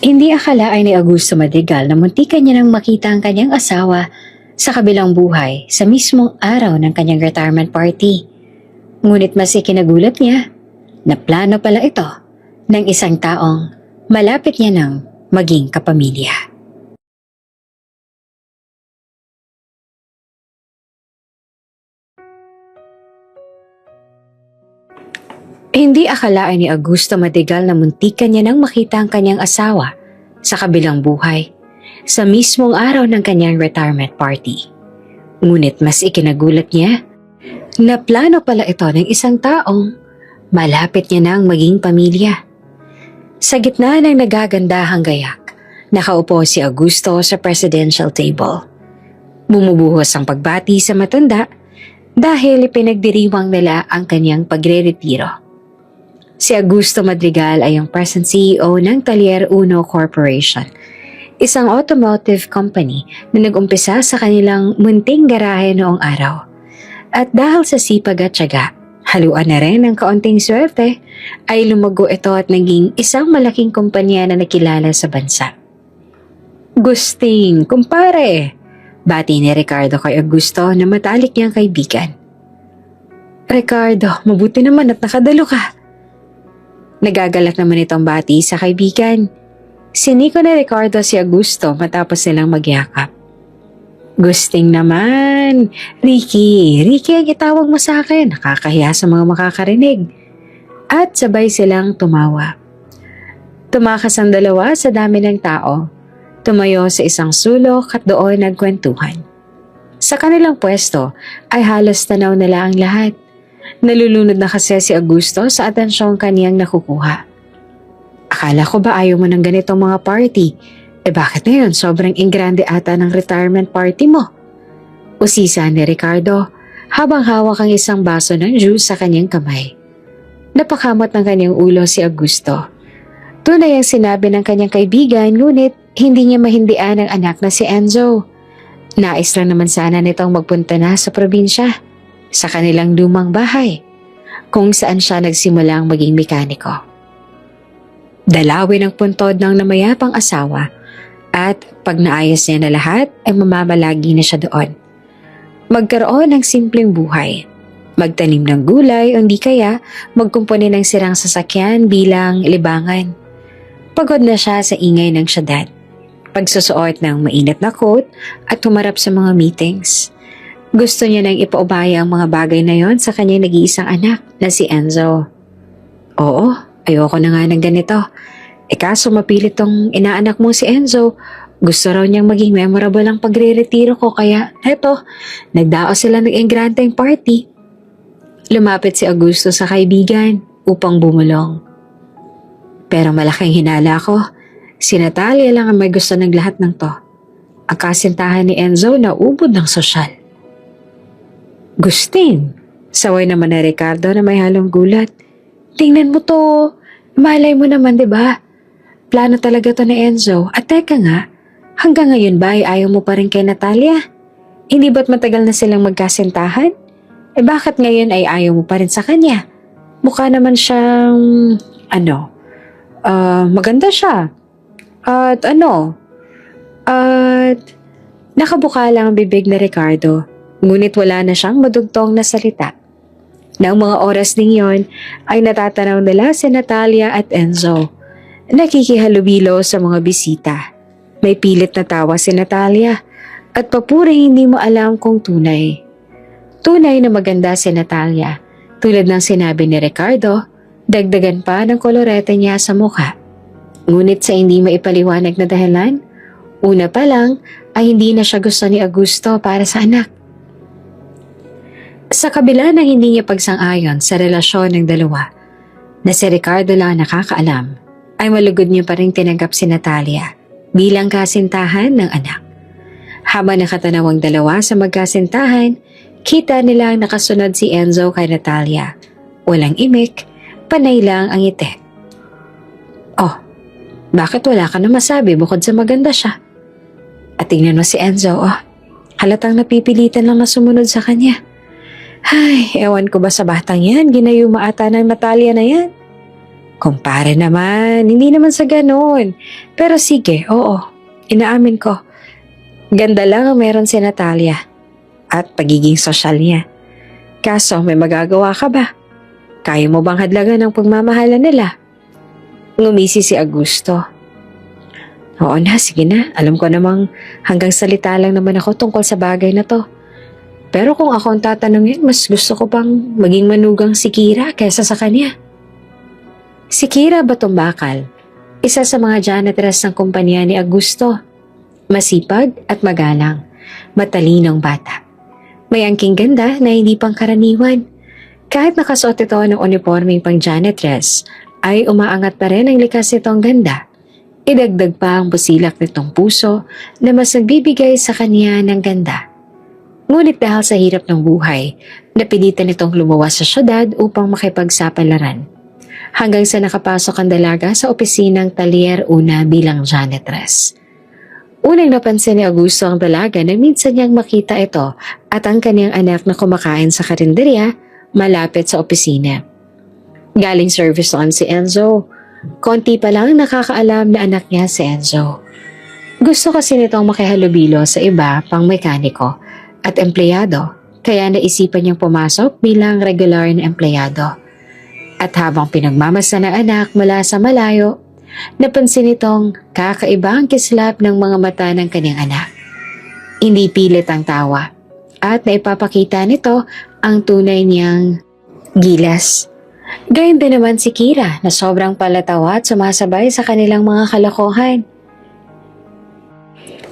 Hindi akalain ni Augusto Madrigal na muntikan niya nang makita ang kanyang asawa sa kabilang buhay sa mismong araw ng kanyang retirement party. Ngunit mas ikinagulat niya na plano pala ito ng isang taong malapit niya nang maging kapamilya. Hindi akalain ni Augusto Madrigal na muntikan niya nang makita ang kanyang asawa sa kabilang buhay sa mismong araw ng kanyang retirement party. Ngunit mas ikinagulat niya na plano pala ito ng isang taong malapit niya nang maging pamilya. Sa gitna ng nagagandahang gayak, nakaupo si Augusto sa presidential table. Bumubuhos ang pagbati sa matanda dahil pinagdiriwang nila ang kanyang pagre-retiro. Si Augusto Madrigal ay ang present CEO ng Taller Uno Corporation, isang automotive company na nag-umpisa sa kanilang munting garahe noong araw. At dahil sa sipag at tiyaga, haluan na rin ng kaunting swerte, ay lumago ito at naging isang malaking kumpanya na nakilala sa bansa. Gusting, kumpare! Bati ni Ricardo kay Augusto na matalik niyang kaibigan. Ricardo, mabuti naman at nakadalo ka. Nagagalak naman itong bati sa kaibigan. Siniko na Ricardo si Augusto matapos silang magyakap. Gusting naman. Ricky ang itawag mo sa akin. Nakakahiya sa mga makakarinig. At sabay silang tumawa. Tumakas ang dalawa sa dami ng tao. Tumayo sa isang sulok at doon nagkwentuhan. Sa kanilang pwesto ay halos tanaw nila ang lahat. Nalulunod na kasi si Augusto sa atensyong kaniyang nakukuha. Akala ko ba ayaw mo ng ganitong mga party? Bakit ngayon sobrang ingrande ata ng retirement party mo? Usisa ni Ricardo habang hawak ang isang baso ng juice sa kanyang kamay. Napakamot ng kanyang ulo si Augusto. Tunay ang sinabi ng kanyang kaibigan ngunit hindi niya mahindian ang anak na si Enzo. Nais lang naman sana nitong magpunta na sa probinsya. Sa kanilang lumang bahay, kung saan siya nagsimulang maging mekaniko. Dalawin ang puntod ng namayapang asawa at pag naayos niya na lahat ay mamamalagi na siya doon. Magkaroon ng simpleng buhay, magtanim ng gulay o hindi kaya magkumpuni ng sirang sasakyan bilang libangan. Pagod na siya sa ingay ng syudad, pagsusuot ng mainit na coat at humarap sa mga meetings. Gusto niya nang ipaubaya ang mga bagay na yon sa kanyang nag-iisang anak na si Enzo. Oo, ayoko na nga ng ganito. Kaso mapilit tong inaanak mo si Enzo. Gusto raw niyang maging memorable ang pagre-retiro ko kaya eto, nagdao sila ng engranteng party. Lumapit si Augusto sa kaibigan upang bumulong. Pero malaking hinala ko, si Natalia lang ang may gusto ng lahat ng to. Ang kasintahan ni Enzo na ubod ng sosyal. Gusting, saway naman na Ricardo na may halong gulat. Tingnan mo to, malay mo naman 'di ba? Plano talaga to ni Enzo. At teka nga, hanggang ngayon ba ay ayaw mo pa rin kay Natalia? Hindi ba't matagal na silang magkasintahan? Bakit ngayon ay ayaw mo pa rin sa kanya? Mukha naman siyang, maganda siya. At nakabuka lang ang bibig na Ricardo. Ngunit wala na siyang madugtong na salita. Nang mga oras ding yon ay natatanaw nila si Natalia at Enzo. Nakikihalubilo sa mga bisita. May pilit na tawa si Natalia at papuring hindi mo alam kung tunay. Tunay na maganda si Natalia. Tulad ng sinabi ni Ricardo, dagdagan pa ng kolorete niya sa mukha. Ngunit sa hindi maipaliwanag na dahilan, una pa lang ay hindi na siya gusto ni Augusto para sa anak. Sa kabila ng hindi niya pagsang-ayon sa relasyon ng dalawa, na si Ricardo lang nakakaalam, ay malugod niya pa rin tinanggap si Natalia bilang kasintahan ng anak. Habang nakatanaw ang dalawa sa magkasintahan, kita nilang nakasunod si Enzo kay Natalia. Walang imik, panay lang ang ngiti. Oh, bakit wala ka na masabi bukod sa maganda siya? At tingnan mo si Enzo, halatang napipilitan lang na sumunod sa kanya. Ay, ewan ko ba sa batang yan, ginayuma ata ng Natalia na yan. Kumpare naman, hindi naman sa ganon. Pero sige, oo, inaamin ko. Ganda lang ang meron si Natalia at pagiging sosyal niya. Kaso may magagawa ka ba? Kaya mo bang hadlangan ang pagmamahalan nila? Ngumisi si Augusto. Oo na, sige na. Alam ko namang hanggang salita lang naman ako tungkol sa bagay na to. Pero kung ako ang tatanungin, mas gusto ko pang maging manugang si Kira kaysa sa kanya. Si Kira Batumbakal, isa sa mga janitress ng kumpanya ni Augusto. Masipag at magalang, matalinong bata. May angking ganda na hindi pangkaraniwan. Kahit nakasuot ito ng uniformeng pang janitress, ay umaangat pa rin ang likas nitong ganda. Idagdag pa ang busilak nitong puso na mas nagbibigay sa kanya ng ganda. Ngunit dahil sa hirap ng buhay, napilitan itong lumuwas sa syudad upang makipagsapalaran. Hanggang sa nakapasok ang dalaga sa opisinang Talier Una bilang janitress. Unang napansin ni Augusto ang dalaga na minsan niyang makita ito at ang kanyang anak na kumakain sa karinderya malapit sa opisina. Galing service on si Enzo. Konti pa lang nakakaalam na anak niya si Enzo. Gusto kasi nitong makihalubilo sa iba pang mekaniko at empleyado, kaya naisipan niyang pumasok bilang regular na empleyado. At habang pinagmamasa ng anak mula sa malayo, napansin nitong kakaiba ang kislap ng mga mata ng kanyang anak. Hindi pilit ang tawa at naipapakita nito ang tunay niyang gilas. Gayun din naman si Kira na sobrang palatawa at sumasabay sa kanilang mga kalokohan.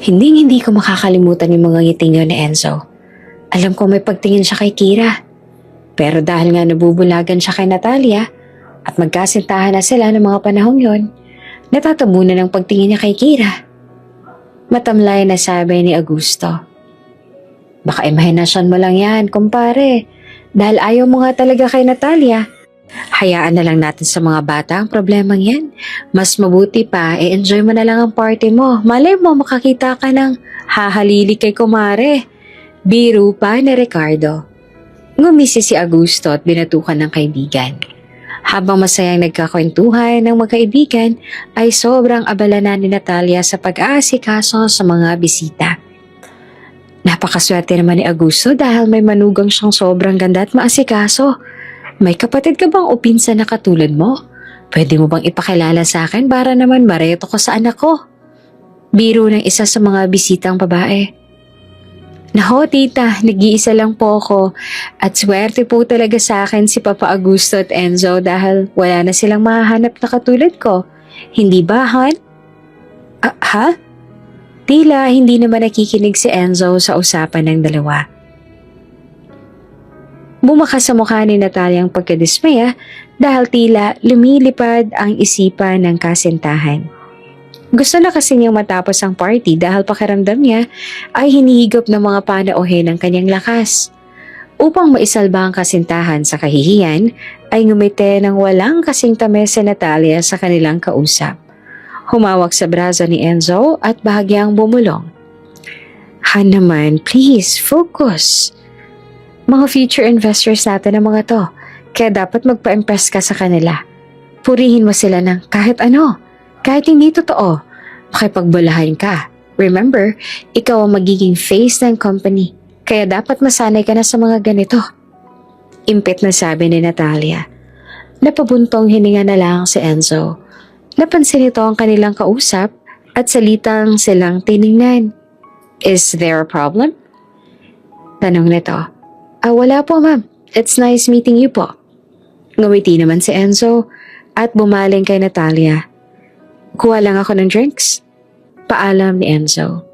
Hindi ko makakalimutan yung mga ngiting yun ni Enzo. Alam ko may pagtingin siya kay Kira. Pero dahil nga nabubulagan siya kay Natalia at magkasintahan na sila ng mga panahong yon, natatabunan ang pagtingin niya kay Kira. Matamlay na sabi ni Augusto. Baka imahinasyon mo lang yan, kumpare. Dahil ayaw mo nga talaga kay Natalia. Hayaan na lang natin sa mga bata ang problemang yan. Mas mabuti pa, i-enjoy mo na lang ang party mo. Malay mo makakita ka ng hahalili kay kumare. Biro pa ni Ricardo. Ngumisi si Augusto at binatukan ng kaibigan. Habang masayang nagkakwentuhan ng magkaibigan, ay sobrang abala na ni Natalia sa pag-aasikaso sa mga bisita. Napakaswerte naman ni Augusto dahil may manugang siyang sobrang ganda at maasikaso. May kapatid ka bang o pinsan na katulad mo? Pwede mo bang ipakilala sa akin para naman mareto ko sa anak ko? Biro ng isa sa mga bisitang babae. Naho tita, nag-iisa lang po ako at swerte po talaga sa akin si Papa Augusto at Enzo dahil wala na silang mahahanap na katulad ko. Hindi ba, Han? Ha? Tila hindi naman nakikinig si Enzo sa usapan ng dalawa. Bumakas sa mukha ni Natalia ang pagkadismaya dahil tila lumilipad ang isipan ng kasintahan. Gusto na kasi niyang matapos ang party dahil pakiramdam niya ay hinihigop ng mga panauhin ng kanyang lakas. Upang maisalba ang kasintahan sa kahihiyan, ay ngumite ng walang kasing tamis si Natalia sa kanilang kausap. Humawak sa braso ni Enzo at bahagyang bumulong. Han naman, please, focus. Mga future investors natin ang mga to, kaya dapat magpa-impress ka sa kanila. Purihin mo sila ng kahit ano. Kahit hindi totoo, makipagbulahan ka. Remember, ikaw ang magiging face ng company, kaya dapat masanay ka na sa mga ganito. Impit na sabi ni Natalia. Napabuntong hininga na lang si Enzo. Napansin nito ang kanilang kausap at salitang silang tiningnan. Is there a problem? Tanong nito. Wala po ma'am. It's nice meeting you po. Ngumiti naman si Enzo at bumaling kay Natalia. Kuha lang ako ng drinks. Paalam ni Enzo.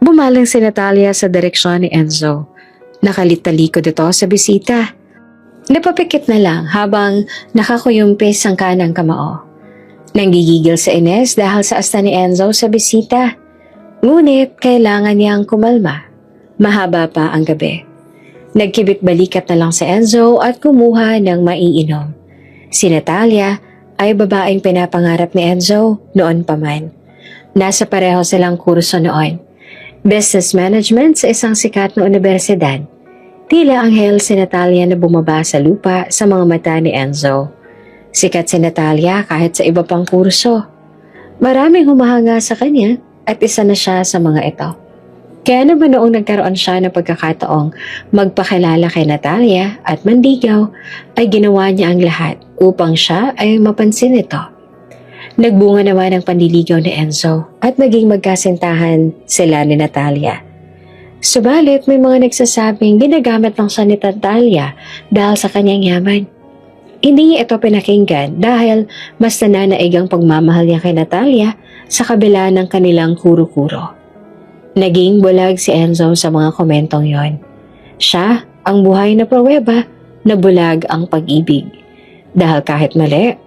Bumaling si Natalia sa direksyon ni Enzo. Nakalitalikod ito sa bisita. Napapikit na lang habang nakakuyumpis ang kanang kamao. Nanggigigil sa Ines dahil sa asta ni Enzo sa bisita. Ngunit kailangan niyang kumalma. Mahaba pa ang gabi. Nagkibit balikat na lang si Enzo at kumuha ng maiinom. Si Natalia ay babaeng pinapangarap ni Enzo noon pa man. Nasa pareho silang kurso noon. Business Management sa isang sikat na universidad. Tila anghel si Natalia na bumaba sa lupa sa mga mata ni Enzo. Sikat si Natalia kahit sa iba pang kurso. Maraming humahanga sa kanya at isa na siya sa mga ito. Kaya naman noong nagkaroon siya ng pagkakataong magpakilala kay Natalia at manligaw, ay ginawa niya ang lahat upang siya ay mapansin ito. Nagbunga naman ang panliligaw ni Enzo at naging magkasintahan sila ni Natalia. Subalit may mga nagsasabing ginagamit lang siya ni Natalia dahil sa kanyang yaman. Hindi niya ito pinakinggan dahil mas nananaig ang pagmamahal niya kay Natalia sa kabila ng kanilang kuro-kuro. Naging bulag si Enzo sa mga komentong yon. Siya ang buhay na pruweba na bulag ang pag-ibig. Dahil kahit mali,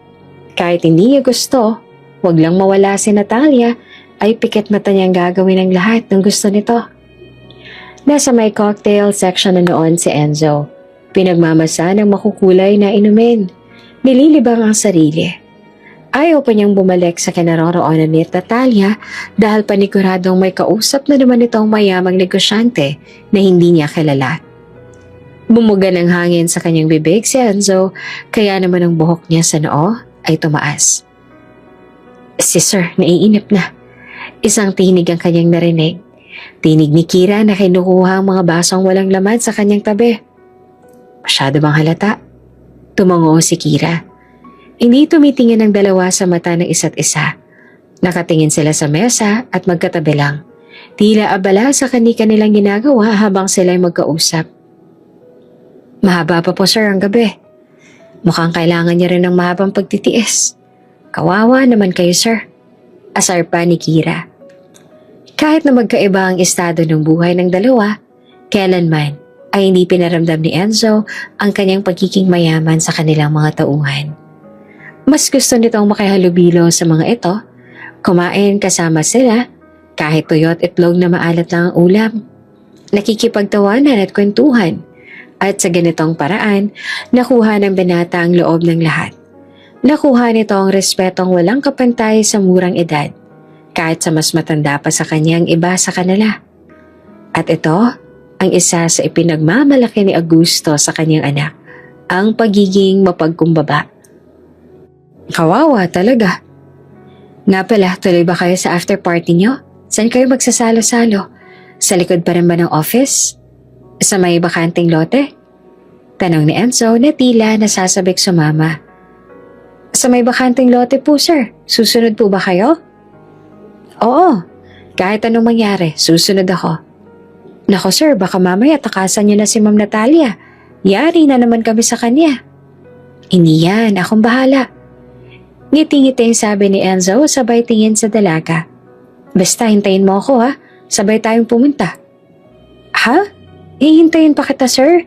kahit hindi niya gusto, wag lang mawala si Natalia, ay pikit mata niyang gagawin ang lahat ng gusto nito. Nasa may cocktail section na noon si Enzo. Pinagmamasa ng makukulay na inumin. Nililibang ang sarili. Ayaw pa niyang bumalik sa kinaroroonan ni Natalia dahil paniguradong may kausap na naman itong mayamang negosyante na hindi niya kilala. Bumuga ng hangin sa kanyang bibig si Enzo kaya naman ang buhok niya sa noo ay tumaas. Si Sir, naiinip na. Isang tinig ang kanyang narinig. Tinig ni Kira na kinukuha ang mga basong walang laman sa kanyang tabi. Masyado bang halata? Tumango si Kira. Hindi tumitingin ang dalawa sa mata ng isa't isa. Nakatingin sila sa mesa at magkatabi lang. Tila abala sa kanilang ginagawa habang sila'y magkausap. Mahaba pa po sir ang gabi. Mukhang kailangan niya rin ng mahabang pagtitiis. Kawawa naman kayo sir. Asar pa ni Kira. Kahit na magkaiba ang estado ng buhay ng dalawa, kailanman ay hindi pinaramdam ni Enzo ang kanyang pagiging mayaman sa kanilang mga tauhan. Mas gusto nitong makihalubilo sa mga ito, kumain kasama sila, kahit tuyo at itlog na maalat lang ang ulam. Nakikipagtawanan at kwentuhan, at sa ganitong paraan, nakuha ng binata ang loob ng lahat. Nakuha nito ang respetong walang kapantay sa murang edad, kahit sa mas matanda pa sa kanyang iba sa kanila. At ito, ang isa sa ipinagmamalaki ni Augusto sa kanyang anak, ang pagiging mapagkumbaba. Kawawa talaga. Nga pala, tuloy ba kayo sa after party nyo? Saan kayo magsasalo-salo? Sa likod pa rin ba ng office? Sa may bakanting lote? Tanong ni Enzo na tila nasasabik sumama. Sa may bakanting lote po sir, susunod po ba kayo? Oo, kahit anong mangyari, susunod ako. Nako sir, baka mamaya takasan niyo na si Ma'am Natalia. Yari na naman kami sa kanya. Hindi yan, akong bahala. Ngiti-ngiti sabi ni Enzo sabay tingin sa dalaga. Basta hintayin mo ako ha, sabay tayong pumunta. Ha? Hihintayin pa kita sir?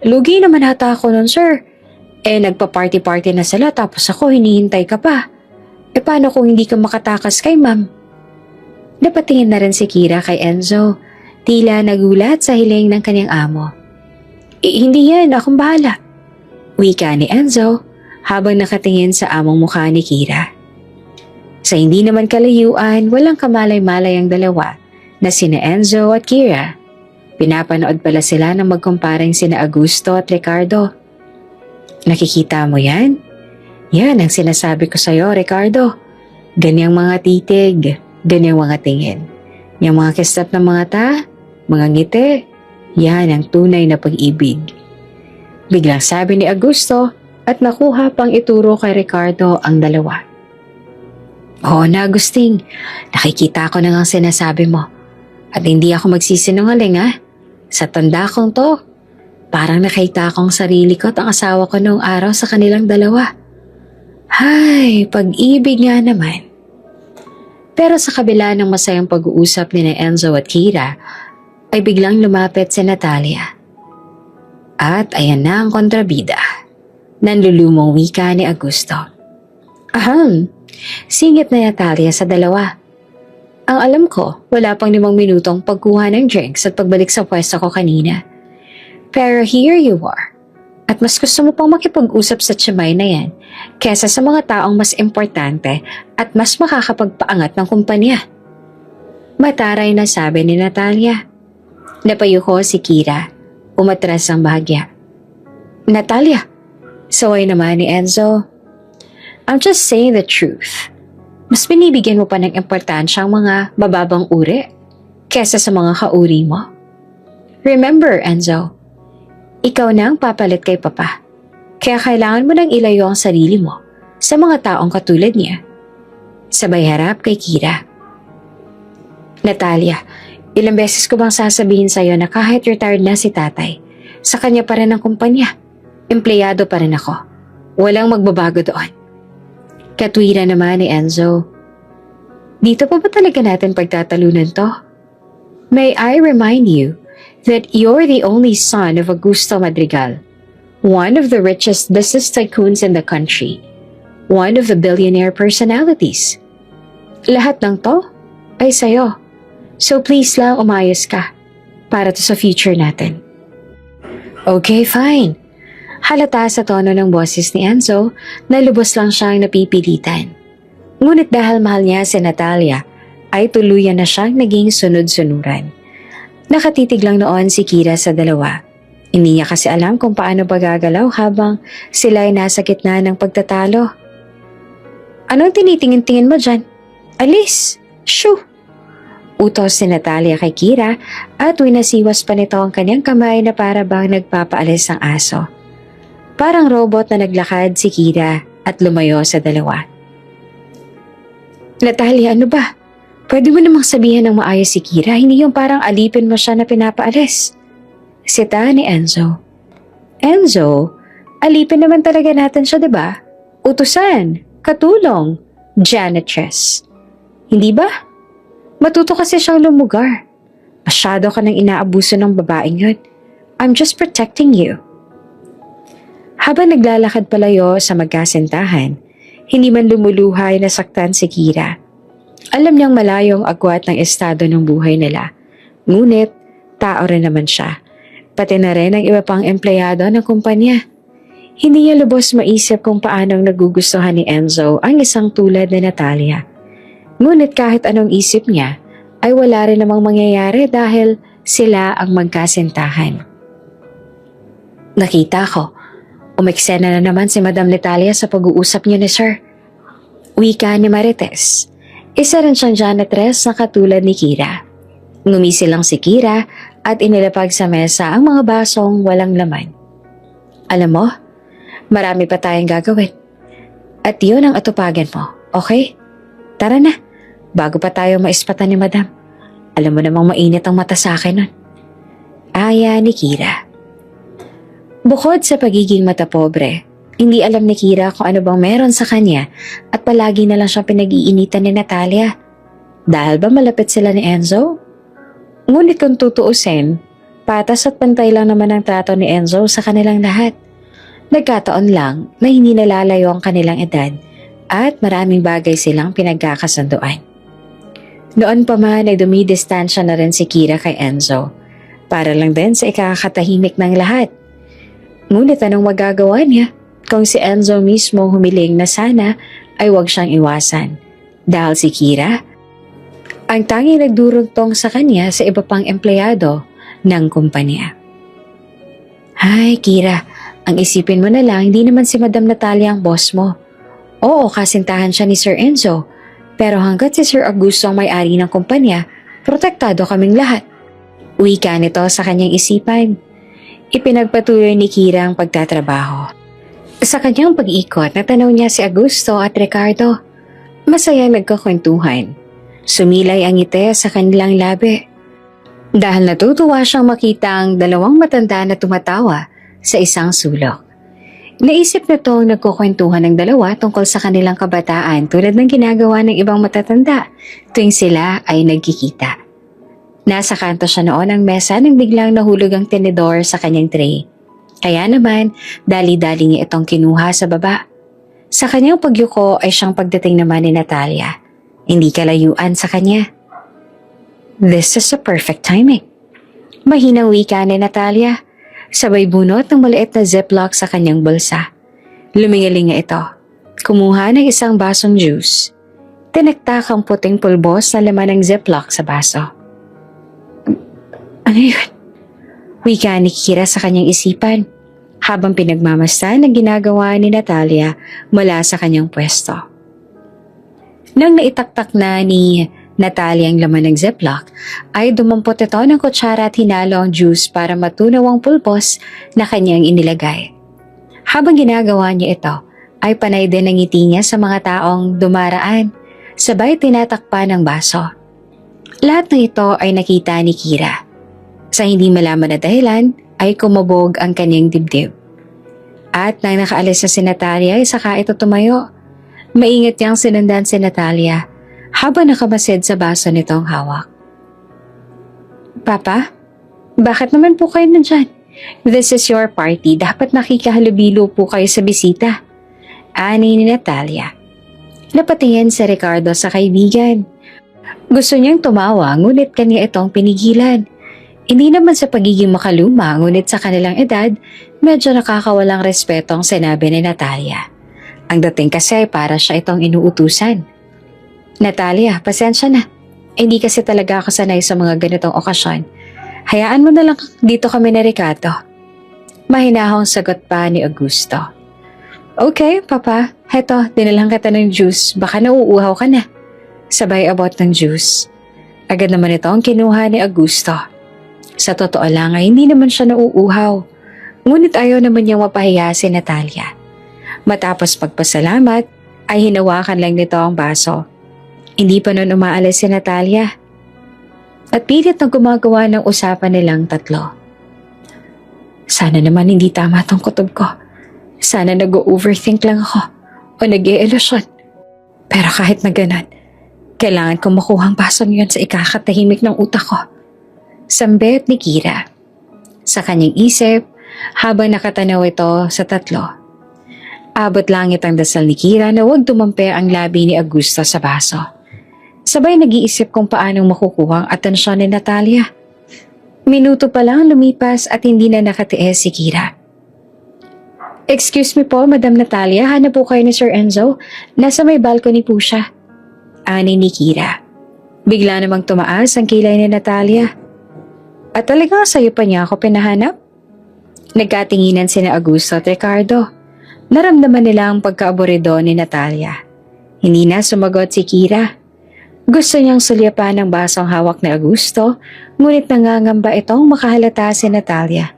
Lugi naman hata ako nun sir. Nagpa-party-party na sila tapos ako hinihintay ka pa. Paano kung hindi ka makatakas kay ma'am? Napatingin na rin si Kira kay Enzo. Tila nagulat sa hiling ng kanyang amo. Hindi yan, akong bahala. Wika ni Enzo habang nakatingin sa among mukha ni Kira. Sa hindi naman kalayuan, walang kamalay-malay ang dalawa na sina Enzo at Kira. Pinapanood pala sila ng magkumparing sina Augusto at Ricardo. Nakikita mo yan? Yan ang sinasabi ko sa'yo, Ricardo. Ganyang mga titig, ganyang mga tingin. Yung mga kislap ng mga mga ngiti, yan ang tunay na pag-ibig. Biglang sabi ni Augusto at nakuha pang ituro kay Ricardo ang dalawa. Oo na, Agustin. Nakikita ko na ang sinasabi mo. At hindi ako magsisinungaling ha. Sa tanda kong to, parang nakita akong sarili ko at ang asawa ko noong araw sa kanilang dalawa. Hay, pag-ibig nga naman. Pero sa kabila ng masayang pag-uusap ni Enzo at Kira, ay biglang lumapit si Natalia. At ayan na ang kontrabida. Nanlulumong wika ni Augusto. Aham, singit na Natalia sa dalawa. Ang alam ko, wala pang 5 minutong pagkuha ng drinks at pagbalik sa pwesto ko kanina. Pero here you are. At mas gusto mo pang makipag-usap sa tiyamay na yan kesa sa mga taong mas importante at mas makakapagpaangat ng kumpanya. Mataray na sabi ni Natalia. Napayuko si Kira. Umatras ang bahagya. Natalia, saway naman ni Enzo. I'm just saying the truth. Mas binibigyan mo pa ng importansya ang mga mababang uri kesa sa mga kauri mo. Remember, Enzo, ikaw na ang papalit kay Papa. Kaya kailangan mo nang ilayo ang sarili mo sa mga taong katulad niya. Sabay harap kay Kira. Natalia, ilang beses ko bang sasabihin sa'yo na kahit retired na si tatay, sa kanya pa rin ang kumpanya. Empleyado pa rin ako. Walang magbabago doon. Katwiran naman ni Enzo. Dito pa ba talaga natin pagtatalunan to? May I remind you that you're the only son of Augusto Madrigal, one of the richest business tycoons in the country, one of the billionaire personalities. Lahat ng to ay sa'yo. So please lang umayos ka para to sa future natin. Okay, fine. Halata sa tono ng boses ni Enzo na lubos lang siyang napipilitan. Ngunit dahil mahal niya si Natalia, ay tuluyan na siyang naging sunod-sunuran. Nakatitig lang noon si Kira sa dalawa. Hindi niya kasi alam kung paano pagagalaw habang sila ay nasa gitna ng pagtatalo. Anong tinitingin-tingin mo dyan? Alis! Shoo! Utos si Natalia kay Kira at winasiwas pa nito ang kanyang kamay na para bang nagpapaalis ng aso. Parang robot na naglakad si Kira at lumayo sa dalawa. Natalia, ano ba? Pwede mo namang sabihin ng maayos si Kira, hindi yung parang alipin mo siya na pinapaalis. Sita ni Enzo. Enzo, alipin naman talaga natin siya, diba? Utusan, katulong, janitress. Hindi ba? Matuto kasi siyang lumugar. Masyado ka nang inaabuso ng babaeng yun. I'm just protecting you. Habang naglalakad palayo sa magkasintahan, hindi man lumuluhay na saktan si Kira. Alam niyang malayong agwat ng estado ng buhay nila. Ngunit, tao rin naman siya. Pati na rin ang iba pang empleyado ng kumpanya. Hindi niya lubos maisip kung paanong nagugustuhan ni Enzo ang isang tulad ni Natalia. Ngunit kahit anong isip niya, ay wala rin namang mangyayari dahil sila ang magkasintahan. Nakita ko, umeksena na naman si Madam Natalia sa pag-uusap niyo ni Sir. Wika ni Marites. Isa rin siyang janitress na katulad ni Kira. Ngumisi lang si Kira at inilapag sa mesa ang mga basong walang laman. Alam mo, marami pa tayong gagawin. At yun ang atupagan mo, okay? Tara na, bago pa tayo maispatan ni Madam. Alam mo namang mainit ang mata sa akin nun. Aya ni Kira. Bukod sa pagiging mata pobre, hindi alam ni Kira kung ano bang meron sa kanya at palagi na lang siyang pinag-iinitan ni Natalia. Dahil ba malapit sila ni Enzo? Ngunit kung tutuusin, patas at pantay lang naman ang trato ni Enzo sa kanilang lahat. Nagkataon lang na hindi nalalayo ang kanilang edad at maraming bagay silang pinagkakasunduan. Noon pa man ay dumidistansya na rin si Kira kay Enzo para lang din sa ikakatahimik ng lahat. Ngunit anong magagawa niya kung si Enzo mismo humiling na sana ay huwag siyang iwasan dahil si Kira ang tanging nagdurugtong sa kanya sa iba pang empleyado ng kumpanya. Hay Kira, ang isipin mo na lang hindi naman si Madam Natalia ang boss mo. Oo, kasintahan siya ni Sir Enzo, pero hanggat si Sir Augusto ang may-ari ng kumpanya, protektado kaming lahat. Wika nito sa kanyang isipan. Ipinagpatuloy ni Kira ang pagtatrabaho. Sa kanyang pag-ikot, natanaw niya si Augusto at Ricardo. Masaya nagkakwentuhan. Sumilay ang ngiti sa kanilang labi. Dahil natutuwa siyang makita ang dalawang matanda na tumatawa sa isang sulok. Naisip na itong nagkukwentuhan ng dalawa tungkol sa kanilang kabataan tulad ng ginagawa ng ibang matatanda tuwing sila ay nagkikita. Nasa kanto siya noon ng mesa nang biglang nahulog ang tinidor sa kanyang tray. Kaya naman, dali-dali niya itong kinuha sa baba. Sa kanyang pagyuko ay siyang pagdating naman ni Natalia. Hindi kalayuan sa kanya. This is a perfect timing. Mahinang wika ni Natalia. Sabay bunot ng maliit na ziplock sa kanyang bulsa. Lumingaling niya ito. Kumuha ng isang basong juice. Tinaktak ang puting pulbos na laman ng ziplock sa baso. Ano yun? Wika ni Kira sa kanyang isipan. habang pinagmamasdan ang ginagawa ni Natalia mula sa kanyang pwesto. Nang naitaktak na ni Natalia ang laman ng Ziploc, ay dumampot ito ng kutsara at hinalo ang juice para matunaw ang pulbos na kanyang inilagay. Habang ginagawa niya ito, ay panay din ang ngiti niya sa mga taong dumaraan, sabay tinatakpan ng baso. Lahat ng ito ay nakita ni Kira. Sa hindi malaman na dahilan, ay kumabog ang kanyang dibdib. At nang nakaalis na si Natalia ay saka ito tumayo. Maingat niyang sinundan si Natalia habang nakamasid sa baso nitong hawak. Papa, bakit naman po kayo nandyan? This is your party. Dapat nakikahalubilo po kayo sa bisita. Ani ni Natalia. Napatingin si Ricardo sa kaibigan. Gusto niyang tumawa ngunit kanya itong pinigilan. Hindi naman sa pagiging makaluma ngunit sa kanilang edad, medyo nakakawalang respeto ang sinabi ni Natalia. Ang dating kasi ay para siya itong inuutusan. Natalia, pasensya na. Hindi kasi talaga ako sanay sa mga ganitong okasyon. Hayaan mo na lang dito kami ni Ricardo. Mahinahong sagot pa ni Augusto. Okay, Papa. Heto, dinalang kita ng juice. Baka nauuhaw ka na. Sabay abot ng juice. Agad naman ito ang kinuha ni Augusto. Sa totoo lang ay hindi naman siya nauuhaw. Ngunit ayaw naman niyang mapahiya si Natalia. Matapos pagpasalamat, ay hinawakan lang nito ang baso. Hindi pa nun umaalis si Natalia. At pilit na gumagawa ng usapan nilang tatlo. Sana naman hindi tama tong kutob ko. Sana nag-overthink lang ako o nag-e-ilusyon. Pero kahit na ganun, kailangan kong makuha ang baso niyon sa ikakatahimik ng utak ko. Sambet ni Kira. Sa kanyang isip, habang nakatanaw ito sa tatlo. Abot langit ang dasal ni Kira na huwag tumampi ang labi ni Augusto sa baso. Sabay nag-iisip kung paanong makukuha ang atensyon ni Natalia. Minuto pa lang lumipas at hindi na nakatiis si Kira. Excuse me po, Madam Natalia, hanap po kayo ni Sir Enzo. Nasa may balcony po siya. Ani ni Kira. Bigla namang tumaas ang kilay ni Natalia. At talagang sa'yo pa niya ako pinahanap? Nagkatinginan sina Augusto at Ricardo. Naramdaman nila ang pagkaaburido ni Natalia. Hindi na sumagot si Kira. Gusto niyang sulyapan ang basong hawak ni Augusto, ngunit nangangamba itong makahalata si Natalia.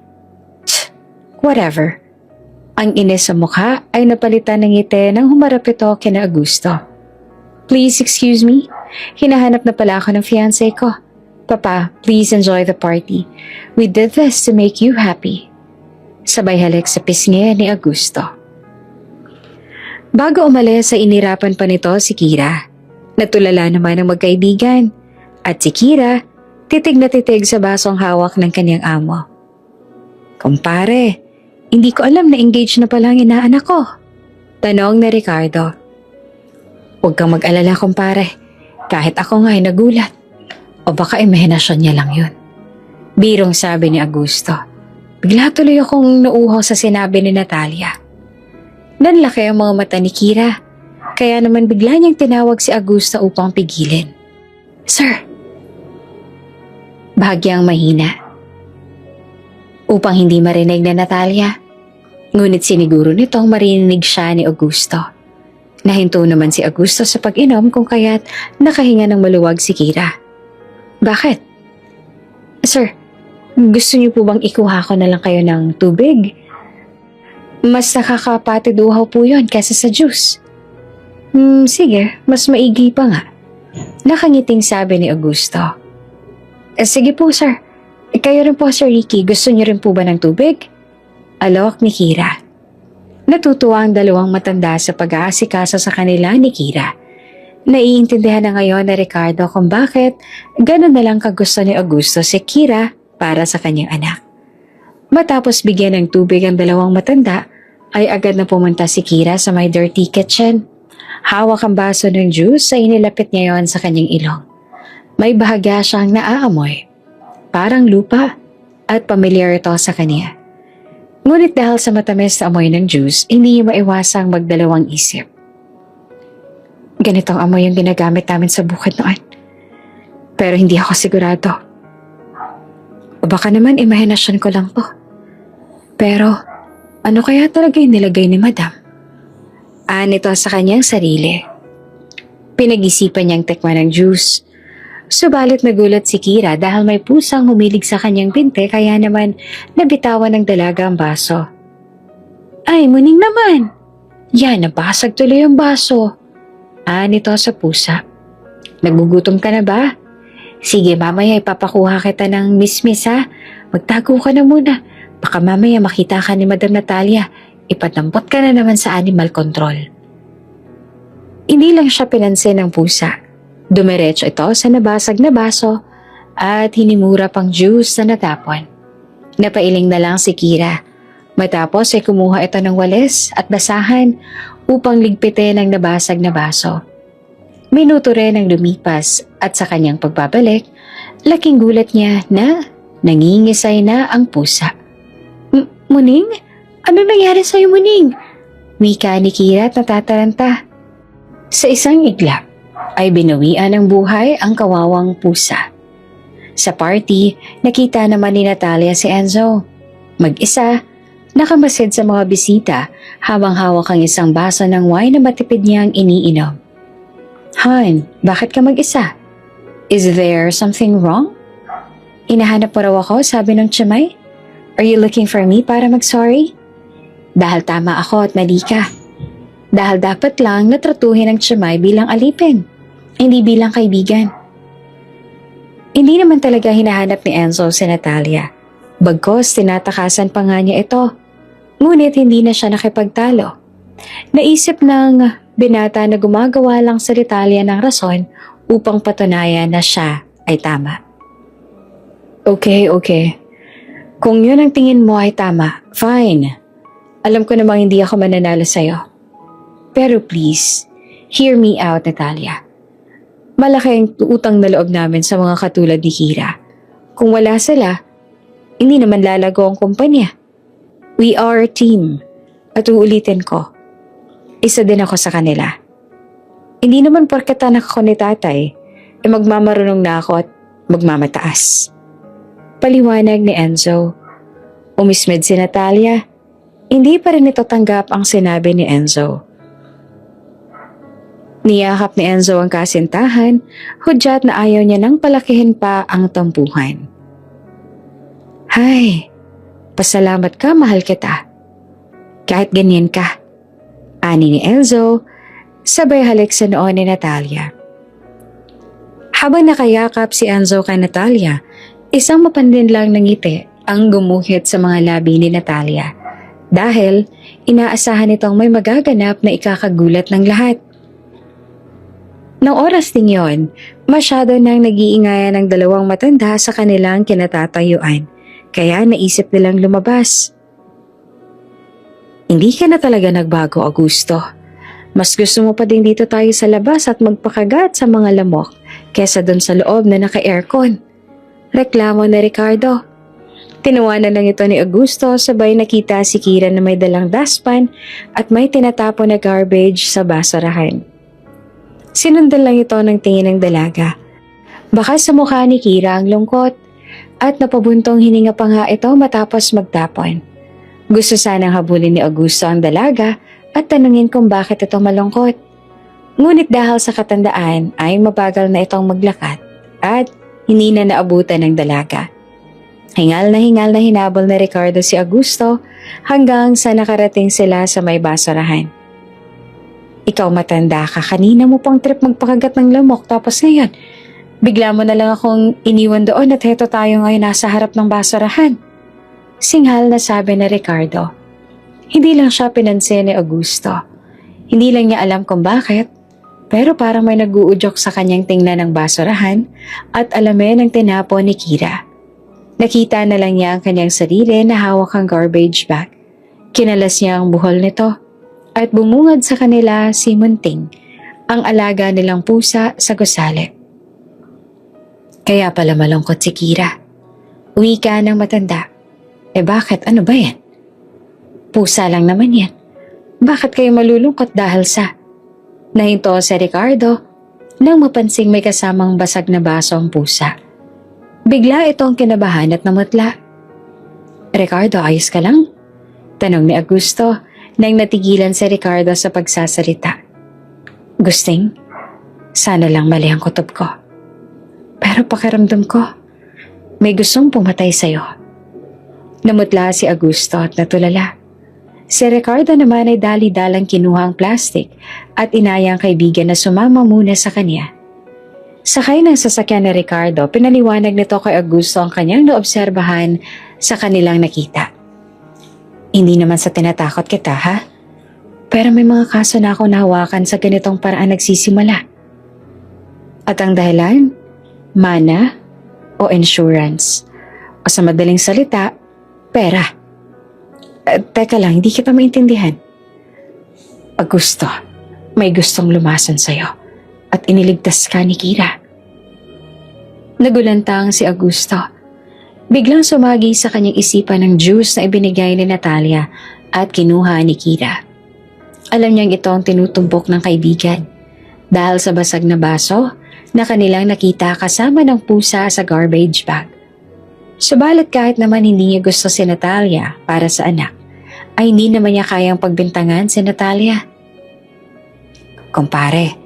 Whatever. Ang inis sa mukha ay napalitan ng ngiti nang humarap ito kina Augusto. Please excuse me. Hinahanap na pala ako ng fiancé ko. Papa, please enjoy the party. We did this to make you happy. Sabay halik sa pisngi ni Augusto. Bago umalis ay inirapan pa nito si Kira. Natulala naman ang magkaibigan. At si Kira, titig na titig sa basong hawak ng kanyang amo. Kumpare, hindi ko alam na engaged na pala ang inaanak ko. Tanong ni Ricardo. Huwag kang mag-alala kumpare. Kahit ako nga ay nagulat. O baka imahinasyon niya lang yun. Birong sabi ni Augusto. Bigla tuloy akong nauuhaw sa sinabi ni Natalia. Nanlaki ang mga mata ni Kira. Kaya naman bigla niyang tinawag si Augusto upang pigilin. Sir. Bahagyang mahina. Upang hindi marinig na Natalia. Ngunit siniguro nitong marinig siya ni Augusto. Nahinto naman si Augusto sa pag-inom kung kaya't nakahinga ng maluwag si Kira. Bakit? Sir, gusto niyo po bang ikuha ko na lang kayo ng tubig? Mas nakakapatiduhaw po yun kaysa sa juice. Sige, mas maigi pa nga. Nakangiting sabi ni Augusto. Sige po sir. Kayo rin po Sir Ricky, gusto niyo rin po ba ng tubig? Alok ni Kira. Natutuwa ang dalawang matanda sa pag-aasikaso sa kanila ni Kira. Naiintindihan na ngayon ni Ricardo kung bakit ganun na lang kagusto ni Augusto si Kira para sa kanyang anak. Matapos bigyan ng tubig ang dalawang matanda, ay agad na pumunta si Kira sa may dirty kitchen. Hawak ang baso ng juice ay inilapit niya yon sa kanyang ilong. May bahagya siyang naaamoy. Parang lupa at pamilyar ito sa kanya. Ngunit dahil sa matamis na amoy ng juice, hindi niya maiwasang magdalawang isip. Ganitong amoy yung ginagamit namin sa bukid noon. Pero hindi ako sigurado. O baka naman imahinasyon ko lang to. Pero Ano kaya talaga yung nilagay ni Madam? Nito sa kanyang sarili. Pinag-isipan niyang tikman ng juice. Subalit nagulat si Kira dahil may pusang humilig sa kanyang binte kaya naman nabitawan ng dalaga ang baso. Ay, muning naman! Yan, nabasag tuloy ang baso. Nito sa pusa. Nagugutom ka na ba? Sige, mamaya ipapakuha kita ng mismis ha. Magtago ka na muna. Baka mamaya makita ka ni Madam Natalia. Ipatampot ka na naman sa animal control. Hindi lang siya pinansin ng pusa. Dumiretso ito sa nabasag na baso at hinimura pang juice na natapon. Napailing na lang si Kira. Matapos ay kumuha ito ng walis at basahan upang ligpitin ang nabasag na baso. Minuto rin ang lumipas at sa kanyang pagbabalik, laking gulat niya na nangingisay na ang pusa. Muning? Ano nangyari sa'yo, Muning? Wika ni Kira at natataranta. Sa isang iglap ay binawian ng buhay ang kawawang pusa. Sa party, nakita naman ni Natalia si Enzo. Mag-isa, nakamasid sa mga bisita habang hawak ang isang baso ng wine na matipid niyang iniinom. Han, bakit ka mag-isa? Is there something wrong? Inahanap mo raw ako, sabi ng tiyamay. Are you looking for me para mag-sorry? Dahil tama ako at mali ka. Dahil dapat lang natratuhin ang tiyamay bilang alipin, hindi bilang kaibigan. Hindi naman talaga hinahanap ni Enzo si Natalia. Bagkos tinatakasan pa nga niya ito. Ngunit hindi na siya nakipagtalo. Naisip ng binata na gumagawa lang sa Natalia ng rason upang patunayan na siya ay tama. Okay. Kung yun ang tingin mo ay tama, fine. Alam ko namang hindi ako mananalo sa'yo. Pero please, hear me out, Natalia. Malaki ang utang na loob namin sa mga katulad ni Kira. Kung wala sila, hindi naman lalago ang kumpanya. We are a team. At uulitin ko, isa din ako sa kanila. Hindi naman porket anak ako ni tatay, magmamarunong na ako at magmamataas. Paliwanag ni Enzo. Umismed si Natalia. Hindi pa rin ito tanggap ang sinabi ni Enzo. Niyakap ni Enzo ang kasintahan, hudyat na ayaw niya nang palakihin pa ang tampuhan. Hay, pasalamat ka, mahal kita. Kahit ganyan ka. Ani ni Enzo, sabay halik sa noo ni Natalia. Habang nakayakap si Enzo kay Natalia, isang mapandin lang ng ngiti ang gumuhit sa mga labi ni Natalia dahil inaasahan nitong may magaganap na ikakagulat ng lahat. Nang oras din yon, masyado nang nag-iingayan ng dalawang matanda sa kanilang kinatatayuan, kaya naisip nilang lumabas. Hindi ka na talaga nagbago, Augusto. Mas gusto mo pa din dito tayo sa labas at magpakagat sa mga lamok kesa doon sa loob na naka-aircon. Reklamo na Ricardo. Tinawanan lang ito ni Augusto sabay nakita si Kira na may dalang dustpan at may tinatapon na garbage sa basurahan. Sinundan lang ito ng tingin ng dalaga. Baka sa mukha ni Kira ang lungkot at napabuntong hininga pa nga ito matapos magtapon. Gusto sanang habulin ni Augusto ang dalaga at tanungin kung bakit ito malungkot. Ngunit dahil sa katandaan ay mabagal na itong maglakad at hindi na naabutan ng dalaga. Hingal na hinabol na Ricardo si Augusto hanggang sa nakarating sila sa may basurahan. Ikaw matanda ka, kanina mo pang trip magpakagat ng lamok tapos ngayon, bigla mo na lang akong iniwan doon at heto tayo ngayon nasa harap ng basurahan. Singhal na sabi na Ricardo. Hindi lang siya pinansin ni Augusto. Hindi lang niya alam kung bakit, pero parang may nag-uudyok sa kanyang tingnan ng basurahan at alamin ang tinapon ni Kira. Nakita na lang niya ang kanyang sarili na hawak ang garbage bag. Kinalas niya ang buhol nito at bumungad sa kanila si Munting, ang alaga nilang pusa sa gusali. Kaya pala malungkot si Kira. Wika ng matanda. Bakit? Ano ba yan? Pusa lang naman yan. Bakit kayo malulungkot dahil sa... Nahinto si Ricardo nang mapansing may kasamang basag na baso ang pusa. Bigla itong kinabahan at namutla. Ricardo, ayos ka lang? Tanong ni Augusto nang natigilan si Ricardo sa pagsasalita. Gusting, sana lang mali ang kutob ko. Pero pakiramdam ko, may gustong pumatay sa'yo. Namutla si Augusto at natulala. Si Ricardo naman ay dali-dalang kinuha ang plastic at inaya ang kaibigan na sumama muna sa kanya. Sakay ng sasakyan ni Ricardo, pinaliwanag nito kay Augusto ang kanyang naobserbahan sa kanilang nakita. Hindi naman sa tinatakot kita, ha? Pero may mga kaso na ako nahawakan sa ganitong paraan nagsisimula. At ang dahilan? Mana o insurance. O sa madaling salita, pera. Teka lang, hindi kita maintindihan. Augusto, may gustong lumason sa'yo at iniligtas ka ni Kira. Nagulantang si Augusto. Biglang sumagi sa kanyang isipan ng juice na ibinigay ni Natalia at kinuha ni Kira. Alam niyang ito ang tinutumbok ng kaibigan dahil sa basag na baso na kanilang nakita kasama ng pusa sa garbage bag. Subalit kahit naman hindi niya gusto si Natalia para sa anak, ay hindi naman niya kayang pagbintangan si Natalia. Kumpare,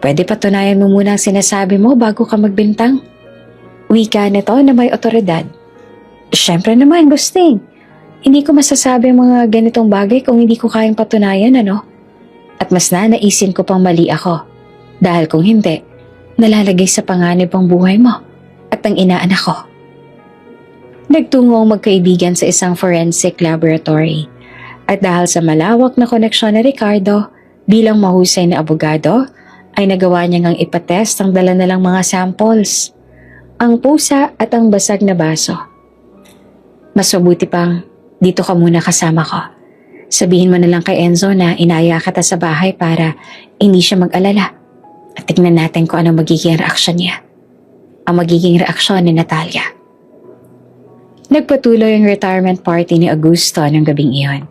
pwede patunayan mo muna ang sinasabi mo bago ka magbintang? Wika nito na may otoridad. Siyempre naman, Gusting. Hindi ko masasabi ang mga ganitong bagay kung hindi ko kayang patunayan, ano? At mas nanaisin ko pang mali ako. Dahil kung hindi, nalalagay sa panganib ang buhay mo at ang inaanak ko. Nagtungo ang magkaibigan sa isang forensic laboratory. At dahil sa malawak na koneksyon ni Ricardo bilang mahusay na abogado, ay nagawa niya ngang ipatest ang dala nalang mga samples. Ang pusa at ang basag na baso. Mas mabuti pang dito ka muna kasama ko. Sabihin mo na lang kay Enzo na inaya kita sa bahay para hindi siya mag-alala. At tignan natin kung ano magiging reaksyon niya. Ang magiging reaksyon ni Natalia. Nagpatuloy ang retirement party ni Augusto ng gabing iyon.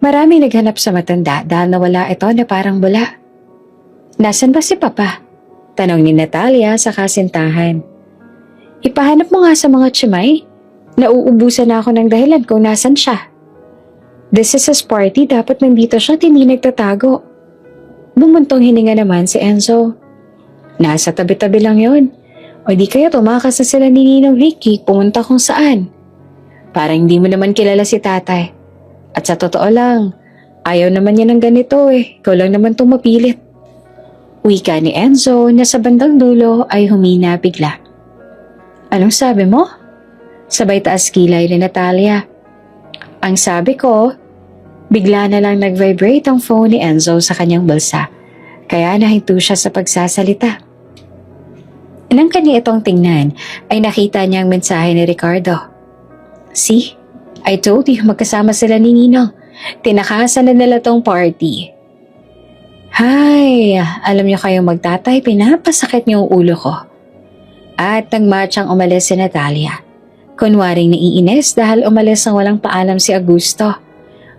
Maraming naghanap sa matanda dahil nawala ito na parang bula. Nasaan ba si Papa? Tanong ni Natalia sa kasintahan. Ipahanap mo nga sa mga tsimay. Nauubusan na ako ng dahilan kung nasan siya. This is his party, dapat nandito siya at hindi nagtatago. Bumuntong hininga naman si Enzo. Nasa tabi-tabi lang yon. O di kaya tumakas na sila ni Ninong Ricky pumunta kung saan. Parang hindi mo naman kilala si tatay. At sa totoo lang, ayaw naman niya ng ganito eh. Ikaw lang naman itong mapilit. Wika ni Enzo na sa bandang dulo ay humina bigla. Anong sabi mo? Sabay taas kilay ni Natalia. Ang sabi ko, bigla na lang nag-vibrate ang phone ni Enzo sa kanyang bulsa. Kaya nahinto siya sa pagsasalita. Nang kanya itong tingnan, ay nakita niya ang mensahe ni Ricardo. See, I told you magkasama sila ni Ninong. Tinakasan na nila tong party. Hay, alam niyo kayong magtatay, pinapasakit niyo ang ulo ko. At nagmatchang umalis si Natalia. Kunwaring naiinis dahil umalis ang walang paalam si Augusto.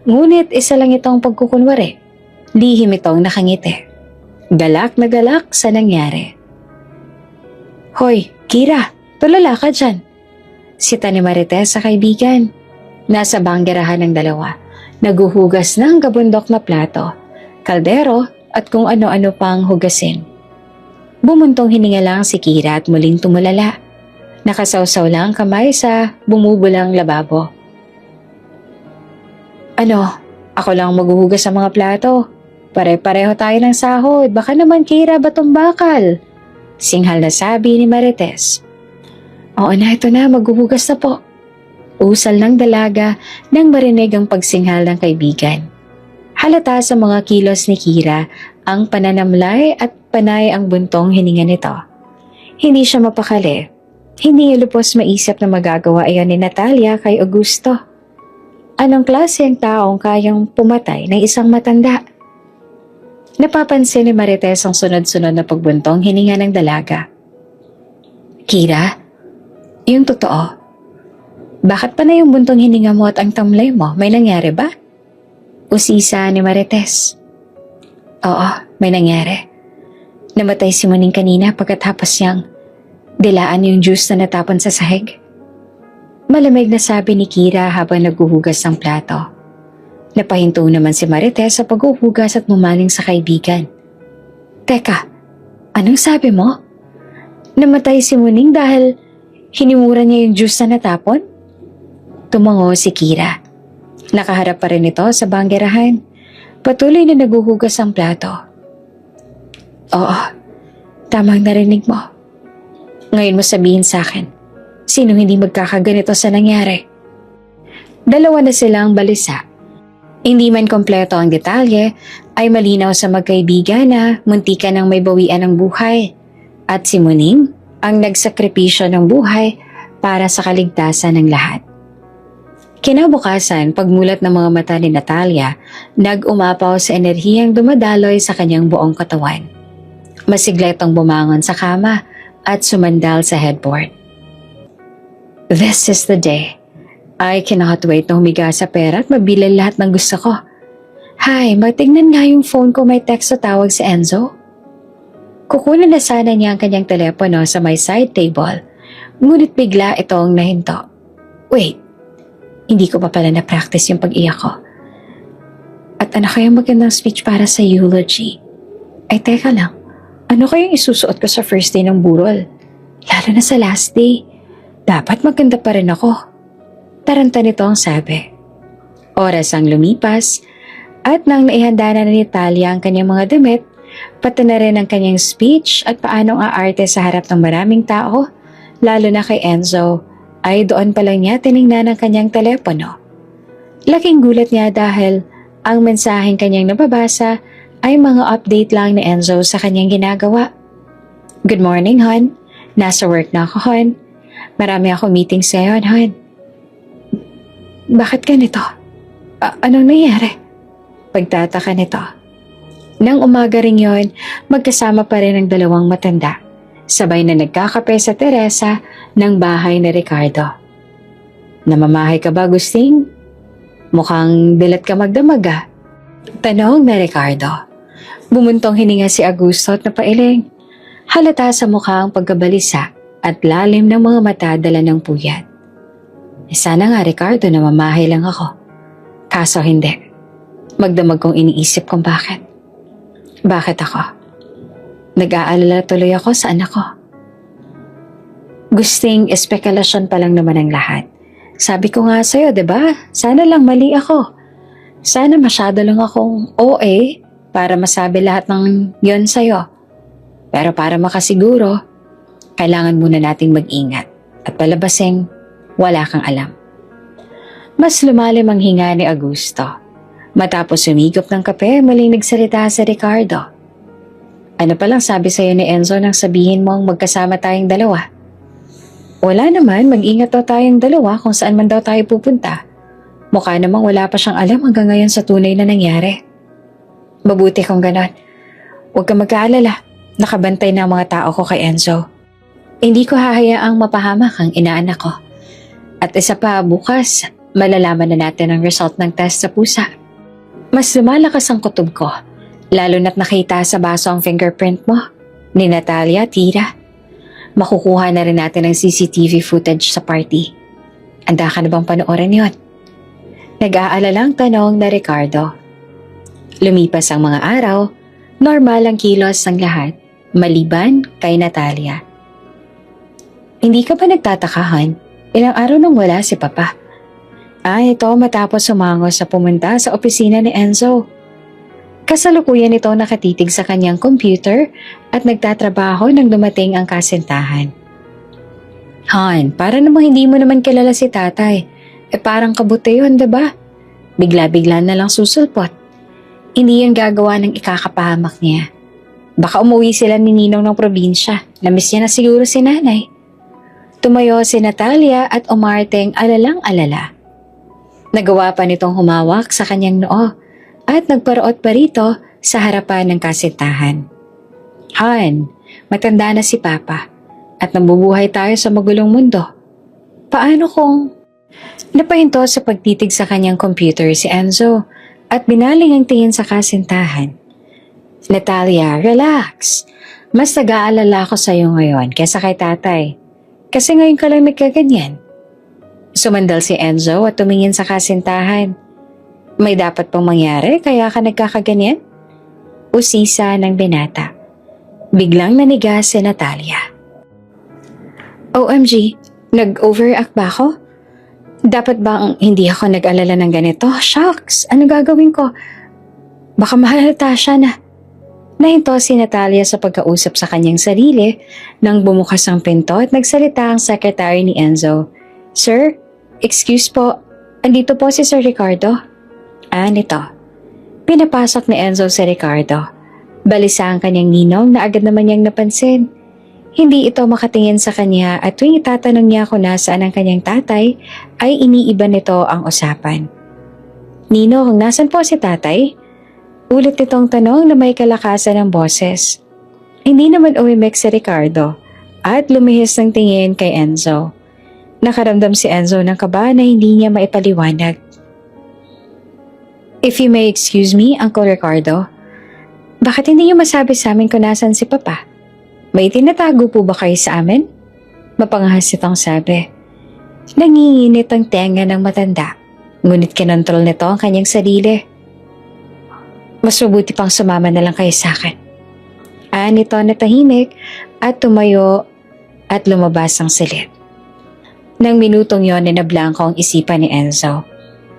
Ngunit isa lang itong pagkukunwari. Lihim itong nakangiti. Galak na galak sa nangyari. Hoy, Kira, tulala ka dyan. Sita ni Marites sa kaibigan. Nasa banggerahan ng dalawa. Naguhugas ng gabundok na plato, kaldero at kung ano-ano pang hugasin. Bumuntong hininga lang si Kira at muling tumulala. Nakasawsaw lang kamay sa bumubulang lababo. Ano, ako lang maghuhugas sa mga plato. Pare-pareho tayo ng sahod. Baka naman Kira batong bakal. Singhal na sabi ni Marites. Oo na, ito na, maghuhugas na po. Usal ng dalaga nang marinig ang pagsinghal ng kaibigan. Halata sa mga kilos ni Kira ang pananamlay at panay ang buntong hininga nito. Hindi siya mapakali. Hindi niya lubos maisip na magagawa iyon ni Natalia kay Augusto. Anong klase ang taong kayang pumatay ng isang matanda? Napapansin ni Marites ang sunod-sunod na pagbuntong hininga ng dalaga. Kira, yung totoo. Bakit pa na yung buntong hininga mo at ang tamlay mo? May nangyari ba? Usisa ni Marites. Oo, may nangyari. Namatay si Muning kanina pagkatapos niyang dilaan yung juice na natapon sa sahig. Malamig na sabi ni Kira habang naghuhugas ng plato. Napahinto naman si Marites sa paghuhugas at mumaling sa kaibigan. Teka, anong sabi mo? Namatay si Muning dahil hinimura niya yung juice na natapon? Tumango si Kira. Nakaharap pa rin ito sa banggerahan. Patuloy na naguhugas ang plato. Oo, tamang narinig mo. Ngayon mo sabihin sa akin, sino hindi magkakaganito sa nangyari? Dalawa na silang balisa. Hindi man kompleto ang detalye, ay malinaw sa magkaibigan na muntikan ng may bawian ng buhay. At si Muning ang nagsakripisyo ng buhay para sa kaligtasan ng lahat. Kinabukasan, pagmulat ng mga mata ni Natalia, nag-umapaw sa enerhiyang dumadaloy sa kanyang buong katawan. Masigla itong bumangon sa kama at sumandal sa headboard. This is the day. I cannot wait na humiga sa pera at mabili lahat ng gusto ko. Hay, magtignan nga yung phone ko, may text o tawag si Enzo. Kukunin na sana niya ang kanyang telepono sa may side table, ngunit bigla itong nahinto. Wait, hindi ko pa pala na-practice yung pag-iyak ko. At ano kayang magandang speech para sa eulogy? Ay teka lang, ano kayang isusuot ko sa first day ng burol? Lalo na sa last day. Dapat maganda pa rin ako. Taranta nito ang sabi. Oras ang lumipas at nang naihanda na ni Talia ang kanyang mga damit, pati na rin ang kanyang speech at paanong aarte sa harap ng maraming tao, lalo na kay Enzo, ay doon pa lang niya tiningnan ang kanyang telepono. Laking gulat niya dahil ang mensaheng kanyang nababasa ay mga update lang ni Enzo sa kanyang ginagawa. Good morning, hon. Nasa work na ako, hon. Marami ako meeting sa'yo, hon. Bakit ganito? Anong nangyari? Pagtataka nito. Nang umaga rin yon, magkasama pa rin ang dalawang matanda. Sabay na nagkakape sa Teresa ng bahay ni Ricardo. Namamahay ka ba, Agustin? Mukhang dilat ka magdamaga. Tanong na Ricardo. Bumuntong hininga si Augusto at napailing. Halata sa mukha ang pagkabalisa at lalim ng mga mata dala ng puyat. Sana nga, Ricardo, na mamahay lang ako. Kaso hindi. Magdamag kong iniisip kung bakit. Bakit ako? Nag-aalala tuloy ako sa anak ko. Gusting espekulasyon pa lang naman ang lahat. Sabi ko nga sa'yo, diba? Sana lang mali ako. Sana masyado lang akong OA para masabi lahat ng yon sa'yo. Pero para makasiguro, kailangan muna nating mag-ingat at palabasing wala kang alam. Mas lumalim ang hinga ni Augusto. Matapos sumigop ng kape, muling nagsalita si Ricardo. Ano palang sabi sa'yo ni Enzo nang sabihin mong magkasama tayong dalawa? Wala naman, mag-ingat daw tayong dalawa kung saan man daw tayo pupunta. Mukha namang wala pa siyang alam hanggang ngayon sa tunay na nangyari. Mabuti kung ganon. Huwag kang mag-aalala, nakabantay na ang mga tao ko kay Enzo. Hindi ko hahayaang mapahamak ang inaanak ko. At isa pa, bukas, malalaman na natin ang result ng test sa pusa. Mas lumalakas ang kutob ko, lalo na't nakita sa baso ang fingerprint mo, ni Natalia, Tira. Makukuha na rin natin ang CCTV footage sa party. Handa ka na bang panoorin yon? Nag-aalalang tanong na Ricardo. Lumipas ang mga araw, normal ang kilos ng lahat, maliban kay Natalia. Hindi ka ba nagtatakahan? Ilang araw nang wala si Papa. Ito matapos sumangos sa pumunta sa opisina ni Enzo. Kasalukuyan ito nakatitig sa kanyang computer at nagtatrabaho nang dumating ang kasintahan. Han, para namang hindi mo naman kilala si tatay. Parang kabuti yun, diba? Bigla-bigla na lang susulpot. Hindi yan gagawa ng ikakapahamak niya. Baka umuwi sila ni Ninong ng probinsya. Namiss niya na siguro si nanay. Tumayo si Natalia at umarteng alalang-alala. Nagawa pa nitong humawak sa kanyang noo at nagparoot pa rito sa harapan ng kasintahan. Han, matanda na si Papa at nabubuhay tayo sa magulong mundo. Paano kung... Napahinto sa pagtitig sa kanyang computer si Enzo at binaling ang tingin sa kasintahan. Natalia, relax. Mas nag-aalala ko sa iyo ngayon kaysa kay tatay. Kasi ngayon ka lang nagkaganyan. Sumandal si Enzo at tumingin sa kasintahan. May dapat pong mangyari kaya ka nagkakaganyan? Usisa ng binata. Biglang naniga si Natalia. OMG, nag-overact ba ako? Dapat bang hindi ako nag-alala ng ganito? Shucks, ano gagawin ko? Baka mahalata siya na. Nahinto si Natalia sa pagkausap sa kanyang sarili nang bumukas ang pinto at nagsalita ang secretary ni Enzo. Sir, excuse po, andito po si Sir Ricardo. Nito. Pinapasok ni Enzo si Ricardo. Balisa ang kanyang ninong na agad naman niyang napansin. Hindi ito makatingin sa kanya at tuwing itatanong niya kung nasaan ang kanyang tatay, ay iniiba nito ang usapan. Ninong, nasan po si tatay? Ulit nitong tanong na may kalakasan ng boses. Hindi naman umimik si Ricardo at lumihis ng tingin kay Enzo. Nakaramdam si Enzo ng kaba na hindi niya maipaliwanag. If you may excuse me, Uncle Ricardo, bakit hindi niyo masabi sa amin kung nasan si Papa? May tinatago po ba kayo sa amin? Mapangahas itong sabi. Nanginginit ang tenga ng matanda, ngunit kinontrol nito ang kanyang sarili. Mas mabuti pang sumama na lang kayo sa akin. Nito na tahimik at tumayo at lumabas ang silid. Nang minutong yon ay nablangko ang isipan ni Enzo.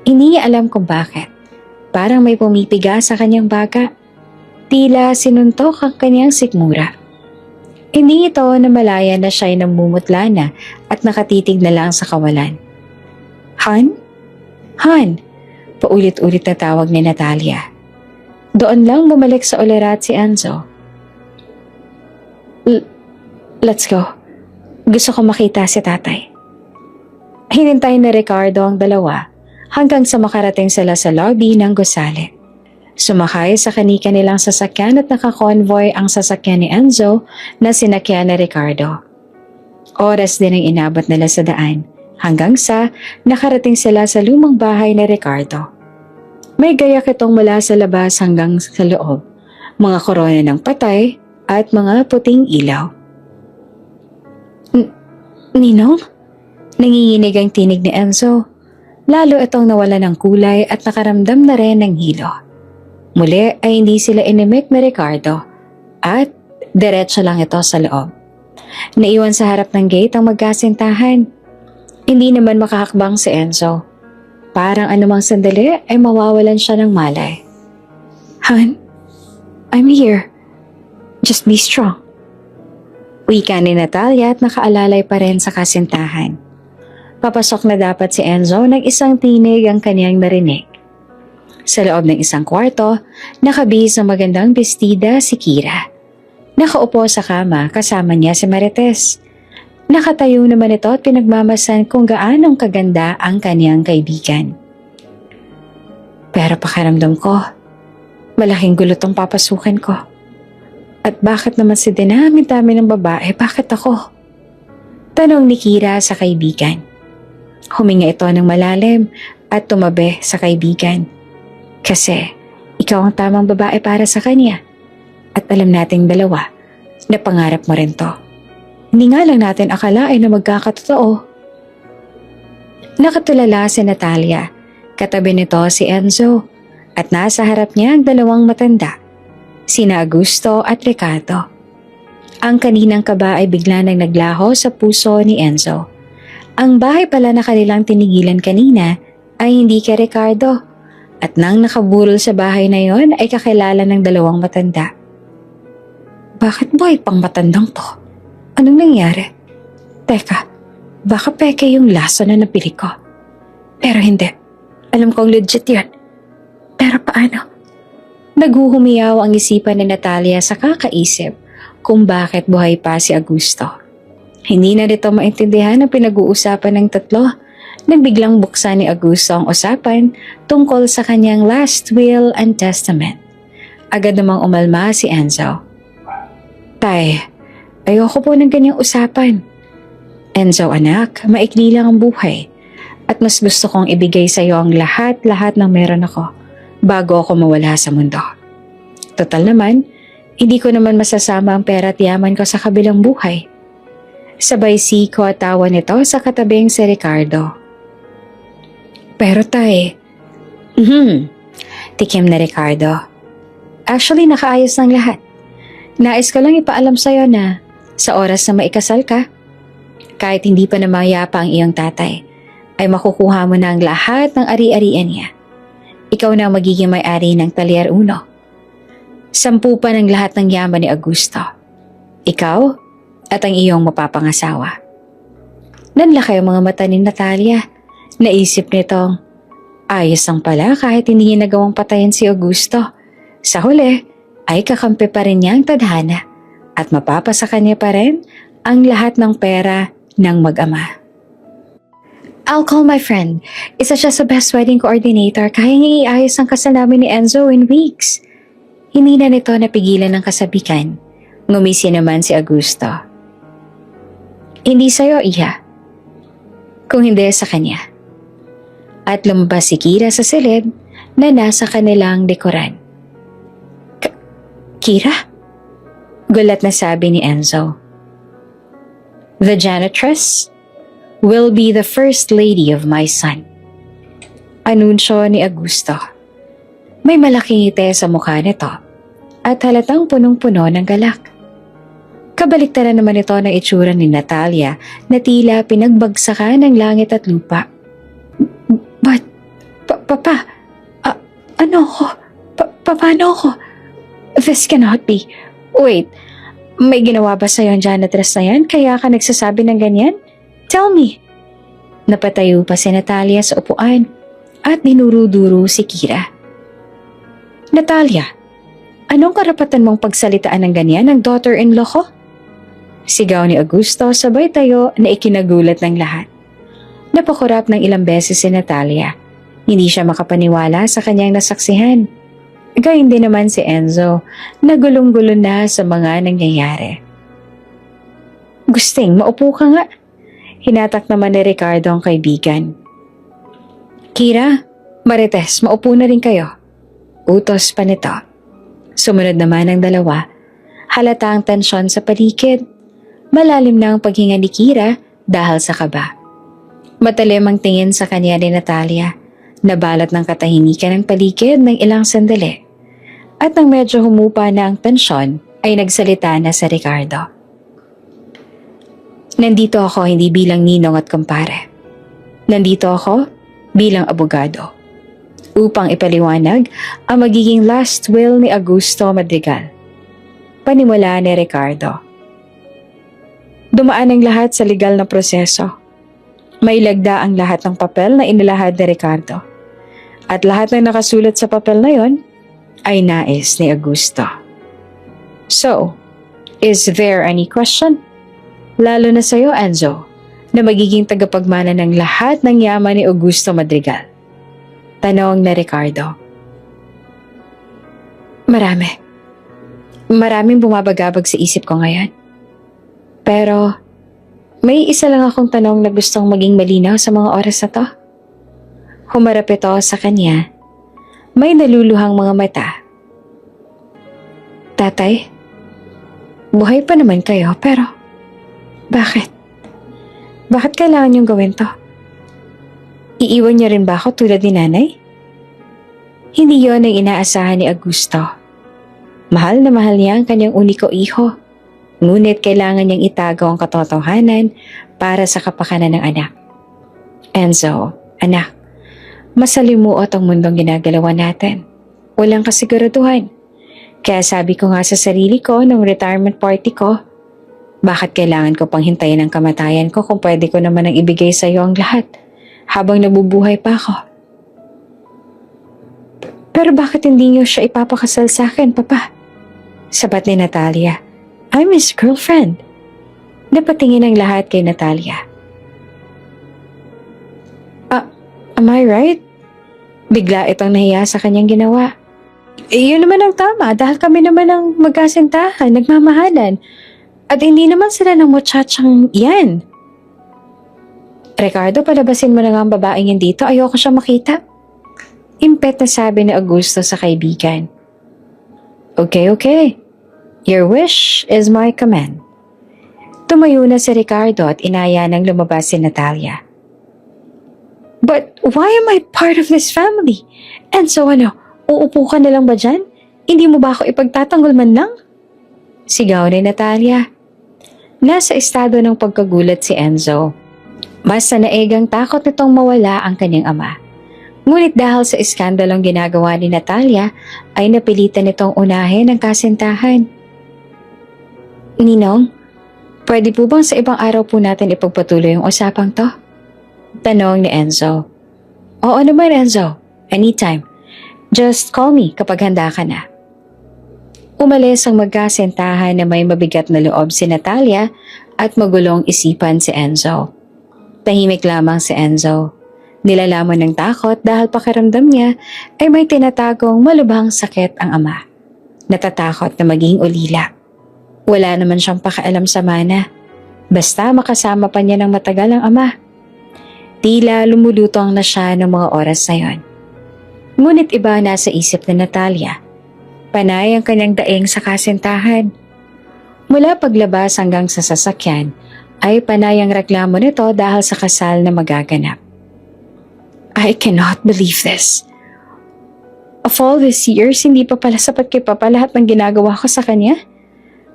Hindi niya alam kung bakit. Parang may pumipiga sa kanyang baga. Tila sinuntok ang kanyang sikmura. Hindi ito namalaya na siya'y namumutla na at nakatitig na lang sa kawalan. Han? Han? Paulit-ulit na tawag ni Natalia. Doon lang bumalik sa ulirat si Enzo. Let's go. Gusto ko makita si tatay. Hinintay na Ricardo ang dalawa hanggang sa makarating sila sa lobby ng gusali. Sumakay sa kanika nilang sasakyan at nakakonvoy ang sasakyan ni Enzo na sinakyan ni Ricardo. Oras din ang inabot nila sa daan hanggang sa nakarating sila sa lumang bahay ni Ricardo. May gayak itong mula sa labas hanggang sa loob, mga korona ng patay at mga puting ilaw. Ninong? Nanginginig ang tinig ni Enzo. Lalo itong nawala ng kulay at nakaramdam na rin ng hilo. Muli ay hindi sila inimik ni Ricardo at diretso lang ito sa loob. Naiwan sa harap ng gate ang magkasintahan. Hindi naman makahakbang si Enzo. Parang anumang sandali ay mawawalan siya ng malay. Han, I'm here. Just be strong. Wika ni Natalia at nakaalalay pa rin sa kasintahan. Papasok na dapat si Enzo nang isang tinig ang kanyang narinig. Sa loob ng isang kwarto, nakabihis ang magandang bestida si Kira. Nakaupo sa kama kasama niya si Marites. Nakatayo naman ito at pinagmamasan kung gaanong kaganda ang kanyang kaibigan. Pero pakiramdam ko, malaking gulo tong papasukin ko. At bakit naman si dinami-dami ng babae, bakit ako? Tanong ni Kira sa kaibigan. Huminga ito ng malalim at tumabi sa kaibigan. Kasi ikaw ang tamang babae para sa kanya. At alam nating dalawa na pangarap mo rin to. Hindi nga lang natin akalain na magkakatotoo. Nakatulala si Natalia. Katabi nito si Enzo. At nasa harap niya ang dalawang matanda. Sina Augusto at Ricardo. Ang kaninang kaba ay bigla nang naglaho sa puso ni Enzo. Ang bahay pala na kanilang tinigilan kanina ay hindi kay Ricardo. At nang nakaburol sa bahay na yon ay kakilala ng dalawang matanda. Bakit boy pang matandang to? Anong nangyari? Teka, baka peke yung laso na napili ko. Pero hindi. Alam kong legit yan. Pero paano? Naghuhumiyaw ang isipan ni Natalia sa kakaisip kung bakit buhay pa si Augusto. Hindi na nito maintindihan ang pinag-uusapan ng tatlo nang biglang buksan ni Augusto ang usapan tungkol sa kanyang last will and testament. Agad namang umalma si Enzo. Tay, ayoko po ng ganyang usapan. Enzo anak, maikli lang ang buhay. At mas gusto kong ibigay sa iyo ang lahat-lahat ng meron ako bago ako mawala sa mundo. Total naman, hindi ko naman masasama ang pera at yaman ko sa kabilang buhay. Sabay siko at tawa nito sa katabing si Ricardo. Pero tay, Tikim na Ricardo. Actually, nakaayos ng lahat. Nais ko lang ipaalam sa'yo na sa oras na maikasal ka, kahit hindi pa namayapa ang iyong tatay, ay makukuha mo na ang lahat ng ari-arian niya. Ikaw na ang magiging may-ari ng Talyer 1. 10 pa ng lahat ng yaman ni Augusto. Ikaw at ang iyong mapapangasawa. Nanlaki ang mga mata ni Natalia. Naisip nitong, ayos ang pala kahit hindi niya nagawang patayin si Augusto. Sa huli, ay kakampi pa rin niya ang tadhana at mapapasa kanya pa rin ang lahat ng pera ng mag-ama. I'll call my friend. Isa siya sa best wedding coordinator. Kaya niya iayos ang kasal namin ni Enzo in weeks. Hindi na nito napigilan ng kasabikan. Ngumisi naman si Augusto. Hindi sa'yo, Iha. Kung hindi sa kanya. At lumabas si Kira sa silid na nasa kanilang likuran. Kira? Gulat na sabi ni Enzo. The janitress will be the first lady of my son. Anunsyo ni Augusto. May malaking ngiti sa mukha nito at halatang punong-puno ng galak. Kabaliktaran naman ito ng itsura ni Natalia na tila pinagbagsakan ng langit at lupa. But, Papa, ano ko? Paano ko? This cannot be. Wait, may ginawa ba sa'yo ang janitress na yan kaya ka nagsasabi ng ganyan? Tell me. Napatayo pa si Natalia sa upuan at dinuro-duro si Kira. Natalia, anong karapatan mong pagsalitaan ng ganyan ng daughter-in-law ko? Sigaw ni Augusto sabay tayo na ikinagulat ng lahat. Napakurap ng ilang beses si Natalia. Hindi siya makapaniwala sa kanyang nasaksihan. Gayun din naman si Enzo, na gulong-gulo na sa mga nangyayari. Gusting, maupo ka nga. Hinatak naman ni Ricardo ang kaibigan. Kira, Marites, maupo na rin kayo. Utos pa nito. Sumunod naman ang dalawa. Halata ang tensyon sa paligid. Malalim na ang paghinga ni Kira dahil sa kaba. Matalim ang tingin sa kanya ni Natalia. Nabalot ng katahimikan ng paligid ng ilang sandali. At nang medyo humupa na ang tensyon, ay nagsalita na si Ricardo. Nandito ako hindi bilang ninong at kumpare. Nandito ako bilang abogado. Upang ipaliwanag ang magiging last will ni Augusto Madrigal. Panimula ni Ricardo. Dumaan ang lahat sa legal na proseso. May lagda ang lahat ng papel na inilahad ni Ricardo. At lahat ng nakasulat sa papel na yon ay nais ni Augusto. So, is there any question? Lalo na sa iyo, Enzo, na magiging tagapagmana ng lahat ng yaman ni Augusto Madrigal. Tanong na Ricardo. Maraming bumabagabag sa isip ko ngayon. Pero, may isa lang akong tanong na gustong maging malinaw sa mga oras na to. Humarap ito sa kanya. May naluluhang mga mata. Tatay, buhay pa naman kayo pero bakit? Bakit kailangan niyong gawin to? Iiwan niyo rin ba ako tulad ni nanay? Hindi yon ang inaasahan ni Augusto. Mahal na mahal niya ang kanyang uniko iho. Ngunit kailangan niyang itago ang katotohanan para sa kapakanan ng anak. Enzo, anak, masalimuot ang mundong ginagalawan natin. Walang kasiguraduhan. Kaya sabi ko nga sa sarili ko nung retirement party ko, bakit kailangan ko pang hintayin ang kamatayan ko kung pwede ko naman ang ibigay sa iyo ang lahat habang nabubuhay pa ako? Pero bakit hindi niyo siya ipapakasal sa akin, Papa? Sabat ni Natalia. I'm his girlfriend. Napatingin ang lahat kay Natalia. Am I right? Bigla itong nahiya sa kanyang ginawa. Yun naman ang tama dahil kami naman ang magkasintahan, nagmamahalan. At hindi naman sila ng muchachang yan. Ricardo, palabasin mo na nga ang babaeng yan dito. Ayoko siya makita. Impet na sabi ni Augusto sa kaibigan. Okay. Your wish is my command. Tumayo na si Ricardo at inaya nang lumabas si Natalia. But why am I part of this family? And so ano, uupo ka na lang ba dyan? Hindi mo ba ako ipagtatanggol man lang? Sigaw ni Natalia. Nasa estado ng pagkagulat si Enzo. Mas nanaegang takot nitong mawala ang kanyang ama. Ngunit dahil sa iskandalong ginagawa ni Natalia, ay napilitan nitong unahin ang kasintahan. Ninong, pwede po bang sa ibang araw po natin ipagpatuloy yung usapang to? Tanong ni Enzo. Oo naman Enzo, anytime. Just call me kapag handa ka na. Umalis ang magkasintahan na may mabigat na loob si Natalia at magulong isipan si Enzo. Tahimik lamang si Enzo. Nilalamon ng takot dahil pakiramdam niya ay may tinatagong malubhang sakit ang ama. Natatakot na maging ulila. Wala naman siyang pakialam sa mana. Basta makasama pa niya ng matagal ang ama. Tila lumulutong na siya ng mga oras na yon. Ngunit iba na sa isip ni Natalia. Panay ang kanyang daing sa kasintahan. Mula paglabas hanggang sa sasakyan, ay panay ang reklamo nito dahil sa kasal na magaganap. I cannot believe this. Of all these years, hindi pa pala sapat kay Papa lahat ng ginagawa ko sa kanya?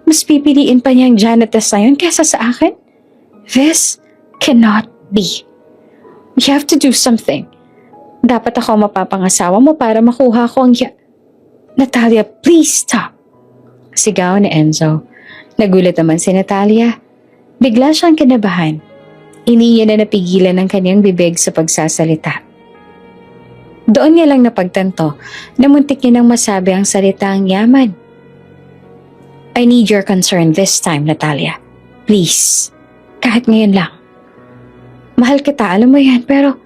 Mas pipiliin pa niya ang janitress na yun kesa sa akin? This cannot be. We have to do something. Dapat ako mapapangasawa mo para makuha ko ang Natalia, please stop. Sigaw ni Enzo. Nagulat naman si Natalia. Bigla siyang kinabahan. Hindi niya na napigilan ang kanyang bibig sa pagsasalita. Doon niya lang napagtanto na muntik niya nang masabi ang salitang yaman. I need your concern this time, Natalia. Please. Kahit ngayon lang. Mahal kita, alam mo yan, pero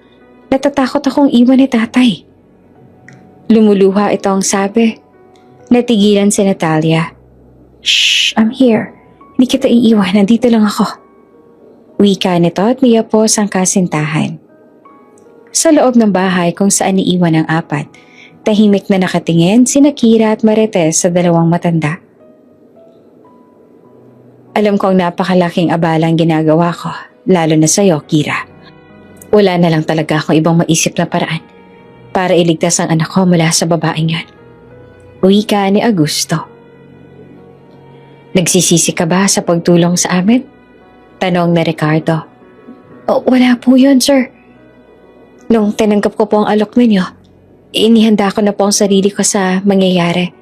natatakot akong iwan ni tatay. Lumuluha ito ang sabi. Natigilan si Natalia. Shh, I'm here. Hindi kita iiwan, nandito lang ako. Wika nito at niyapos ang kasintahan. Sa loob ng bahay kung saan iiwan ang apat, tahimik na nakatingin sina Kira at Marites sa dalawang matanda. Alam ko ang napakalaking abalang ginagawa ko, lalo na sa'yo, Kira. Wala na lang talaga akong ibang maisip na paraan para iligtas ang anak ko mula sa babaeng yan. Wika ni Augusto. Nagsisisi ka ba sa pagtulong sa amin? Tanong na Ricardo. Oh, wala po yun, sir. Nung tinanggap ko po ang alok ninyo, inihanda ko na po ang sarili ko sa mangyayari.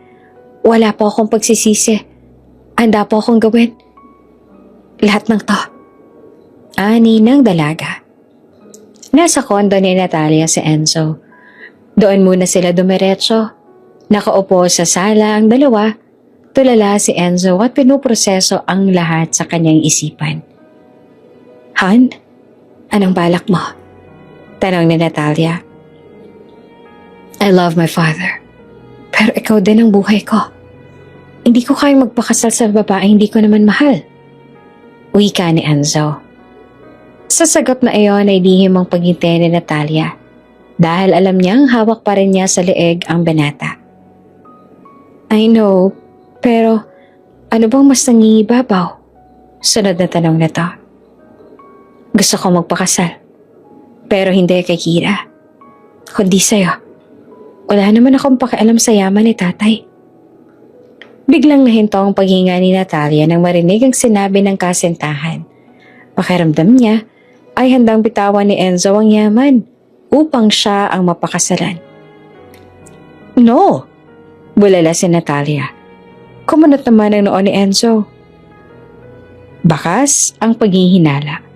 Wala po akong pagsisisi. Handa po akong gawin. Lahat ng to. Ani ng dalaga. Nasa kondo ni Natalia si Enzo. Doon muna sila dumiretso. Nakaupo sa sala ang dalawa. Tulala si Enzo at pinuproseso ang lahat sa kanyang isipan. Han, anong balak mo? Tanong ni Natalia. I love my father. Pero ikaw din ang buhay ko. Hindi ko kayang magpakasal sa babae hindi ko naman mahal. Wika ni Enzo. Sa sagot na iyon ay lihim ang paghinti ni Natalia dahil alam niyang hawak pa rin niya sa leeg ang binata. I know, pero ano bang mas nangingibabaw? Sunod na tanong nito. Gusto ko magpakasal. Pero hindi kay Kira. Kundi sa'yo. Wala naman akong pakialam sa yaman ni tatay. Biglang nahinto ang paghinga ni Natalia nang marinig ang sinabi ng kasintahan. Pakiramdam niya ay handang bitawan ni Enzo ang yaman upang siya ang mapakasalan. No! Bulala si Natalia. Kumunot naman ang noon ni Enzo. Bakas ang paghihinala.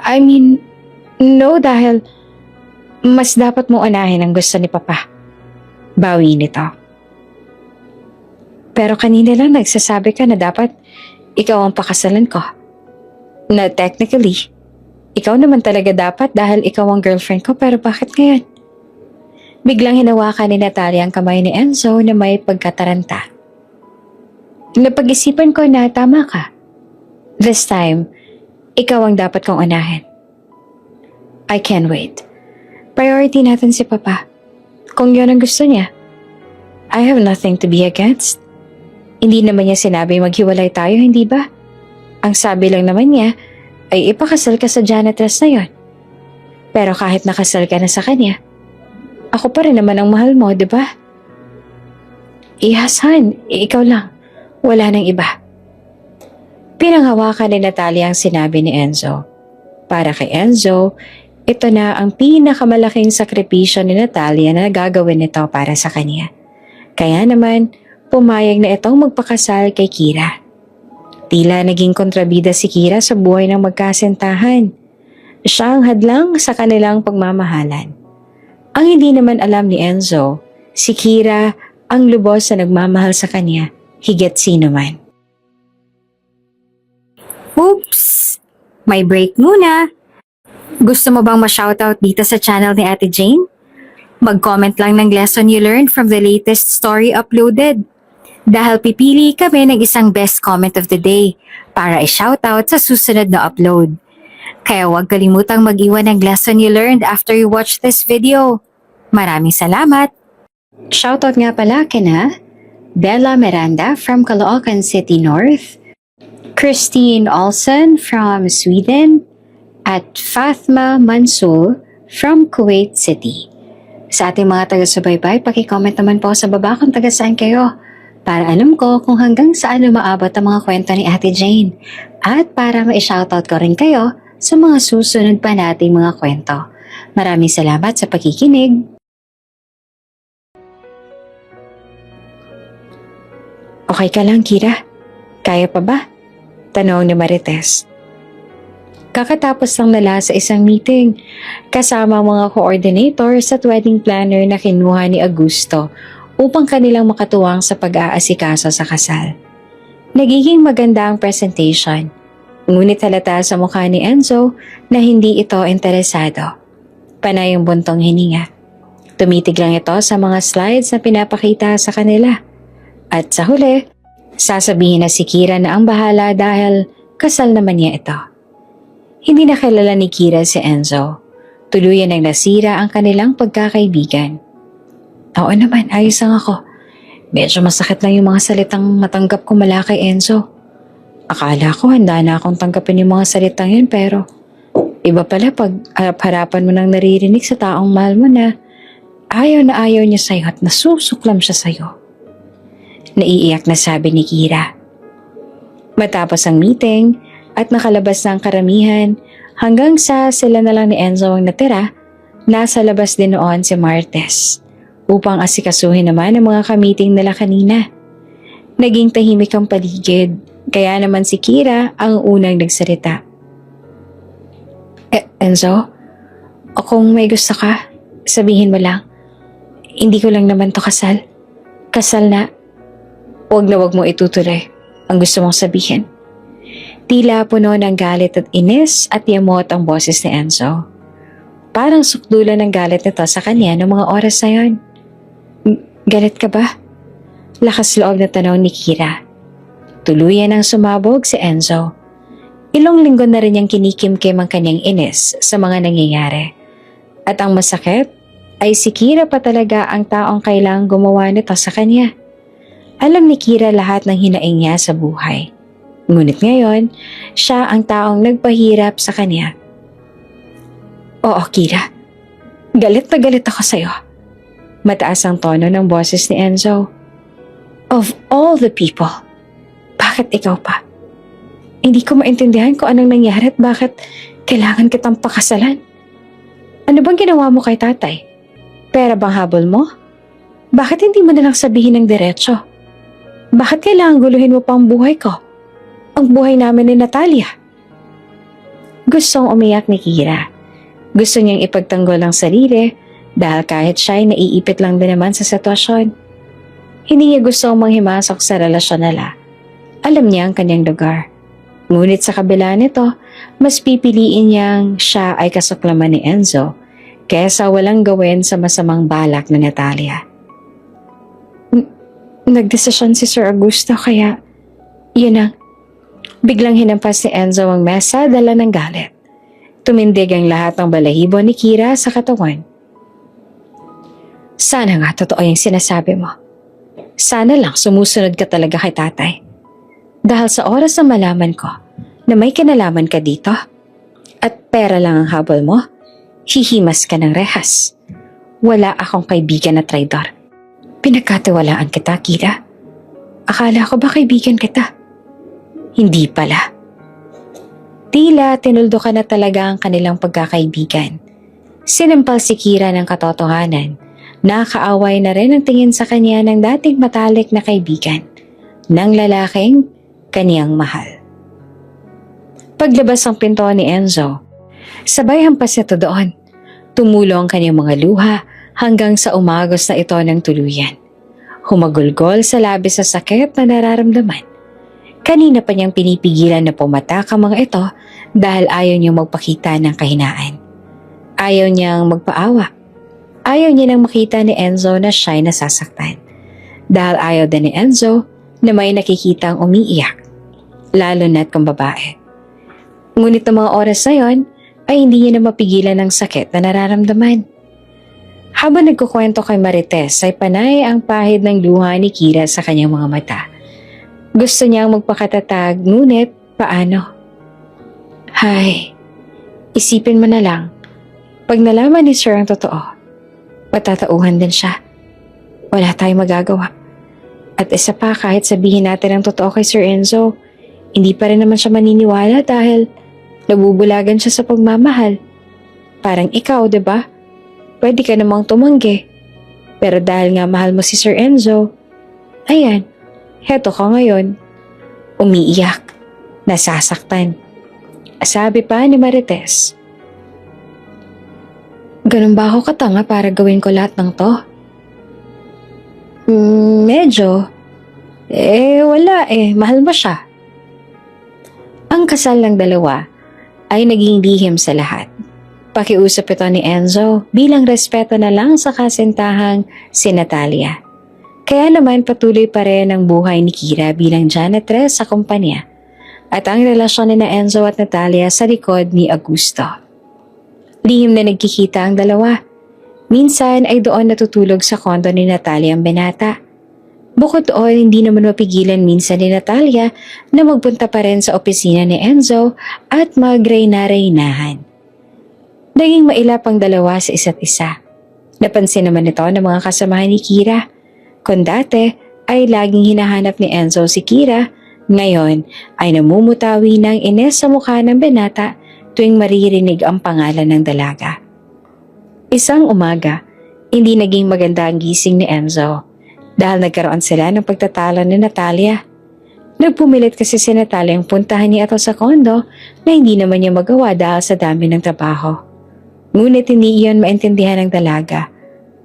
I mean, no dahil mas dapat mo unahin ang gusto ni Papa. Bawi nito. Pero kanina lang nagsasabi ka na dapat ikaw ang pakasalan ko. Na technically, ikaw naman talaga dapat dahil ikaw ang girlfriend ko pero bakit ngayon? Biglang hinawakan ni Natalia ang kamay ni Enzo na may pagkataranta. Napag-isipan ko na tama ka. This time, ikaw ang dapat kong unahin. I can't wait. Priority natin si Papa. Kung yun ang gusto niya. I have nothing to be against. Hindi naman niya sinabi maghiwalay tayo, hindi ba? Ang sabi lang naman niya ay ipakasal ka sa janitress na yon. Pero kahit nakasal ka na sa kanya, ako pa rin naman ang mahal mo, di ba? Yes, Han. Ikaw lang. Wala nang iba. Pinanghawakan ni Natalia ang sinabi ni Enzo. Para kay Enzo, ito na ang pinakamalaking sakripisyo ni Natalia na gagawin nito para sa kanya. Kaya naman, pumayag na itong magpakasal kay Kira. Tila naging kontrabida si Kira sa buhay ng magkasintahan. Siya ang hadlang sa kanilang pagmamahalan. Ang hindi naman alam ni Enzo, si Kira ang lubos na nagmamahal sa kanya, higit sino man. Oops! May break muna. Gusto mo bang ma-shoutout dito sa channel ni Ate Jane? Mag-comment lang ng lesson you learned from the latest story uploaded. Dahil pipili kami ng isang best comment of the day para i-shoutout sa susunod na upload. Kaya huwag kalimutang mag-iwan ng lesson you learned after you watch this video. Maraming salamat! Shoutout nga pala kina Bella Miranda from Caloocan City North, Christine Olsen from Sweden, at Fathma Mansul from Kuwait City. Sa ating mga taga-subaybay, paki-comment naman po sa baba kung taga saan kayo para alam ko kung hanggang saan umaabot ang mga kwento ni Ate Jane at para ma-shoutout ko rin kayo sa mga susunod pa nating mga kwento. Maraming salamat sa pakikinig. Okay ka lang, Kira? Kaya pa ba? Tanong ni Marites. Kakatapos lang nila sa isang meeting kasama ang mga coordinators at wedding planner na kinuha ni Augusto upang kanilang makatuwang sa pag-aasikaso sa kasal. Nagiging maganda ang presentation, ngunit halata sa mukha ni Enzo na hindi ito interesado. Panay ang buntong hininga. Tumitig lang ito sa mga slides na pinapakita sa kanila. At sa huli, sasabihin na si Kira na ang bahala dahil kasal naman niya ito. Hindi na kilala ni Kira si Enzo. Tuluyan ang nasira ang kanilang pagkakaibigan. Oo naman, ayos lang ako. Medyo masakit lang yung mga salitang matanggap ko mula kay Enzo. Akala ko handa na akong tanggapin yung mga salitang yun pero iba pala pag harap-harapan mo nang naririnig sa taong mahal mo na ayaw niya sa'yo at nasusuklam siya sa'yo. Naiiyak na sabi ni Kira. Matapos ang meeting at nakalabas na ang karamihan hanggang sa sila na lang ni Enzo ang natira, nasa labas din noon si Martes upang asikasuhin naman ang mga kamiting nila kanina. Naging tahimik ang paligid, kaya naman si Kira ang unang nagsalita. Enzo, kung may gusto ka, sabihin mo lang. Hindi ko lang naman to kasal. Kasal na. Huwag mo itutuloy ang gusto mong sabihin. Tila puno ng galit at inis at yamot ang boses ni Enzo. Parang sukdulan ng galit nito sa kanya noong mga oras na yun. Galit ka ba? Lakas loob na tanong ni Kira. Tuluyan ang sumabog si Enzo. Ilang linggo na rin niyang kinikim-kim ang kanyang inis sa mga nangyayari. At ang masakit ay si Kira pa talaga ang taong kailangang gumawa nito sa kanya. Alam ni Kira lahat ng hinaing niya sa buhay. Ngunit ngayon, siya ang taong nagpahirap sa kanya. Oo, Kira. Galit na galit ako sa'yo. Mataas ang tono ng boses ni Enzo. Of all the people, bakit ikaw pa? Hindi ko maintindihan kung anong nangyari at bakit kailangan kitang pakasalan. Ano bang ginawa mo kay tatay? Pera bang habol mo? Bakit hindi mo nalang sabihin ng diretso? Bakit kailangan guluhin mo pa ang buhay ko? Ang buhay namin ni Natalia? Gustong umiyak ni Kira. Gusto niyang ipagtanggol ang sarili dahil kahit siya ay naiipit lang din naman sa sitwasyon. Hindi niya gustong manghimasok sa relasyon nila. Alam niya ang kanyang lugar. Ngunit sa kabila nito, mas pipiliin niyang siya ay kasuklaman ni Enzo kaysa walang gawin sa masamang balak na Natalia. Nagdesisyon si Sir Augusto kaya yun ang biglang hinampas ni Enzo ang mesa dala ng galit. Tumindig ang lahat ng balahibo ni Kira sa katawan. Sana nga totoo yung sinasabi mo. Sana lang sumusunod ka talaga kay tatay. Dahil sa oras na malaman ko na may kinalaman ka dito at pera lang ang habol mo, Hihimas ka ng rehas. Wala akong kaibigan na traidor. Pinagkatiwalaan kita, Kira. Akala ko ba kaibigan kita? Hindi pala. Tila tinuldo ka na talaga ang kanilang pagkakaibigan. Sinimpal si Kira ng katotohanan. Nakaaway na rin ang tingin sa kanya ng dating matalik na kaibigan ng lalaking kaniyang mahal. Paglabas ang pinto ni Enzo, sabay hampas nito doon. Tumulo ang kanyang mga luha hanggang sa umagos na ito ng tuluyan. Humagulgol sa labis sa sakit na nararamdaman. Kanina pa niyang pinipigilan na pumatak ang mga ito dahil ayaw niyang magpakita ng kahinaan. Ayaw niyang magpaawa. Ayaw niya nang makita ni Enzo na siya'y nasasaktan. Dahil ayaw din ni Enzo na may nakikitang umiiyak, lalo na't kung babae. Ngunit ng mga oras na yon ay hindi niya na mapigilan ng sakit na nararamdaman. Habang nagkukwento kay Marites ay panay ang pahid ng luha ni Kira sa kanyang mga mata. Gusto niyang magpakatatag, ngunit paano? Hay, isipin mo na lang, pag nalaman ni Sir ang totoo, patatauhan din siya. Wala tayong magagawa. At isa pa, kahit sabihin natin ang totoo kay Sir Enzo, hindi pa rin naman siya maniniwala dahil nabubulagan siya sa pagmamahal. Parang ikaw, 'di ba? Pwede ka namang tumanggi. Pero dahil nga mahal mo si Sir Enzo, ayan, heto ka ngayon. Umiiyak, nasasaktan. Sabi pa ni Marites, ganun ba ako katanga para gawin ko lahat ng to? Medyo. Wala mahal mo siya. Ang kasal ng dalawa ay naging lihim sa lahat. Pakiusap ito ni Enzo bilang respeto na lang sa kasintahang si Natalia. Kaya naman patuloy pa rin ang buhay ni Kira bilang janitress sa kumpanya at ang relasyon ni Enzo at Natalia sa likod ni Augusto. Lihim na nagkikita ang dalawa. Minsan ay doon natutulog sa kondo ni Natalia ang binata. Bukod doon, hindi naman mapigilan minsan ni Natalia na magpunta pa rin sa opisina ni Enzo at magreyna-reynahan. Naging mailap ang dalawa sa isa't isa. Napansin naman ito ng mga kasamahan ni Kira. Kung dati ay laging hinahanap ni Enzo si Kira, ngayon ay namumutawi ng ines sa mukha ng binata tuwing maririnig ang pangalan ng dalaga. Isang umaga, hindi naging maganda ang gising ni Enzo dahil nagkaroon sila ng pagtatalo ni Natalia. Nagpumilit kasi si Natalia ang puntahan niya ito sa kondo na hindi naman niya magawa dahil sa dami ng trabaho. Ngunit hindi iyon maintindihan ng dalaga.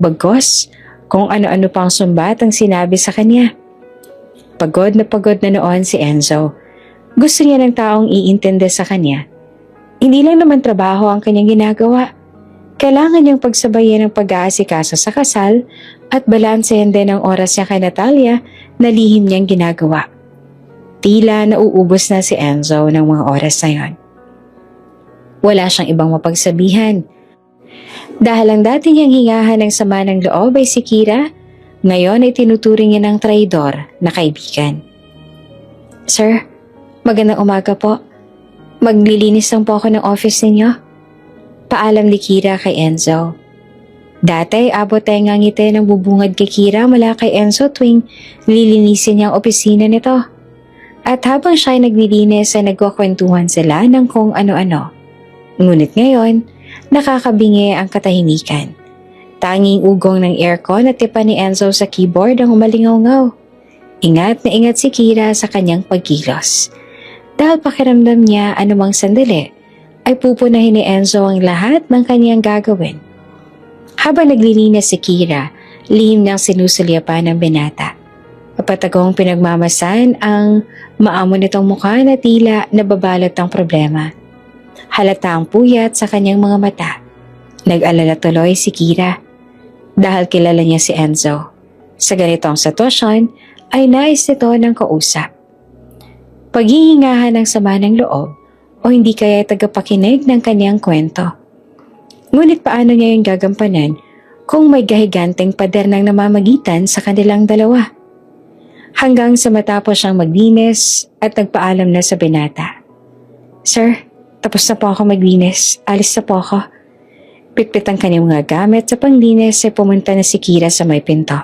Bagkus, kung ano-ano pang sumbat ang sinabi sa kanya. Pagod na noon si Enzo. Gusto niya ng taong iintindi sa kanya. Hindi lang naman trabaho ang kanyang ginagawa. Kailangan niyang pagsabayan ng pag-aasikaso sa kasal at balansehin din ang oras niya kay Natalia na lihim niyang ginagawa. Tila nauubos na si Enzo ng mga oras na yon. Wala siyang ibang mapagsabihan. Dahil ang dati niyang hingahan ng sama ng loob ay si Kira, ngayon ay tinuturing niya ng traidor na kaibigan. Sir, magandang umaga po. Maglilinis lang po ako ng office ninyo. Paalam ni Kira kay Enzo. Dati abot ay nga ngiti ng bubungad kay Kira mula kay Enzo tuwing lilinisin niya ang opisina nito. At habang siya ay naglilinis ay nagkukwentuhan sila ng kung ano-ano. Ngunit ngayon, nakakabingi ang katahimikan. Tanging ugong ng aircon at tipa ni Enzo sa keyboard ang umalingaw-ngaw. Ingat na ingat si Kira sa kanyang pagkilos. Dahil pakiramdam niya anumang sandali, ay pupunahin ni Enzo ang lahat ng kanyang gagawin. Habang naglilinis si Kira, lihim niyang sinusulyapan ng binata. Papatagong pinagmamasan ang maamo nitong mukha na tila nababalot ng problema. Halata ang puyat sa kanyang mga mata. Nag-alala tuloy si Kira dahil kilala niya si Enzo. Sa ganitong sitwasyon ay nais nito ng kausap. Paghihingahan ng sama ng loob o hindi kaya tagapakinig ng kanyang kwento. Ngunit paano niya yung gagampanan kung may gahiganteng pader ng namamagitan sa kanilang dalawa? Hanggang sa matapos siyang maglinis at nagpaalam na sa binata. Sir, tapos na po ako maglinis. Alis na po ako. Pitpit ang kanyang mga gamit sa panglinis ay pumunta na si Kira sa may pinto.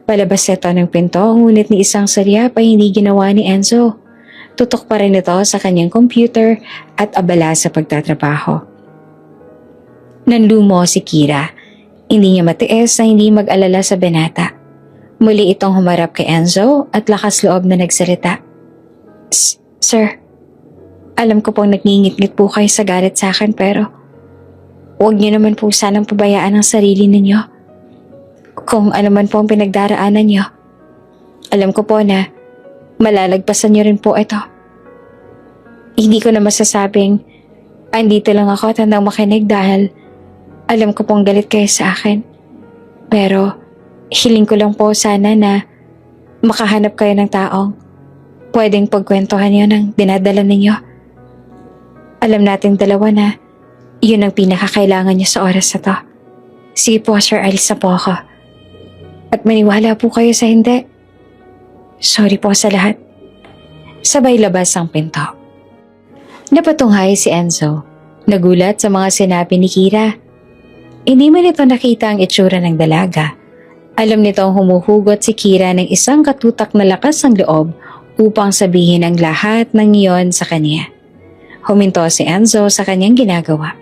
Palabas ito ng pinto, ngunit ni isang saryap ay hindi ginawa ni Enzo. Tutok pa rin ito sa kanyang computer at abala sa pagtatrabaho. Nanlumo si Kira. Hindi niya matiis na hindi mag-alala sa binata. Muli itong humarap kay Enzo at lakas loob na nagsalita. Sir, alam ko pong nagngingit-ngit po kayo sa galit sa akin pero huwag niyo naman po sanang pabayaan ang sarili ninyo. Kung ano man po ang pinagdaraanan niyo, alam ko po na malalagpasan niyo rin po ito. Hindi ko na masasabing andito lang ako at handang makinig dahil alam ko pong galit kayo sa akin. Pero hiling ko lang po sana na makahanap kayo ng taong pwedeng pagkwentuhan niyo ng dinadala ninyo. Alam nating dalawa na yun ang pinakakailangan niyo sa oras na to. Sige po sir, alis na po ako. At maniwala po kayo sa hindi. Sorry po sa lahat. Sabay labas ang pinto. Napatunghay si Enzo. Nagulat sa mga sinabi ni Kira. Hindi man ito nakita ang itsura ng dalaga. Alam nitong humuhugot si Kira ng isang katutak na lakas ng loob upang sabihin ang lahat ng iyon sa kanya. Huminto si Enzo sa kanyang ginagawa.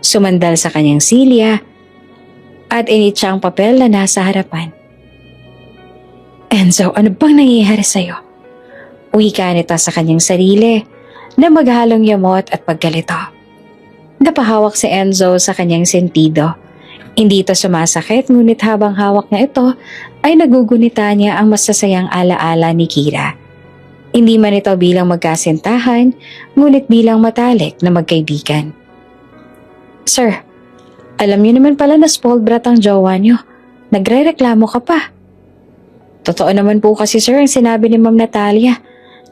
Sumandal sa kanyang silya at initsa ang papel na nasa harapan. Enzo, ano bang nangyayari sa'yo? Wika nito sa kanyang sarili na maghalong yamot at paggalito. Napahawak si Enzo sa kanyang sentido. Hindi ito sumasakit ngunit habang hawak niya ito ay nagugunita niya ang masasayang alaala ni Kira. Hindi man ito bilang magkasintahan ngunit bilang matalik na magkaibigan. Sir, alam niyo naman pala na spoiled brat ang jowa niyo. Nagre-reklamo ka pa. Totoo naman po kasi sir ang sinabi ni Ma'am Natalia.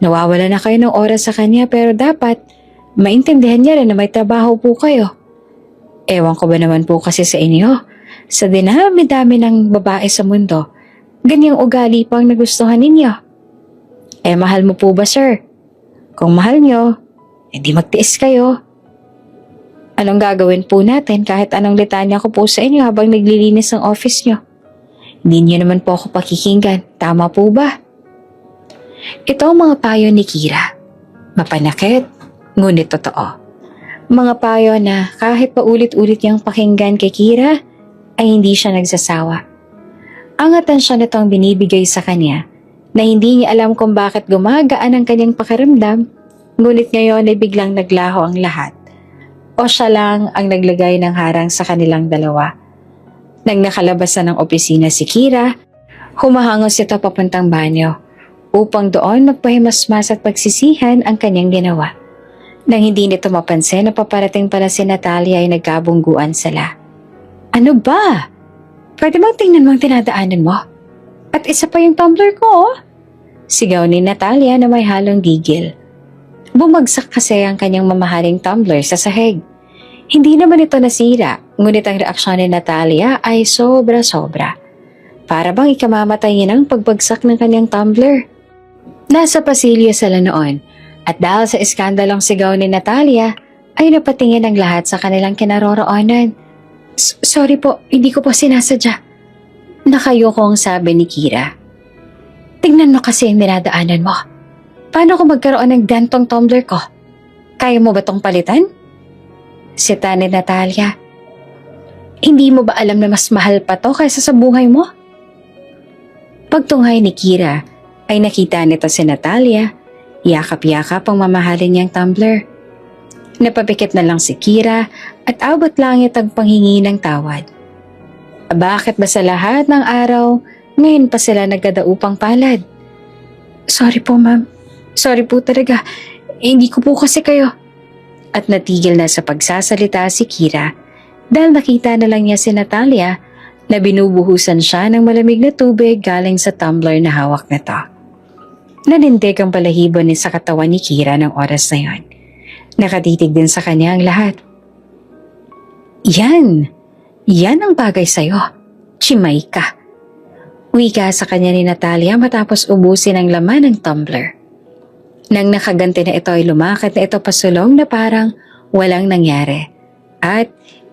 Nawawala na kayo ng oras sa kanya pero dapat maintindihan niya rin na may trabaho po kayo. Ewan ko ba naman po kasi sa inyo. Sa dinami-dami ng babae sa mundo, ganyang ugali pang nagustuhan ninyo. Mahal mo po ba sir? Kung mahal niyo, hindi magtiis kayo. Anong gagawin po natin kahit anong litanya ko po sa inyo habang naglilinis ang office niyo? Hindi niyo naman po ako pakikinggan. Tama po ba? Ito ang mga payo ni Kira. Mapanakit, ngunit totoo. Mga payo na kahit paulit-ulit niyang pakinggan kay Kira, ay hindi siya nagsasawa. Ang atensyon nitong binibigay sa kanya na hindi niya alam kung bakit gumagaan ang kanyang pakiramdam, ngunit ngayon ay biglang naglaho ang lahat. O siya lang ang naglagay ng harang sa kanilang dalawa. Nang nakalabas na ng opisina si Kira, humahangos ito papuntang banyo upang doon magpahimasmas at pagsisihan ang kanyang ginawa. Nang hindi nito mapansin na paparating pala si Natalia ay nagkabungguan sila. Ano ba? Pwede bang tingnan mo ang tinadaanan mo? At isa pa yung tumbler ko, oh. Sigaw ni Natalia na may halong gigil. Bumagsak kasi ang kanyang mamahaling tumbler sa sahig. Hindi naman ito nasira, ngunit ang reaksyon ni Natalia ay sobra-sobra. Para bang ikamamatay niya ng pagbagsak ng kanyang tumbler. Nasa pasilyo sila noon, at dahil sa iskandalong sigaw ni Natalia, ay napatingin ang lahat sa kanilang kinaroroonan. Sorry po, hindi ko po sinasadya. Nakayukong sabi ni Kira. Tingnan mo kasi ang dinadaanan mo. Paano kung magkaroon ng gantong tumbler ko? Kaya mo ba tong palitan? Sita ni Natalia. Hindi mo ba alam na mas mahal pa to kaysa sa buhay mo? Pagtunghay ni Kira, ay nakita nito si Natalia. Yakap-yakap ang mamahalin niyang tumbler. Napapikit na lang si Kira at abot langit ang panghingi ng tawad. Bakit ba sa lahat ng araw, ngayon pa sila nagkadaupang palad? Sorry po ma'am. Sorry po talaga. Hindi ko po kasi kayo. At natigil na sa pagsasalita si Kira dahil nakita na lang niya si Natalia na binubuhusan siya ng malamig na tubig galing sa tumbler na hawak nito. Nanindig ang balahibo ni sa katawan ni Kira ng oras na yon. Nakatitig din sa kanya ang lahat. Yan ang bagay sa'yo. Chimay ka. Wika sa kanya ni Natalia matapos ubusin ang laman ng tumbler. Nang nakaganti na ito ay lumakad na ito pasulong na parang walang nangyari. At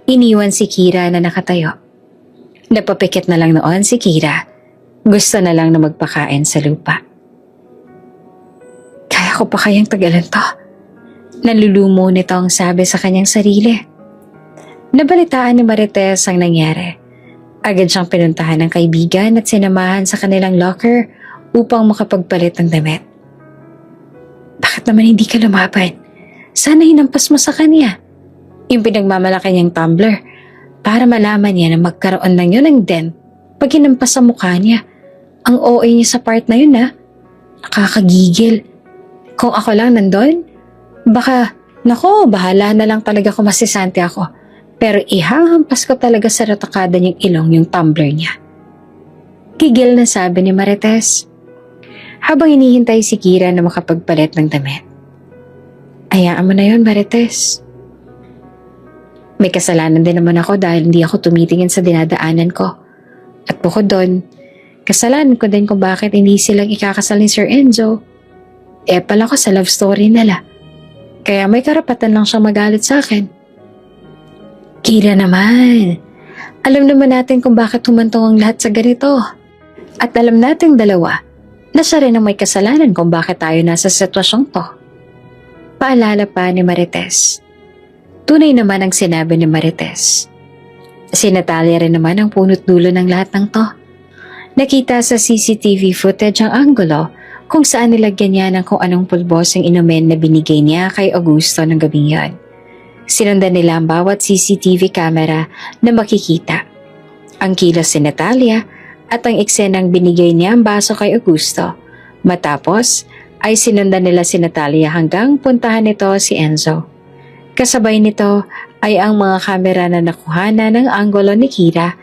Iniwan si Kira na nakatayo. Napapikit na lang noon si Kira. Gusto na lang na magpakain sa lupa. Kaya ko pa kayang tagalan to? Nalulumo nito ang sabi sa kanyang sarili. Nabalitaan ni Marites ang nangyari. Agad siyang pinuntahan ng kaibigan at sinamahan sa kanilang locker upang makapagpalit ng damit. Bakit naman hindi ka lumaban? Sana hinampas mo sa kanya. Yung pinagmamalaki niyang tumbler para malaman niya na magkaroon lang yun ng dent pag hinampas sa mukha niya. Ang OA niya sa part na yun nakakagigil. Kung ako lang nandun, baka, bahala na lang talaga kung masisante ako. Pero ihahampas ko talaga sa ratakada niyang ilong yung tumbler niya. Gigil na sabi ni Marites. Habang hinihintay si Kira na makapagpalit ng damit. Hayaan mo na yun, Marites. May kasalanan din naman ako dahil hindi ako tumitingin sa dinadaanan ko. At bukod doon, kasalanan ko din kung bakit hindi silang ikakasal ni Sir Enzo. Pala ko sa love story nila. Kaya may karapatan lang siyang magalit sa akin. Kira naman, alam naman natin kung bakit humantong ang lahat sa ganito. At alam nating dalawa na siya rin ang may kasalanan kung bakit tayo nasa sitwasyong to. Paalala pa ni Marites. Tunay naman ang sinabi ni Marites. Si Natalia rin naman ang punot dulo ng lahat ng to. Nakita sa CCTV footage ang anggulo kung saan nilagyan niya ng kung anong pulbos ang inumin na binigay niya kay Augusto ng gabing yon. Sinundan nila ang bawat CCTV camera na makikita. Ang kilos si Natalia at ang eksenang binigay niya ang baso kay Augusto. Matapos ay sinundan nila si Natalia hanggang puntahan nito si Enzo. Kasabay nito ay ang mga kamera na nakuhana ng anggulo ni Kira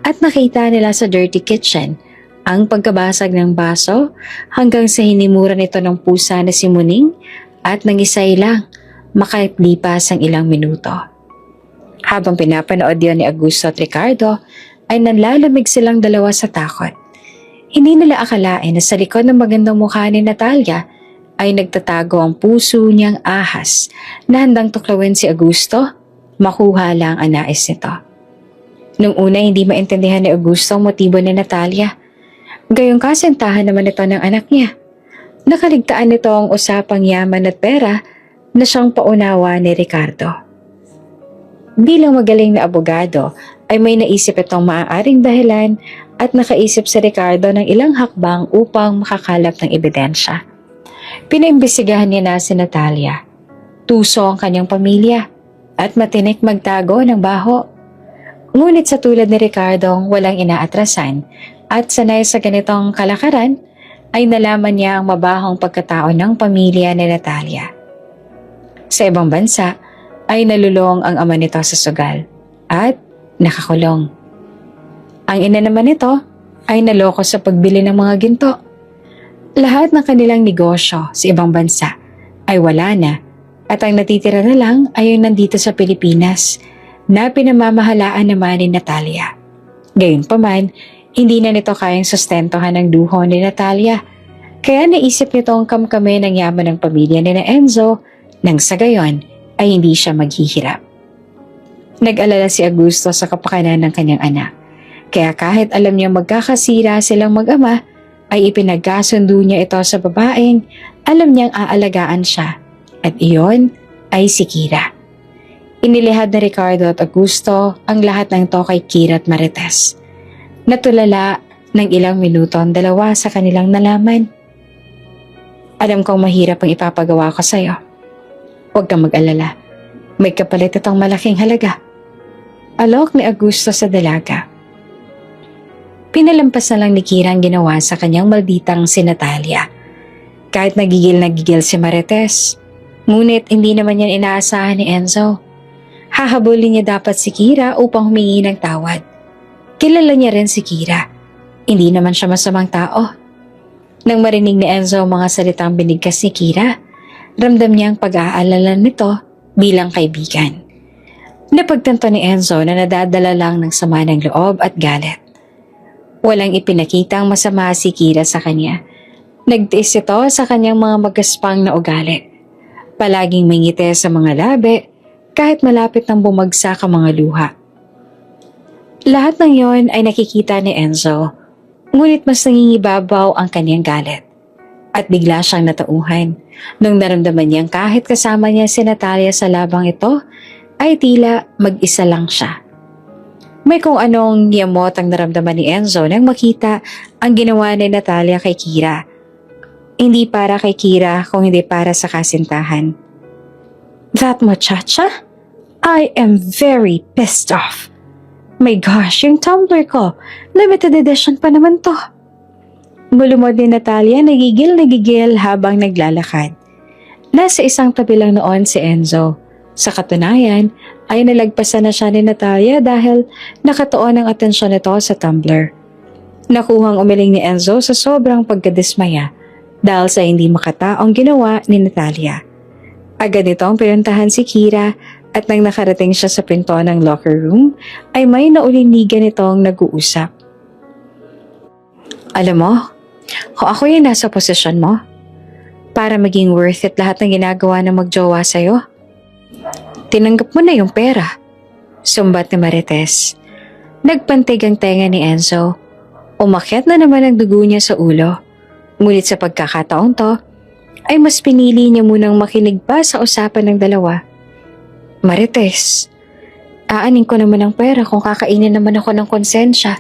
at nakita nila sa dirty kitchen ang pagkabasag ng baso hanggang sa hinimura nito ng pusa na si Muning at nangisay lang makalipas ang ilang minuto. Habang pinapanood yon ni Augusto at Ricardo ay nanlalamig silang dalawa sa takot. Hindi nila akalain na sa likod ng magandang mukha ni Natalia ay nagtatago ang puso niyang ahas na handang tuklawin si Augusto, makuha lang ang nais nito. Nung una hindi maintindihan ni Augusto ang motibo ni Natalia. Gayong kasintahan naman ito ng anak niya. Nakaligtaan nito ang usapang yaman at pera na siyang paunawa ni Ricardo. Bilang magaling na abogado ay may naisip itong maaaring dahilan at nakaisip si Ricardo ng ilang hakbang upang makakalap ng ebidensya. Pinaimbestigahan niya na si Natalia. Tuso ang kanyang pamilya at matinik magtago ng baho. Ngunit sa tulad ni Ricardo walang inaatrasan at sanay sa ganitong kalakaran ay nalaman niya ang mabahong pagkatao ng pamilya ni Natalia. Sa ibang bansa ay nalulong ang ama nito sa sugal at nakakulong. Ang ina naman nito ay naloko sa pagbili ng mga ginto. Lahat ng kanilang negosyo sa ibang bansa ay wala na at ang natitira na lang ay yung nandito sa Pilipinas na pinamamahalaan naman ni Natalia. Gayunpaman, hindi na nito kayang sustentohan ang luho ni Natalia kaya naisip nitong kamkamay ng yaman ng pamilya ni Enzo nang sa gayon ay hindi siya maghihirap. Nag-alala si Augusto sa kapakanan ng kanyang anak. Kaya kahit alam niya magkakasira silang mag-ama, ay ipinagkasundo niya ito sa babaeng alam niyang aalagaan siya. At iyon ay si Kira. Inilihad na Ricardo at Augusto ang lahat ng to kay Kira at Marites. Natulala ng ilang minuto ang dalawa sa kanilang nalaman. Alam kong mahirap ang ipapagawa ko sa'yo. Huwag kang mag-alala. May kapalit itong malaking halaga. Alok ni Augusto sa dalaga. Pinalampas na lang ni Kira ang ginawa sa kanyang malditang si Natalia. Kahit nagigil si Marites, ngunit hindi naman yan inaasahan ni Enzo. Hahabulin niya dapat si Kira upang humingi ng tawad. Kilala niya rin si Kira. Hindi naman siya masamang tao. Nang marinig ni Enzo ang mga salitang binigkas ni Kira, ramdam niya ang pag-aalala nito bilang kaibigan. Napagtanto ni Enzo na nadadala lang ng sama ng loob at galit. Walang ipinakita ang masama si Kira sa kanya. Nagtiis ito sa kanyang mga magaspang na ugali. Palaging may ngiti sa mga labi kahit malapit nang bumagsak ang mga luha. Lahat ng yon ay nakikita ni Enzo, ngunit mas nangingibabaw ang kanyang galit. At bigla siyang natauhan nung naramdaman niyang kahit kasama niya si Natalia sa labang ito, ay tila mag-isa lang siya. May kung anong yamot ang naramdaman ni Enzo nang makita ang ginawa ni Natalia kay Kira. Hindi para kay Kira kung hindi para sa kasintahan. That muchacha? I am very pissed off. My gosh, yung tumbler ko. Limited edition pa naman to. Bulumod ni Natalia, nagigil habang naglalakad. Nasa isang tabi lang noon si Enzo. Sa katunayan, ay nalagpasan na siya ni Natalia dahil nakatuon ang atensyon nito sa tumbler. Nakuhang umiling ni Enzo sa sobrang pagkadismaya dahil sa hindi makataong ginawa ni Natalia. Agad itong pinuntahan si Kira at nang nakarating siya sa pinto ng locker room, ay may naulinigan itong nag-uusap. Alam mo, kung ako yung nasa posisyon mo, para maging worth it lahat ng ginagawa ng magjowa sa'yo, tinanggap mo na yung pera. Sumbat ni Marites. Nagpantig ang tenga ni Enzo. Umakyat na naman ang dugo niya sa ulo. Ngunit sa pagkakataong to, ay mas pinili niya munang makinig pa sa usapan ng dalawa. Marites, aanin ko naman ang pera kung kakainin naman ako ng konsensya.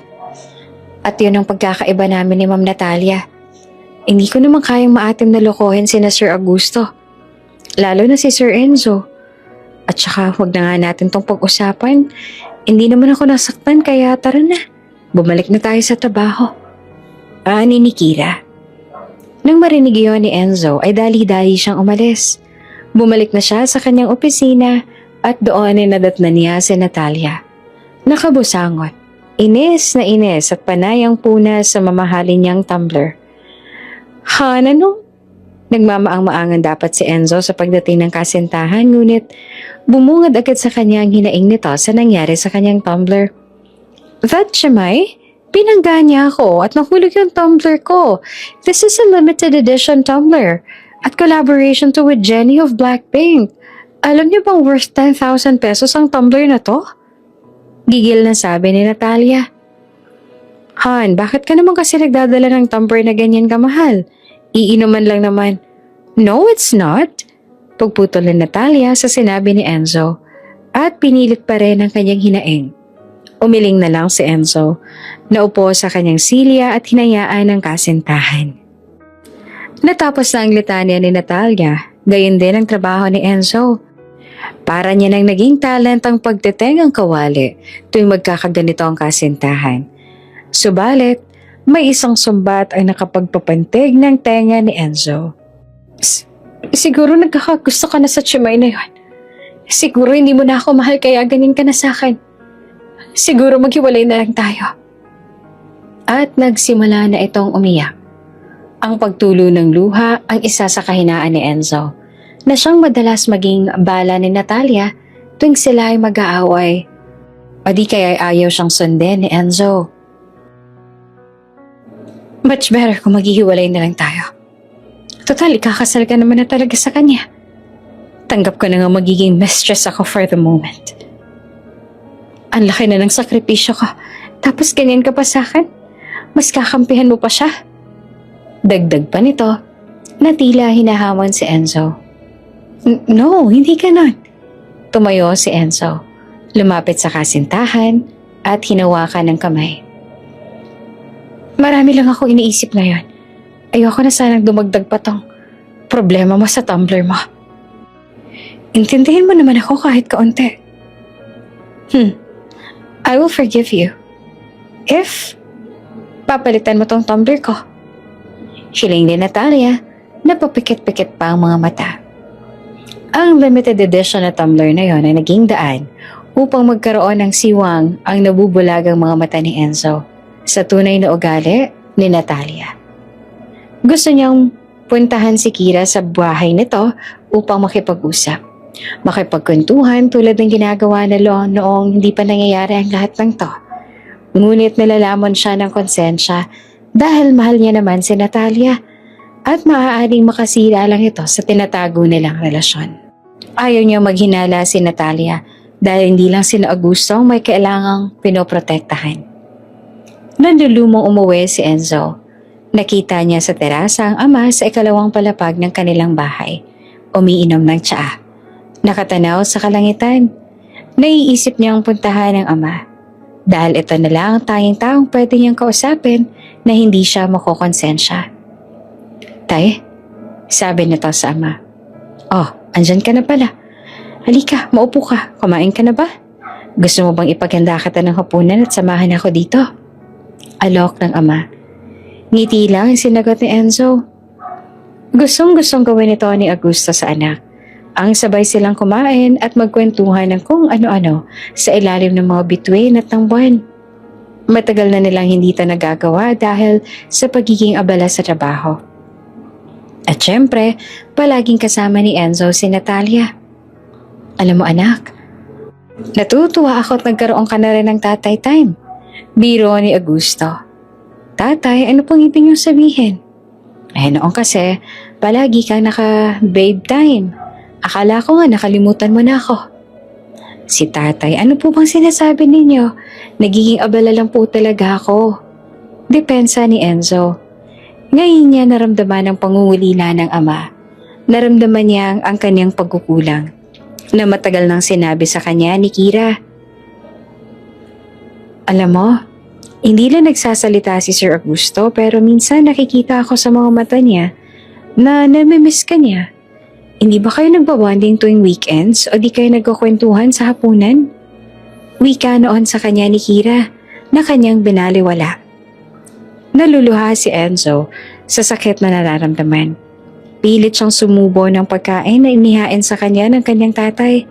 At yun ang pagkakaiba namin ni Ma'am Natalia. Hindi ko naman kayang maatim na lokohin sina Sir Augusto. Lalo na si Sir Enzo. At saka huwag na nga natin tong pag-usapan. Hindi naman ako nasaktan kaya tara na. Bumalik na tayo sa trabaho. Ani ni Kira. Nang marinig iyon ni Enzo ay dali-dali siyang umalis. Bumalik na siya sa kanyang opisina at doon ay nadatnan niya si Natalia. Nakabusangot. Inis na inis at panayang puna sa mamahalin niyang tumbler. Han, ano? Nagmamaang-maangan dapat si Enzo sa pagdating ng kasintahan ngunit bumungad agad sa kanya ang hinaing nito sa nangyari sa kanyang tumbler. That Chimay? Pinangga niya ako at nahulog yung tumbler ko. This is a limited edition tumbler at collaboration to with Jenny of Blackpink. Alam niyo bang worth 10,000 pesos ang tumbler na to? Gigil na sabi ni Natalia. Han, bakit ka naman kasi nagdadala ng tumbler na ganyan kamahal? Iinuman lang naman. No, it's not. Pagputol ni Natalia sa sinabi ni Enzo at pinilit pa rin ang kanyang hinaing. Umiling na lang si Enzo. Naupo sa kanyang silya at hinayaan ang kasintahan. Natapos na ang litanya ni Natalia, gayon din ang trabaho ni Enzo. Para niya nang naging talent ang pagteteng ang kawali tuwing magkakaganito ang kasintahan. Subalit, may isang sumbat ang nakapagpapantig ng tenga ni Enzo. Siguro nagkakagusto ka na sa Chimay na yun. Siguro hindi mo na ako mahal kaya ganin ka na sa akin. Siguro maghiwalay na lang tayo. At nagsimula na itong umiyak. Ang pagtulo ng luha ang isa sa kahinaan ni Enzo na siyang madalas maging bala ni Natalia tuwing sila ay mag-aaway. O di kaya ayaw siyang sundin ni Enzo. Much better kung maghihiwalay na lang tayo. Total, ikakasal ka naman na talaga sa kanya. Tanggap ko na nga magiging mistress ako for the moment. Ang laki na ng sakripisyo ko, tapos ganyan ka pa sa akin? Mas kakampihan mo pa siya? Dagdag pa nito, na tila hinahamon si Enzo. No, hindi ganon. Tumayo si Enzo. Lumapit sa kasintahan at hinawakan ng kamay. Marami lang ako iniisip ngayon. Ayoko na sanang dumagdag pa tong problema mo sa tumbler mo. Intindihin mo naman ako kahit kaunti. I will forgive you. If papalitan mo tong tumbler ko. Hiling ni Natalia, napapikit-pikit pa ang mga mata. Ang limited edition na tumbler na yon ay naging daan upang magkaroon ng siwang ang nabubulagang mga mata ni Enzo sa tunay na ugali ni Natalia. Gusto niyang puntahan si Kira sa bahay nito upang makipag-usap. Makipagkwentuhan tulad ng ginagawa na noong hindi pa nangyayari ang lahat ng to. Ngunit nalalamon siya ng konsensya dahil mahal niya naman si Natalia at maaaring makasira lang ito sa tinatago nilang relasyon. Ayaw niya maghinala si Natalia dahil hindi lang sila Augusto ang may kailangang pinoprotektahan. Nandulumong umuwi si Enzo. Nakita niya sa terasa ang ama sa ikalawang palapag ng kanilang bahay. Umiinom ng tsaa. Nakatanaw sa kalangitan. Naiisip niyang puntahan ng ama. Dahil ito na lang ang tanging taong pwede niyang kausapin na hindi siya makokonsensya. Tay, sabi nito sa ama. Oh, andyan ka na pala. Halika, maupo ka. Kumain ka na ba? Gusto mo bang ipaganda kita ng hapunan at samahan ako dito? Alok ng ama. Ngiti lang ang sinagot ni Enzo. Gustong-gustong gawin ito ni Augusto sa anak. Ang sabay silang kumain at magkwentuhan ng kung ano-ano sa ilalim ng mga bituin at ng buwan. Matagal na nilang hindi ito nagagawa dahil sa pagiging abala sa trabaho. At syempre, palaging kasama ni Enzo si Natalia. Alam mo anak, natutuwa ako at nagkaroon ka na rin ng tatay time. Biro ni Augusto. Tatay, ano pong ibig niyong sabihin? Noon kasi, palagi kang naka-babe time. Akala ko nga nakalimutan mo na ako. Si tatay, ano po bang sinasabi ninyo? Nagiging abala lang po talaga ako. Depensa ni Enzo. Ngayon niya naramdaman ang pangungulila ng ama. Naramdaman niya ang kanyang pagkukulang na matagal nang sinabi sa kanya ni Kira. Alam mo, hindi lang nagsasalita si Sir Augusto pero minsan nakikita ako sa mga mata niya na namimiss ka niya. Hindi ba kayo nagbabonding tuwing weekends o di kayo nagkukwentuhan sa hapunan? Wika noon sa kanya ni Kira na kanyang binaliwala. Naluluha si Enzo sa sakit na nararamdaman. Pilit siyang sumubo ng pagkain na inihain sa kanya ng kanyang tatay.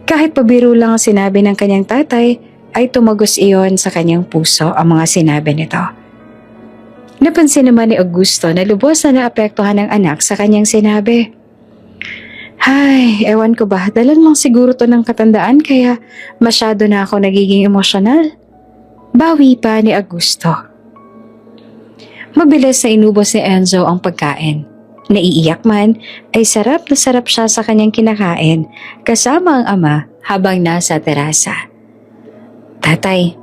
Kahit pabiro lang ang sinabi ng kanyang tatay, ay tumagos iyon sa kanyang puso ang mga sinabi nito. Napansin naman ni Augusto na lubos na naapektuhan ng anak sa kanyang sinabi. Ay, ewan ko ba, dalan lang siguro to ng katandaan kaya masyado na ako nagiging emosyonal. Bawi pa ni Augusto. Mabilis na inubos ni Enzo ang pagkain. Naiiyak man, ay sarap na sarap siya sa kanyang kinakain kasama ang ama habang nasa terasa. Tatay,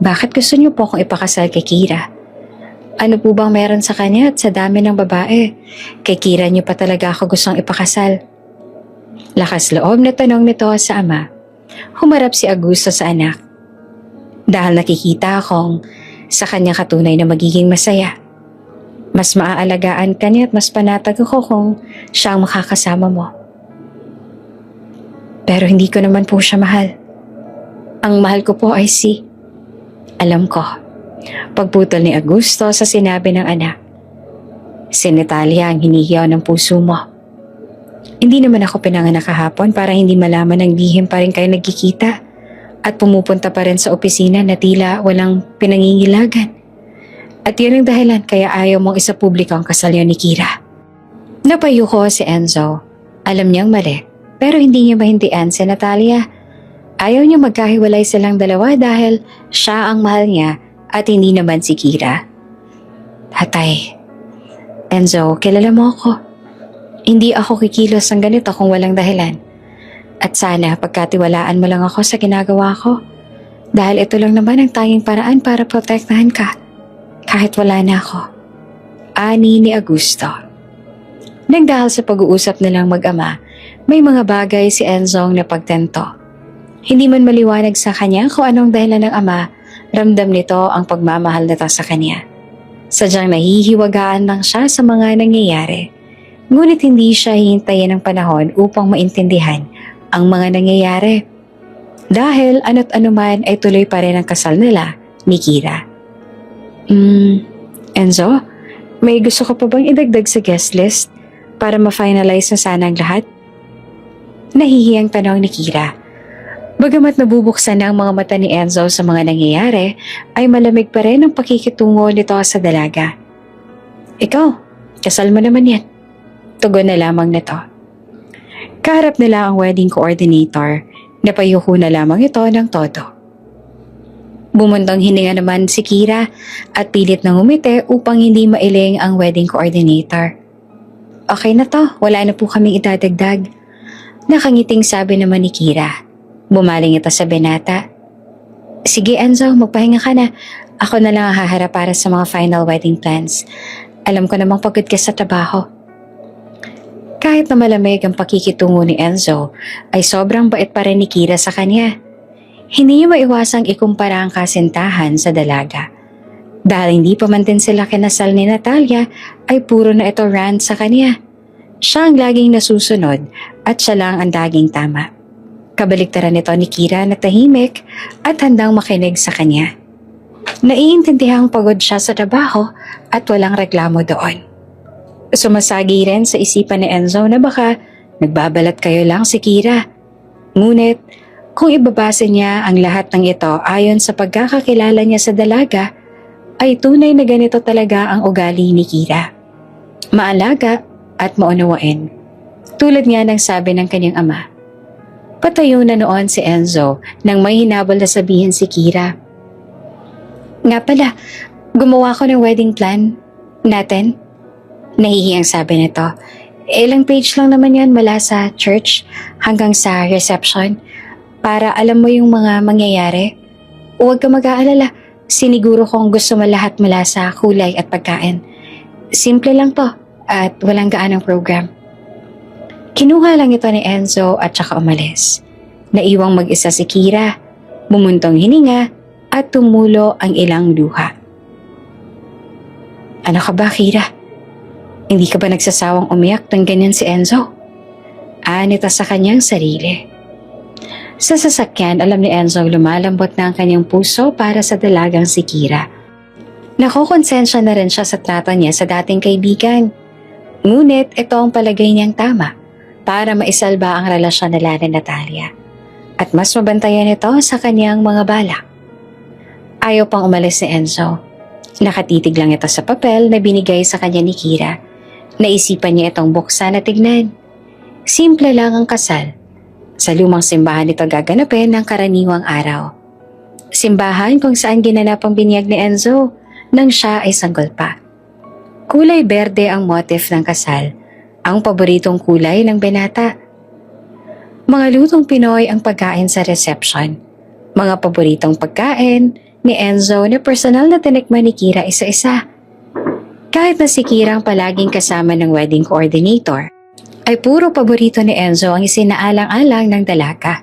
bakit gusto niyo po akong ipakasal kay Kira? Ano po bang meron sa kanya at sa dami ng babae? Kay Kira niyo pa talaga ako gustong ipakasal. Lakas loob na tanong nito sa ama. Humarap si Augusto sa anak. Dahil nakikita akong sa kanya katunay na magiging masaya. Mas maaalagaan ka niya at mas panatag ako kung siya ang makakasama mo. Pero hindi ko naman po siya mahal. Ang mahal ko po ay si... Alam ko. Pagputol ni Augusto sa sinabi ng anak. Si Natalia ang hinihiyaw ng puso mo. Hindi naman ako pinanganak kahapon para hindi malaman ng lihim pa rin kayo nagkikita at pumupunta pa rin sa opisina na tila walang pinangingilagan. At yun ang dahilan kaya ayaw mong isapubliko ang kasal niyo ni Kira. Napayuko si Enzo. Alam niyang mali, pero hindi niya maintindihan si Natalia. Ayaw niya magkahiwalay silang dalawa dahil siya ang mahal niya at hindi naman si Kira. Tatay, Enzo, kilala mo ako. Hindi ako kikilos ng ganito kung walang dahilan. At sana pagkatiwalaan mo lang ako sa ginagawa ko. Dahil ito lang naman ang tanging paraan para protektahan ka. Kahit wala na ako. Ani ni Augusto. Nang dahil sa pag-uusap nilang mag-ama, may mga bagay si Enzo ang napagtento. Hindi man maliwanag sa kanya kung anong dahilan ng ama, ramdam nito ang pagmamahal nito sa kanya. Sadyang nahihiwagaan lang siya sa mga nangyayari. Ngunit hindi siya hihintayin ng panahon upang maintindihan ang mga nangyayari. Dahil ano't anuman ay tuloy pa rin ang kasal nila ni Kira. Enzo, may gusto ka pa bang idagdag sa guest list para ma-finalize na sana ang lahat? Nahihiyang tanong ni Kira. Bagamat nabubuksan na ang mga mata ni Enzo sa mga nangyayari, ay malamig pa rin ang pakikitungo nito sa dalaga. Ikaw, kasal mo naman yan. Tugon na lamang nito. Kaharap nila ang wedding coordinator, napayuko na lamang ito ng todo. Bumuntong hininga naman si Kira at pilit nang umiti upang hindi mailing ang wedding coordinator. Okay na to, wala na po kaming idadagdag. Nakangiting sabi naman ni Kira. Bumaling ito sa binata. Sige Enzo, magpahinga ka na. Ako na lang ang haharap para sa mga final wedding plans. Alam ko namang pagod ka sa trabaho. Kahit na malamig ang pakikitungo ni Enzo, ay sobrang bait pa rin ni Kira sa kanya. Hindi niya maiwasang ikumpara ang kasintahan sa dalaga. Dahil hindi pa man din sila kinasal ni Natalia, ay puro na ito rant sa kanya. Siya ang laging nasusunod at siya lang ang laging tama. Kabaliktaran nito ni Kira na tahimik at handang makinig sa kanya. Naiintindihang pagod siya sa trabaho at walang reklamo doon. Sumasagi rin sa isipan ni Enzo na baka nagbabalat kayo lang si Kira. Ngunit kung ibabase niya ang lahat ng ito ayon sa pagkakakilala niya sa dalaga, ay tunay na ganito talaga ang ugali ni Kira. Maalaga at maunawain. Tulad nga ng sabi ng kanyang ama. Patayo na noon si Enzo nang may hinabol na sabihin si Kira. Nga pala, gumawa ko ng wedding plan natin. Nahihiyang sabi nito. Ilang page lang naman yan mula sa church hanggang sa reception para alam mo yung mga mangyayari. Huwag ka mag-aalala, siniguro kong gusto mo lahat mula sa kulay at pagkain. Simple lang to at walang gaanong program. Kinuha lang ito ni Enzo at saka umalis. Naiwang mag-isa si Kira, bumuntong hininga at tumulo ang ilang luha. Ano ka ba, Kira? Hindi ka ba nagsasawang umiyak ng ganyan si Enzo? Nito sa kanyang sarili. Sa sasakyan, alam ni Enzo lumalambot na ang kanyang puso para sa dalagang si Kira. Nakokonsensya na rin siya sa trato niya sa dating kaibigan. Ngunit ito ang palagay niyang tama para maisalba ang relasyon nila ni Natalia. At mas mabantayan ito sa kanyang mga balak. Ayaw pang umalis ni Enzo. Nakatitig lang ito sa papel na binigay sa kanya ni Kira. Naisipan niya itong buksan at tignan. Simple lang ang kasal. Sa lumang simbahan ito gaganapin ng karaniwang araw. Simbahan kung saan ginanap ang binyag ni Enzo nang siya ay sanggol pa. Kulay berde ang motif ng kasal, ang paboritong kulay ng binata. Mga lutong Pinoy ang pagkain sa reception. Mga paboritong pagkain ni Enzo na personal na tinikman ni Kira isa-isa. Kahit na si Kira ang palaging kasama ng wedding coordinator, ay puro paborito ni Enzo ang isinaalang-alang ng dalaga.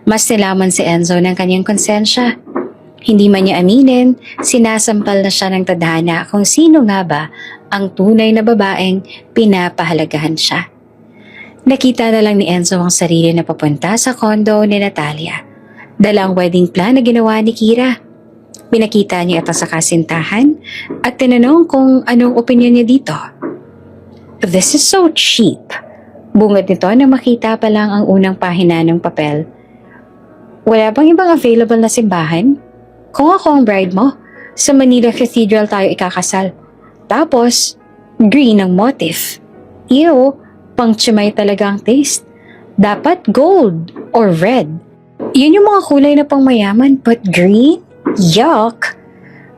Mas nilaman si Enzo ng kanyang konsensya. Hindi man niya aminin, sinasampal na siya ng tadhana kung sino nga ba ang tunay na babaeng pinapahalagahan siya. Nakita na lang ni Enzo ang sarili na papunta sa condo ni Natalia. Dalang wedding plan na ginawa ni Kira. Pinakita niya ito sa kasintahan at tinanong kung anong opinion niya dito. This is so cheap. Bungad nito na makita pa lang ang unang pahina ng papel. Wala bang ibang available na simbahan? Kung ako ang bride mo, sa Manila Cathedral tayo ikakasal. Tapos, green ang motif. Ew, pang tsimay talaga ang taste. Dapat gold or red. Yun yung mga kulay na pang mayaman, but green? Yuck!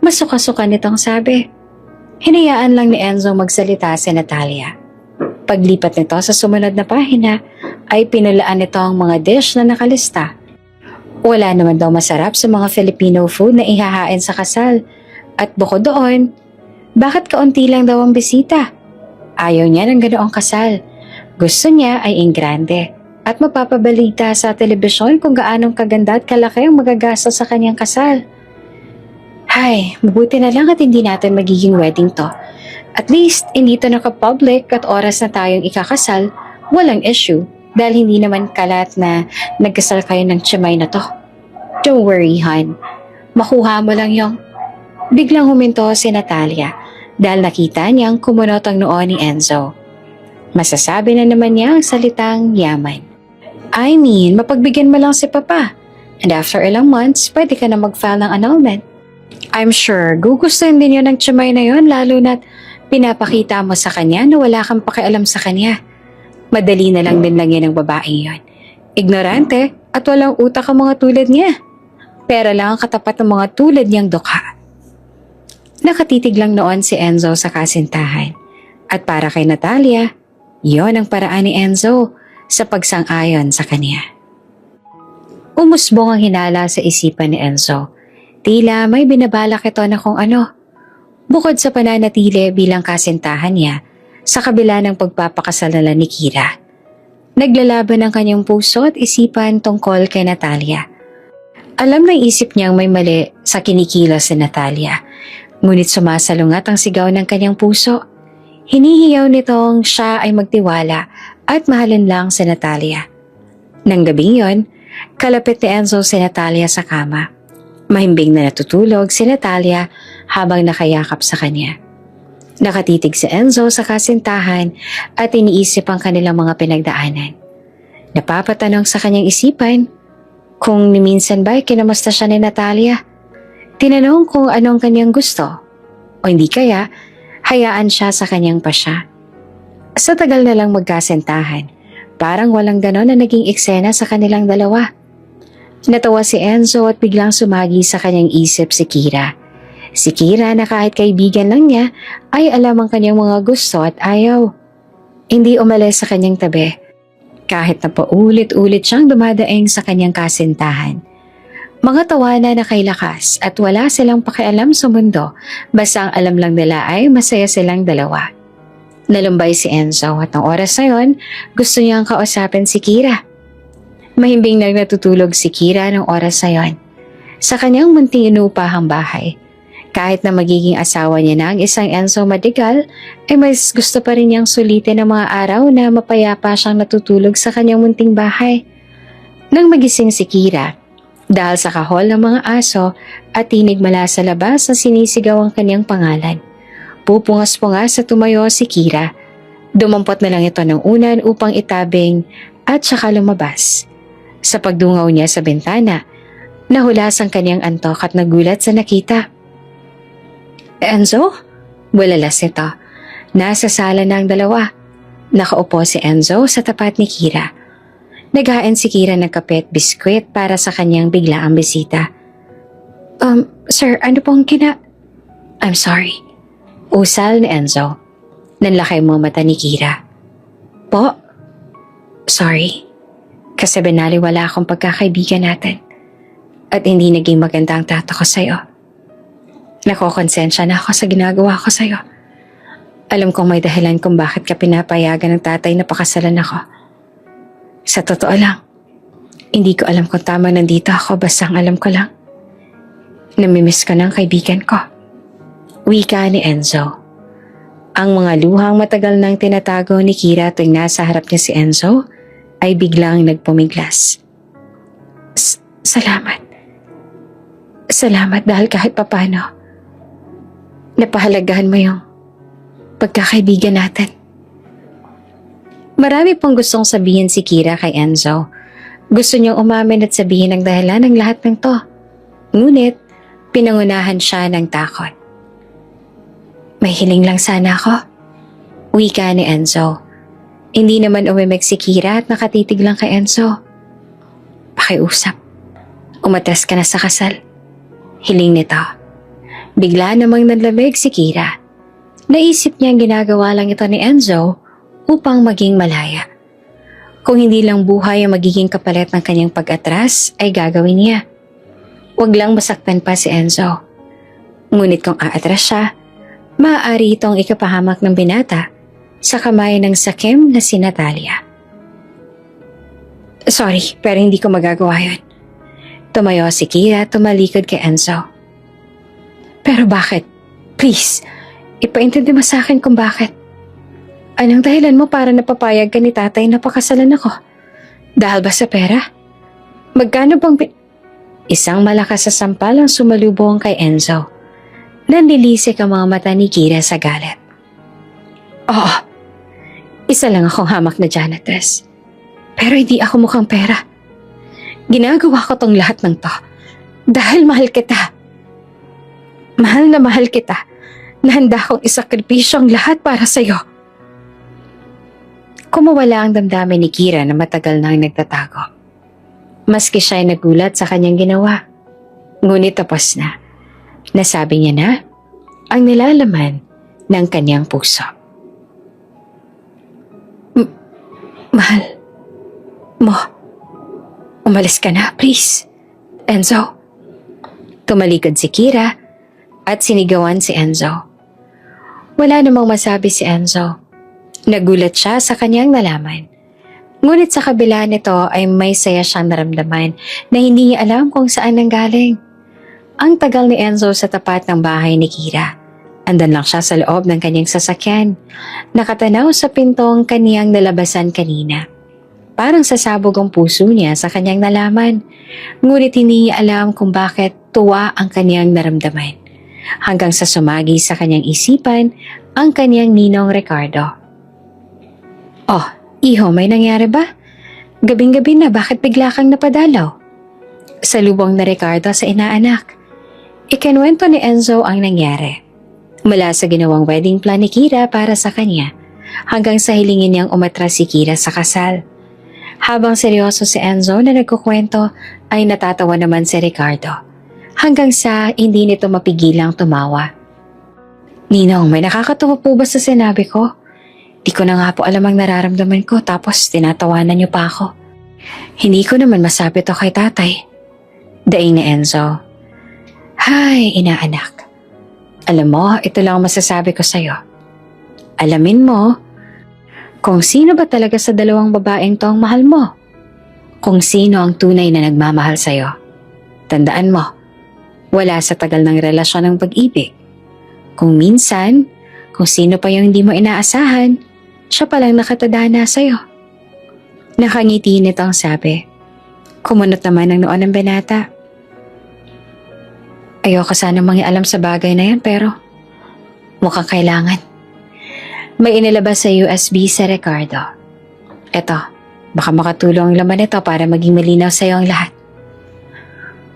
Masuka-suka nitong sabi. Hinayaan lang ni Enzo magsalita si Natalia. Paglipat nito sa sumunod na pahina, ay pinulaan nito ang mga dish na nakalista. Wala naman daw masarap sa mga Filipino food na ihahain sa kasal. At bukod doon, bakit kaunti lang daw ang bisita? Ayaw niya ng ganoong kasal. Gusto niya ay in grande at mapapabalita sa telebisyon kung gaanong kaganda at kalaki ang magagasta sa kanyang kasal. Hay, mabuti na lang at hindi natin magiging wedding to. At least, hindi ito naka-public at oras na tayong ikakasal, walang issue. Dahil hindi naman kalat na nagkasal kayo ng tsimay na to. Don't worry, hon. Makuha mo lang yung... Biglang huminto si Natalia dahil nakita niyang kumunot ang noo ni Enzo. Masasabi na naman niya ang salitang yaman. I mean, mapagbigyan mo lang si Papa. And after ilang months, pwede ka na mag-file ng annulment. I'm sure, gugustuhin din yun ng tsimay na yun lalo na't pinapakita mo sa kanya na wala kang pakialam sa kanya. Madali na lang din lang yan ng babaeng yon. Ignorante at walang utak ang mga tulad niya. Pera lang ang katapat ng mga tulad niyang dukha. Nakatitig lang noon si Enzo sa kasintahan. At para kay Natalia, yon ang paraan ni Enzo. sa pagsang-ayon sa kanya. Umusbong ang hinala sa isipan ni Enzo. Tila may binabalak ito na kung ano. Bukod sa pananatili bilang kasintahan niya, sa kabila ng pagpapakasalala ni Kira, naglalaban ang kanyang puso at isipan tungkol kay Natalia. Alam ng isip niyang may mali sa kinikilos ni Natalia, ngunit sumasalungat ang sigaw ng kanyang puso. Hinihiyaw nitong siya ay magtiwala at mahalin lang si Natalia. Nang gabing yon, kalapit ni Enzo si Natalia sa kama. Mahimbing na natutulog si Natalia habang nakayakap sa kanya. Nakatitig si Enzo sa kasintahan at iniisip ang kanilang mga pinagdaanan. Napapatanong sa kanyang isipan kung minsan ba kinamusta siya ni Natalia. Tinanong kung anong kanyang gusto o hindi kaya hayaan siya sa kanyang pasya. Sa tagal na lang magkasintahan, parang walang ganon na naging eksena sa kanilang dalawa. Natawa si Enzo at biglang sumagi sa kanyang isip si Kira. Si Kira na kahit kaibigan lang niya ay alam ang kanyang mga gusto at ayaw. Hindi umalis sa kanyang tabi kahit na paulit-ulit siyang dumadaing sa kanyang kasintahan. Mga tawanan na kay lakas at wala silang pakialam sa mundo, basta ang alam lang nila ay masaya silang dalawa. Nalumbay si Enzo at ng oras na yon, gusto niyang kausapin si Kira. Mahimbing na natutulog si Kira ng oras na yon sa kanyang munting inupahang bahay. Kahit na magiging asawa niya na ang isang Enzo Madrigal, ay mas gusto pa rin niyang sulitin ang mga araw na mapayapa siyang natutulog sa kanyang munting bahay. Nang magising si Kira, dahil sa kahol ng mga aso at tinig mula sa labas na sinisigaw ang kanyang pangalan, pupungas-pungas sa tumayo si Kira. Dumampot na lang ito ng unan upang itabing at saka lumabas. Sa pagdungaw niya sa bintana, nahulas ang kanyang antok at nagulat sa nakita. Enzo? Bulalas ito. Nasa sala na ang dalawa. Nakaupo si Enzo sa tapat ni Kira. Naghain si Kira ng kape at biskwit para sa kanyang biglaang bisita. Sir, ano pong I'm sorry. Usal ni Enzo. Nanlaki mo mata ni Kira. Po? Sorry. Kasi binaliwala akong pagkakaibigan natin. At hindi naging maganda ang trato ko sa'yo. Nakokonsensya na ako sa ginagawa ko sa'yo. Alam kong may dahilan kung bakit ka pinapayagan ng tatay na pakasalan ako. Sa totoo lang, hindi ko alam kung tama nandito ako, basta ang alam ko lang. Namimiss ko ng kaibigan ko. Wika ni Enzo. Ang mga luhang matagal nang tinatago ni Kira tuwing nasa harap niya si Enzo ay biglang nagpumiglas. Salamat. Salamat dahil kahit papano, napahalagahan mo yung pagkakaibigan natin. Marami pong gustong sabihin si Kira kay Enzo. Gusto niyang umamin at sabihin ang dahilan ng lahat ng to. Ngunit, pinangunahan siya ng takot. May hiling lang sana ako. Wika ni Enzo. Hindi naman umimik si Kira at nakatitig lang kay Enzo. Pakiusap. Umatras ka na sa kasal. Hiling nito. Bigla namang nanlamig si Kira. Naisip niyang ginagawa lang ito ni Enzo upang maging malaya. Kung hindi lang buhay ang magiging kapalit ng kanyang pag-atras, ay gagawin niya. Huwag lang masaktan pa si Enzo. Ngunit kung aatras siya, maaari itong ikapahamak ng binata sa kamay ng sakim na si Natalia. Sorry, pero hindi ko magagawa yun. Tumayo si Kira at tumalikod kay Enzo. Pero bakit? Please, ipaintindi mo sa akin kung bakit. Anong dahilan mo para napapayag ka ni tatay na pakasalan ako? Dahil ba sa pera? Magkano bang Isang malakas sa sampal ang sumalubong kay Enzo. Nanlilisik ang mga mata ni Kira sa galit. Oo, isa lang akong hamak na janitress. Pero hindi ako mukhang pera. Ginagawa ko tong lahat ng to dahil mahal kita. Mahal na mahal kita na handa kong isakripisyo ang lahat para sa'yo. Kumawala ang damdamin ni Kira na matagal nang nagtatago. Maski siya ay nagulat sa kanyang ginawa. Ngunit tapos na. Nasabi niya na ang nilalaman ng kanyang puso. Mahal. Mo, umalis ka na, please. Enzo. Tumalikod si Kira at sinigawan si Enzo. Wala namang masabi si Enzo. Nagulat siya sa kanyang nalaman. Ngunit sa kabila nito ay may saya siyang naramdaman na hindi niya alam kung saan nanggaling. Ang tagal ni Enzo sa tapat ng bahay ni Kira. Andan lang siya sa loob ng kanyang sasakyan. Nakatanaw sa pintong kaniyang nalabasan kanina. Parang sasabog ang puso niya sa kanyang nalaman. Ngunit hindi niya alam kung bakit tuwa ang kanyang naramdaman. Hanggang sa sumagi sa kanyang isipan ang kanyang ninong Ricardo. Oh, iho, may nangyari ba? Gabing-gabi na, bakit bigla kang napadalaw? Salubong na Ricardo sa inaanak. Ikinuwento ni Enzo ang nangyari. Mula sa ginawang wedding plan ni Kira para sa kanya, hanggang sa hilingin niyang umatras si Kira sa kasal. Habang seryoso si Enzo na nagkukwento, ay natatawa naman si Ricardo. Hanggang sa hindi nito mapigilang tumawa. Ninong, may nakakatawa po ba sa sinabi ko? Di ko na nga po alam ang nararamdaman ko tapos tinatawanan niyo pa ako. Hindi ko naman masabi to kay tatay. Daing ni Enzo. Hay, inaanak. Alam mo, ito lang ang masasabi ko sa'yo. Alamin mo kung sino ba talaga sa dalawang babaeng to ang mahal mo. Kung sino ang tunay na nagmamahal sa'yo. Tandaan mo, wala sa tagal ng relasyon ng pag-ibig. Kung minsan, kung sino pa yung hindi mo inaasahan, siya palang nakatadhana sa'yo. Nakangiti nito ang sabi. Kumunot naman ang noon ng binata. Ayoko sana mangialam sa bagay na yan pero mukhang kailangan. May inilabas sa USB si Ricardo. Eto, baka makatulong ang laman nito para maging malinaw sa'yo ang lahat.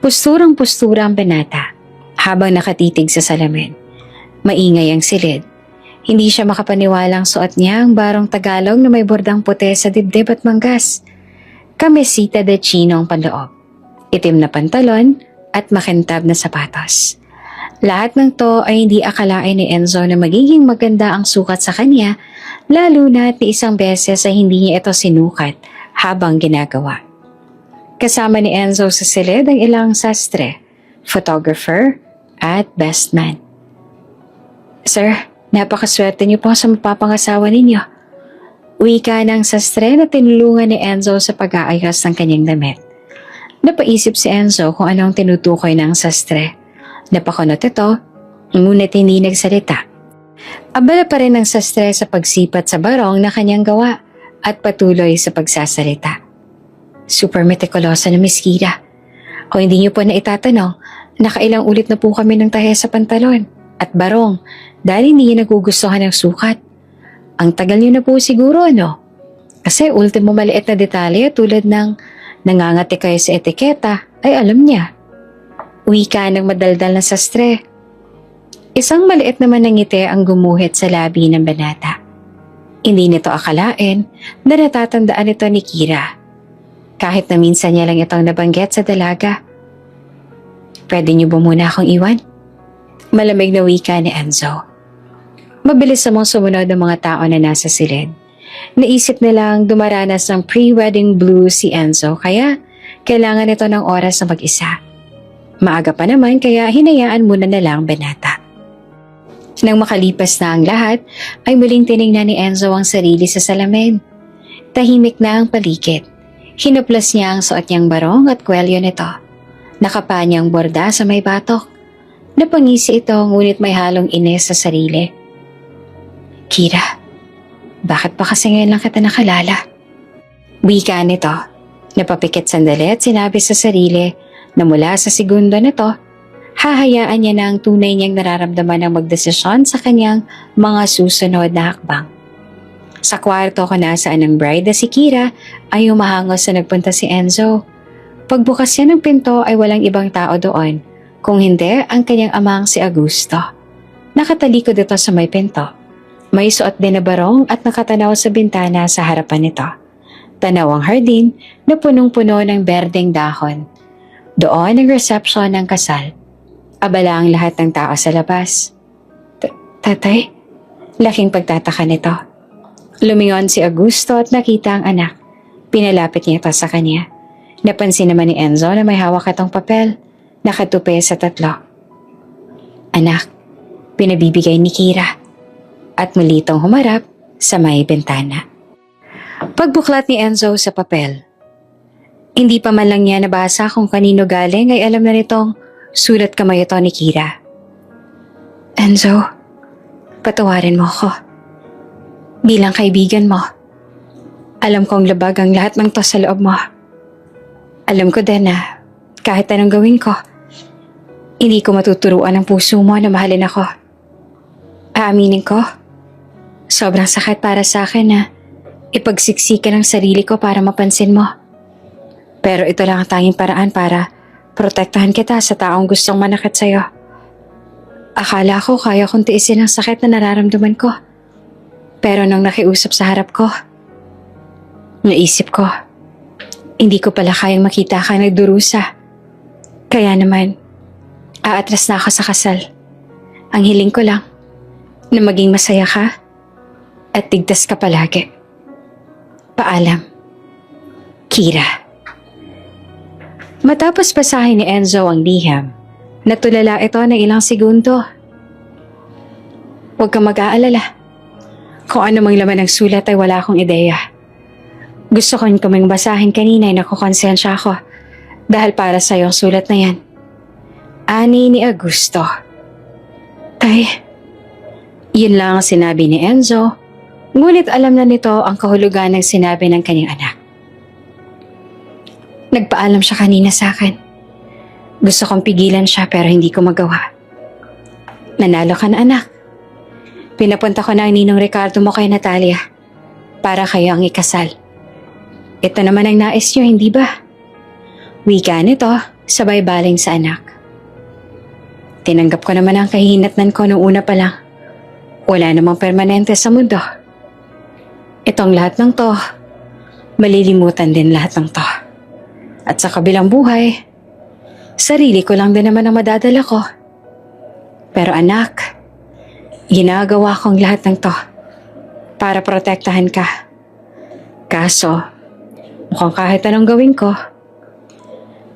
Pusturang-pustura ang binata habang nakatitig sa salamin. Maingay ang silid. Hindi siya makapaniwalang suot niya ang barong Tagalog na may bordang puti sa dibdib at manggas. Kamisita de chino ang panloob. Itim na pantalon at makintab na sapatos. Lahat ng to ay hindi akalain ni Enzo na magiging maganda ang sukat sa kanya, lalo na at isang beses ay hindi niya ito sinukat habang ginagawa. Kasama ni Enzo sa silid ang ilang sastre, photographer at best man. Sir, napakaswerte niyo po sa mapapangasawa ninyo. Wika ng sastre na tinulungan ni Enzo sa pag-aayos ng kanyang damit. Napaisip si Enzo kung anong tinutukoy ng sastre. Napakunot ito, ngunit hindi nagsalita. Abala pa rin ang sastre sa pagsipat sa barong na kanyang gawa at patuloy sa pagsasalita. Super meticulosa na Miss Kira. Kung hindi niyo po na itatanong, nakailang ulit na po kami ng tahe sa pantalon at barong dahil hindi niya nagugustuhan ng sukat. Ang tagal niyo na po siguro, ano? Kasi ultimo maliit na detalye tulad ng nangangati kayo sa etiketa ay alam niya. Wika ng madaldal na sastre. Isang maliit naman ng ngiti ang gumuhit sa labi ng banata. Hindi nito akalain na natatandaan ito ni Kira. Kahit na minsan niya lang itong nabanggit sa dalaga. Pwede niyo ba muna akong iwan? Malamig na wika ni Enzo. Mabilis namang sumunod ang mga tao na nasa silid. Naisip nilang dumaranas ng pre-wedding blues si Enzo kaya kailangan ito ng oras na mag-isa. Maaga pa naman kaya hinayaan muna na lang binata. Nang makalipas na ang lahat ay muling tinignan ni Enzo ang sarili sa salamin. Tahimik na ang paligid. Hinuplas niya ang suot niyang barong at kwelyo nito. Nakapa niyang borda sa may batok. Napangisi ito ngunit may halong inis sa sarili. Kira, bakit pa kasi ngayon lang kita nakalala? Wika nito. Napapikit sandali at sinabi sa sarili na mula sa segundo nito, hahayaan niya na ang tunay niyang nararamdaman ng magdesisyon sa kanyang mga susunod na hakbang. Sa kwarto kung nasaan ang bride na si Kira ay humahangos na nagpunta si Enzo. Pagbukas niya ng pinto ay walang ibang tao doon, kung hindi ang kanyang amang si Augusto. Nakatalikod ito sa may pinto. May suot din na barong at nakatanaw sa bintana sa harapan nito. Tanaw ang hardin na punong-puno ng berdeng dahon. Doon ang resepsyon ng kasal. Abala ang lahat ng tao sa labas. Tatay? Laking pagtataka nito. Lumingon si Augusto at nakita ang anak. Pinalapit niya ito sa kanya. Napansin naman ni Enzo na may hawak itong papel. Nakatupi sa 3. Anak, pinabibigay ni Kira. At muli itong humarap sa may bintana. Pagbuklat ni Enzo sa papel, hindi pa man lang niya nabasa kung kanino galing ay alam na nitong sulat kamay ito ni Kira. Enzo, patawarin mo ako. Bilang kaibigan mo, alam kong labag ang lahat ng to sa loob mo. Alam ko din na kahit anong gawin ko, hindi ko matuturuan ang puso mo na mahalin ako. Aaminin ko, sobrang sakit para sa akin na ipagsiksikan ang sarili ko para mapansin mo. Pero ito lang ang tanging paraan para protektahan kita sa taong gustong manakit sa'yo. Akala ko kaya kong tiisin ang sakit na nararamdaman ko. Pero nung nakiusap sa harap ko, naisip ko, hindi ko pala kayang makita ka nagdurusa. Kaya naman, aatras na ako sa kasal. Ang hiling ko lang, na maging masaya ka at tigtas ka palagi. Paalam, Kira. Matapos basahin ni Enzo ang liham, natulala ito ng ilang segundo. Huwag kang mag-aalala. Kung ano mang laman ng sulat ay wala akong ideya. Gusto ko kaming basahin kanina ay nakukonsensya ako dahil para sa iyong sulat na yan. Ani ni Augusto. Ay, yun lang ang sinabi ni Enzo, ngunit alam na nito ang kahulugan ng sinabi ng kanyang anak. Nagpaalam siya kanina sa akin. Gusto kong pigilan siya pero hindi ko magawa. Nanalo ka na anak. Pinapunta ko na ang ninong Ricardo mo kay Natalia para kayo ang ikasal. Ito naman ang nais niyo, hindi ba? Wika nito, sabay baling sa anak. Tinanggap ko naman ang kahinatnan ko noong una pa lang. Wala namang permanente sa mundo. Itong lahat ng to, malilimutan din lahat ng to. At sa kabilang buhay, sarili ko lang din naman ang madadala ko. Pero anak, ginagawa kong lahat ng to para protektahan ka. Kaso, mukhang kahit anong gawin ko,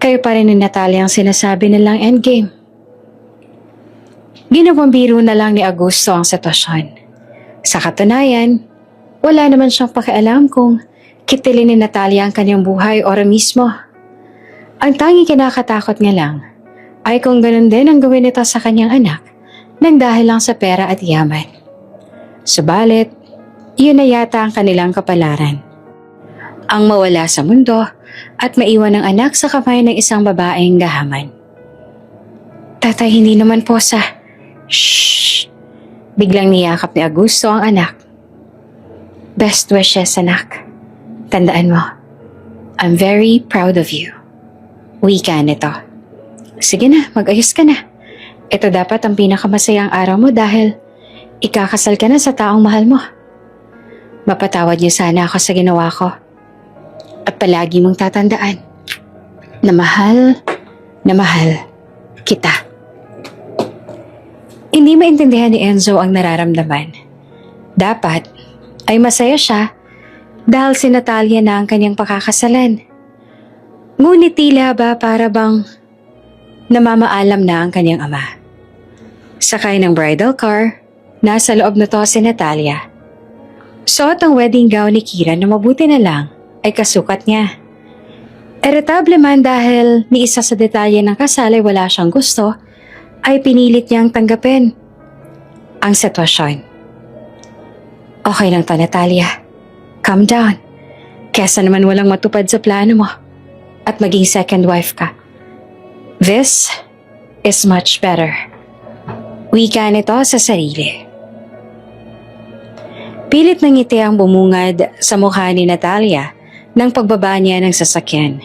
kayo pa rin ni Natalia ang sinasabi nilang endgame. Ginawang biro na lang ni Augusto ang sitwasyon. Sa katunayan, wala naman siyang pakialam kung kitilin ni Natalia ang kanyang buhay ora mismo. Ang tanging kinakatakot nga lang ay kung ganun din ang gawin nito sa kanyang anak nang dahil lang sa pera at yaman. Subalit, yun na yata ang kanilang kapalaran. Ang mawala sa mundo at maiwan ng anak sa kamay ng isang babaeng gahaman. Tatay, hindi naman po sa... Shhh! Biglang niyakap ni Augusto ang anak. Best wishes, anak. Tandaan mo, I'm very proud of you. Wika nito. Sige na, mag-ayos ka na. Ito dapat ang pinakamasayang araw mo dahil ikakasal ka na sa taong mahal mo. Mapatawad niyo sana ako sa ginawa ko. At palagi mong tatandaan na mahal kita. Hindi maintindihan ni Enzo ang nararamdaman. Dapat ay masaya siya dahil si Natalia na ang kanyang pakakasalan. Ngunit tila ba para bang namamaalam na ang kanyang ama. Sakay ng bridal car, nasa loob na to si Natalia. Suot ang wedding gown ni Kira na mabuti na lang ay kasukat niya. Irritable man dahil ni isa sa detalye ng kasal ay wala siyang gusto, ay pinilit niyang tanggapin ang sitwasyon. Okay lang to, Natalia. Calm down. Kesa naman walang matupad sa plano mo at maging second wife ka. This is much better. Wika nito sa sarili. Pilit ng ngiti ang bumungad sa mukha ni Natalia nang pagbaba niya ng sasakyan.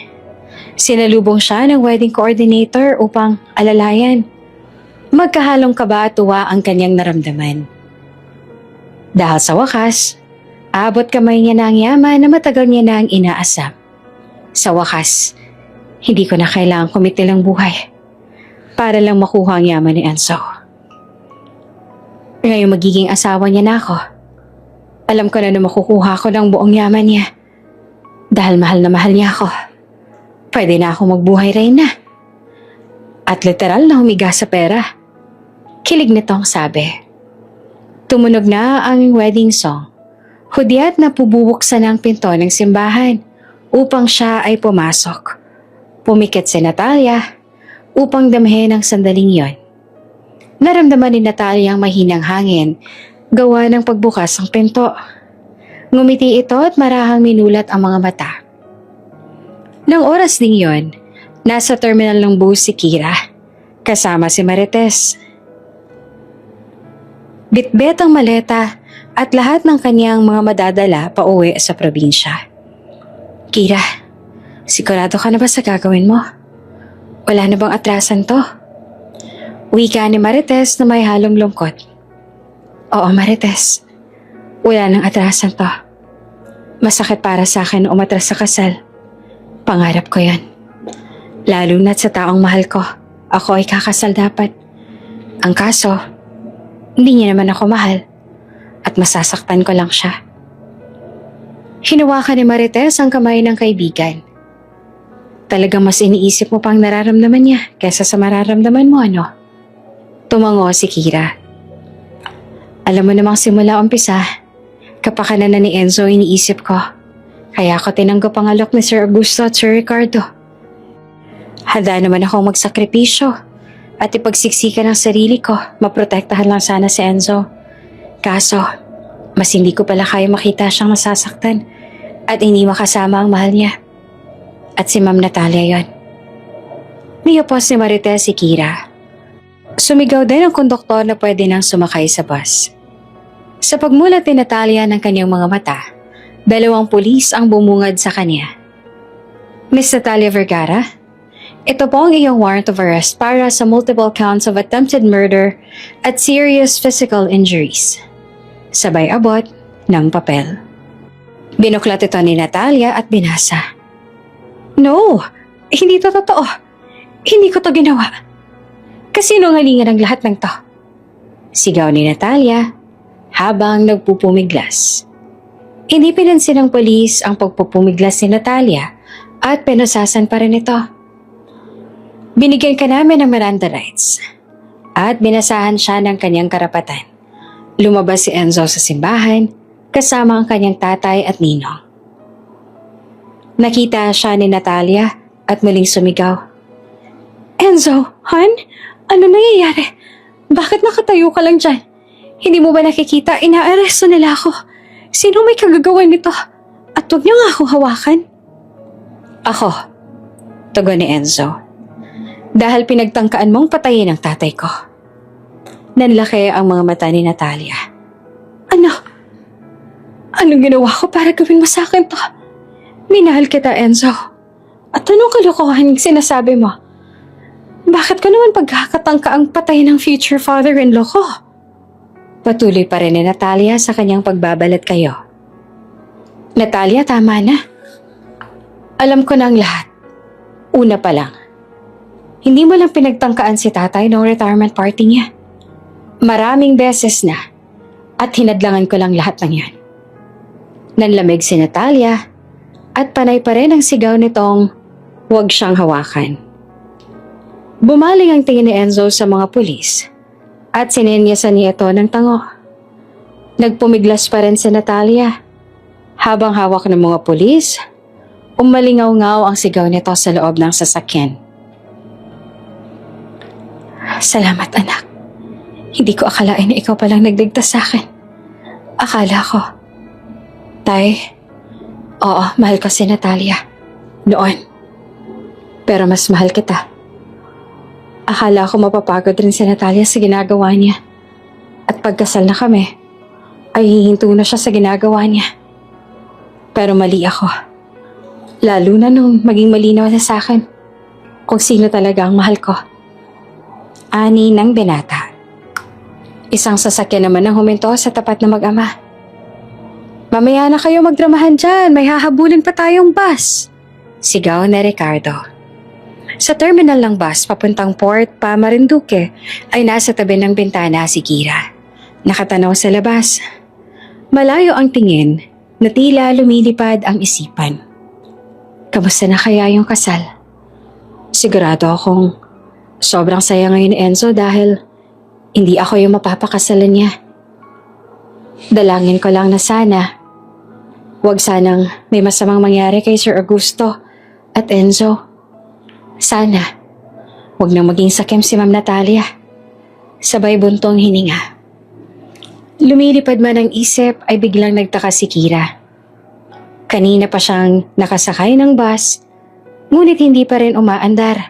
Sinalubong siya ng wedding coordinator upang alalayan. Magkahalong kaba at tuwa ang kanyang naramdaman. Dahil sa wakas, abot kamay niya na ang yaman na matagal niya na ang inaasam. Sa wakas, hindi ko na kailangang kumitil ang buhay para lang makuha ang yaman ni Enzo. Ngayon magiging asawa niya na ako. Alam ko na makukuha ko ng buong yaman niya Dahil mahal na mahal niya ako, pwede na ako magbuhay reyna. At literal na humiga sa pera. Kilig nitong sabi. Tumunog na ang wedding song. Hudyat na pububuksan ang pinto ng simbahan upang siya ay pumasok. Pumikit si Natalia upang damhin ang sandaling yon. Naramdaman ni Natalia ang mahinang hangin gawa ng pagbukas ng pinto. Ngumiti ito at marahang minulat ang mga mata. Nang oras ding yon, nasa terminal ng bus si Kira, kasama si Marites. Bitbit ang maleta at lahat ng kanyang mga madadala pauwi sa probinsya. Kira, sigurado ka na ba sa gagawin mo? Wala na bang atrasan to? Wika ni Marites na may halong lungkot. Oo, Marites. Wala nang atrasan to. Masakit para sa akin na umatras sa kasal. Pangarap ko yan. Lalo na't sa taong mahal ko, ako ay kakasal dapat. Ang kaso, hindi niya naman ako mahal at masasaktan ko lang siya. Hinawakan ni Marites ang kamay ng kaibigan. Talagang mas iniisip mo pang nararamdaman niya kaysa sa mararamdaman mo, ano? Tumango si Kira. Alam mo namang simula umpisa, kapakanan na ni Enzo iniisip ko. Kaya ako tinanggap ang alok ni Sir Augusto at Sir Ricardo. Handa naman akong magsakripisyo at ipagsiksikan ang sarili ko, maprotektahan lang sana si Enzo. Kaso, mas hindi ko pala kaya makita siyang nasasaktan at hindi makasama ang mahal niya. At si Ma'am Natalia yon. Niyopos ni Marites si Kira. Sumigaw din ang konduktor na pwede nang sumakay sa bus. Sa pagmulat ni Natalia ng kanyang mga mata, 2 pulis ang bumungad sa kanya. Miss Natalia Vergara, ito po ang iyong warrant of arrest para sa multiple counts of attempted murder at serious physical injuries. Sabay abot ng papel. Binuklat ito ni Natalia at binasa. No, hindi to totoo. Hindi ko to ginawa. Kasinungalingan ang lahat ng to. Sigaw ni Natalia habang nagpupumiglas. Hindi pinansin ng polis ang pagpupumiglas ni Natalia at pinasasan pa rin ito. Binigyan ka namin ng Miranda rights at binasahan siya ng kanyang karapatan. Lumabas si Enzo sa simbahan kasama ang kanyang tatay at ninong. Nakita siya ni Natalia at muling sumigaw. Enzo, hon? Ano nangyayari? Bakit nakatayo ka lang dyan? Hindi mo ba nakikita? Inaaresto nila ako. Sino may kagagawan nito? At huwag niyo nga ako hawakan. Ako, tugon ni Enzo. Dahil pinagtangkaan mong patayin ang tatay ko. Nanlaki ang mga mata ni Natalia. Ano? Anong ginawa ko para gawin mo sa akin to? Minahal kita, Enzo. At anong kalokohan yung sinasabi mo? Bakit ko naman pagkakatangka ang patay ng future father-in-law ko? Patuloy pa rin ni Natalia sa kanyang pagbabalat kayo. Natalia, tama na. Alam ko na ang lahat. Una pa lang. Hindi mo lang pinagtangkaan si tatay noong retirement party niya. Maraming beses na. At hinadlangan ko lang lahat ng yan. Nanlamig si Natalia at panay pa rin ang sigaw nitong huwag siyang hawakan. Bumaling ang tingin ni Enzo sa mga pulis at sinenyasan niya ito ng tango. Nagpumiglas pa rin si Natalia. Habang hawak ng mga pulis, umalingaw-ngaw ang sigaw nito sa loob ng sasakyan. Salamat, anak. Hindi ko akalain na ikaw palang nagligtas sa akin. Akala ko. Tay, oo, mahal ko si Natalia. Noon. Pero mas mahal kita. Akala ko mapapagod rin si Natalia sa ginagawa niya. At pagkasal na kami, ay hihinto na siya sa ginagawa niya. Pero mali ako. Lalo na nung maging malinaw na sa akin kung sino talaga ang mahal ko. Ani ng binata. Isang sasakyan naman ang huminto sa tapat na mag-ama. Mamaya na kayo magdramahan dyan, may hahabulin pa tayong bus. Sigaw ni Ricardo. Sa terminal ng bus papuntang Port pa Marinduque ay nasa tabi ng bintana si Kira. Nakatanaw sa labas. Malayo ang tingin na tila lumilipad ang isipan. Kamusta na kaya yung kasal? Sigurado akong sobrang saya ngayon ni Enzo dahil hindi ako yung mapapakasalan niya. Dalangin ko lang na sana, huwag sanang may masamang mangyari kay Sir Augusto at Enzo. Sana, huwag nang maging sakim si Ma'am Natalia. Sabay buntong hininga. Lumilipad man ang isip ay biglang nagtaka si Kira. Kanina pa siyang nakasakay ng bus, ngunit hindi pa rin umaandar.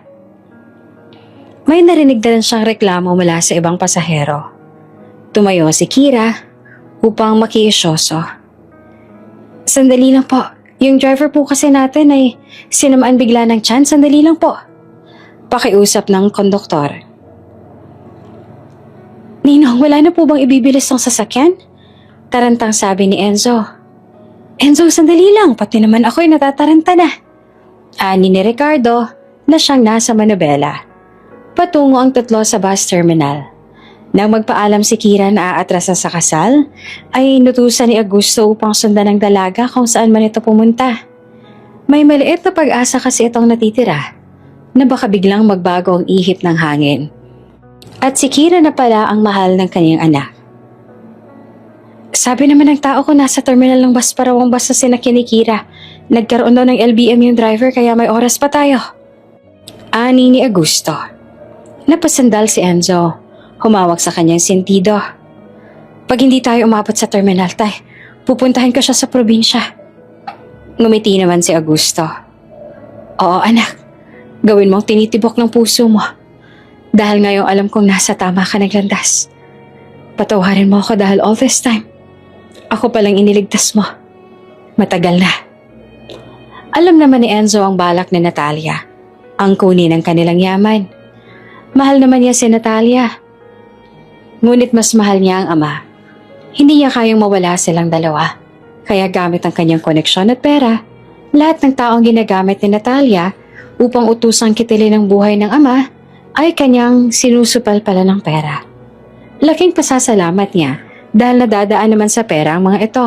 May narinig na rin siyang reklamo mula sa ibang pasahero. Tumayo si Kira upang makiisyoso. Sandali lang po, yung driver po kasi natin ay sinamaan bigla ng tiyan. Sandali lang po. Pakiusap ng konduktor. Ninong, wala na po bang ibibilis ng sasakyan? Tarantang sabi ni Enzo. Enzo, sandali lang, pati naman ako'y natataranta na. Ani ni Ricardo na siyang nasa Manobela. Patungo ang tatlo sa bus terminal. Nang magpaalam si Kira na aatrasa sa kasal, ay inutusan ni Augusto upang sundan ng dalaga kung saan man ito pumunta. May maliit na pag-asa kasi itong natitira na baka biglang magbago ang ihip ng hangin. At si Kira na pala ang mahal ng kanyang anak. Sabi naman ng tao ko nasa terminal ng bus para ang bus na sinakyan ni Kira. Nagkaroon daw ng LBM yung driver kaya may oras pa tayo. Ani ni Augusto. Napasandal si Enzo. Humawak sa kanyang sentido. Pag hindi tayo umabot sa terminal, pupuntahin ko siya sa probinsya. Ngumiti naman si Augusto. Oo anak, gawin mong tinitibok ng puso mo. Dahil ngayong alam kong nasa tama ka naglandas. Patawarin mo ako dahil all this time, ako palang iniligtas mo. Matagal na. Alam naman ni Enzo ang balak ni Natalia, ang kunin ng kanilang yaman. Mahal naman niya si Natalia. Ngunit mas mahal niya ang ama. Hindi niya kayang mawala silang dalawa. Kaya gamit ang kanyang koneksyon at pera, lahat ng taong ginagamit ni Natalia upang utusang kitilin ang buhay ng ama ay kanyang sinusupal pala ng pera. Laking pasasalamat niya dahil nadadaan naman sa pera ang mga ito.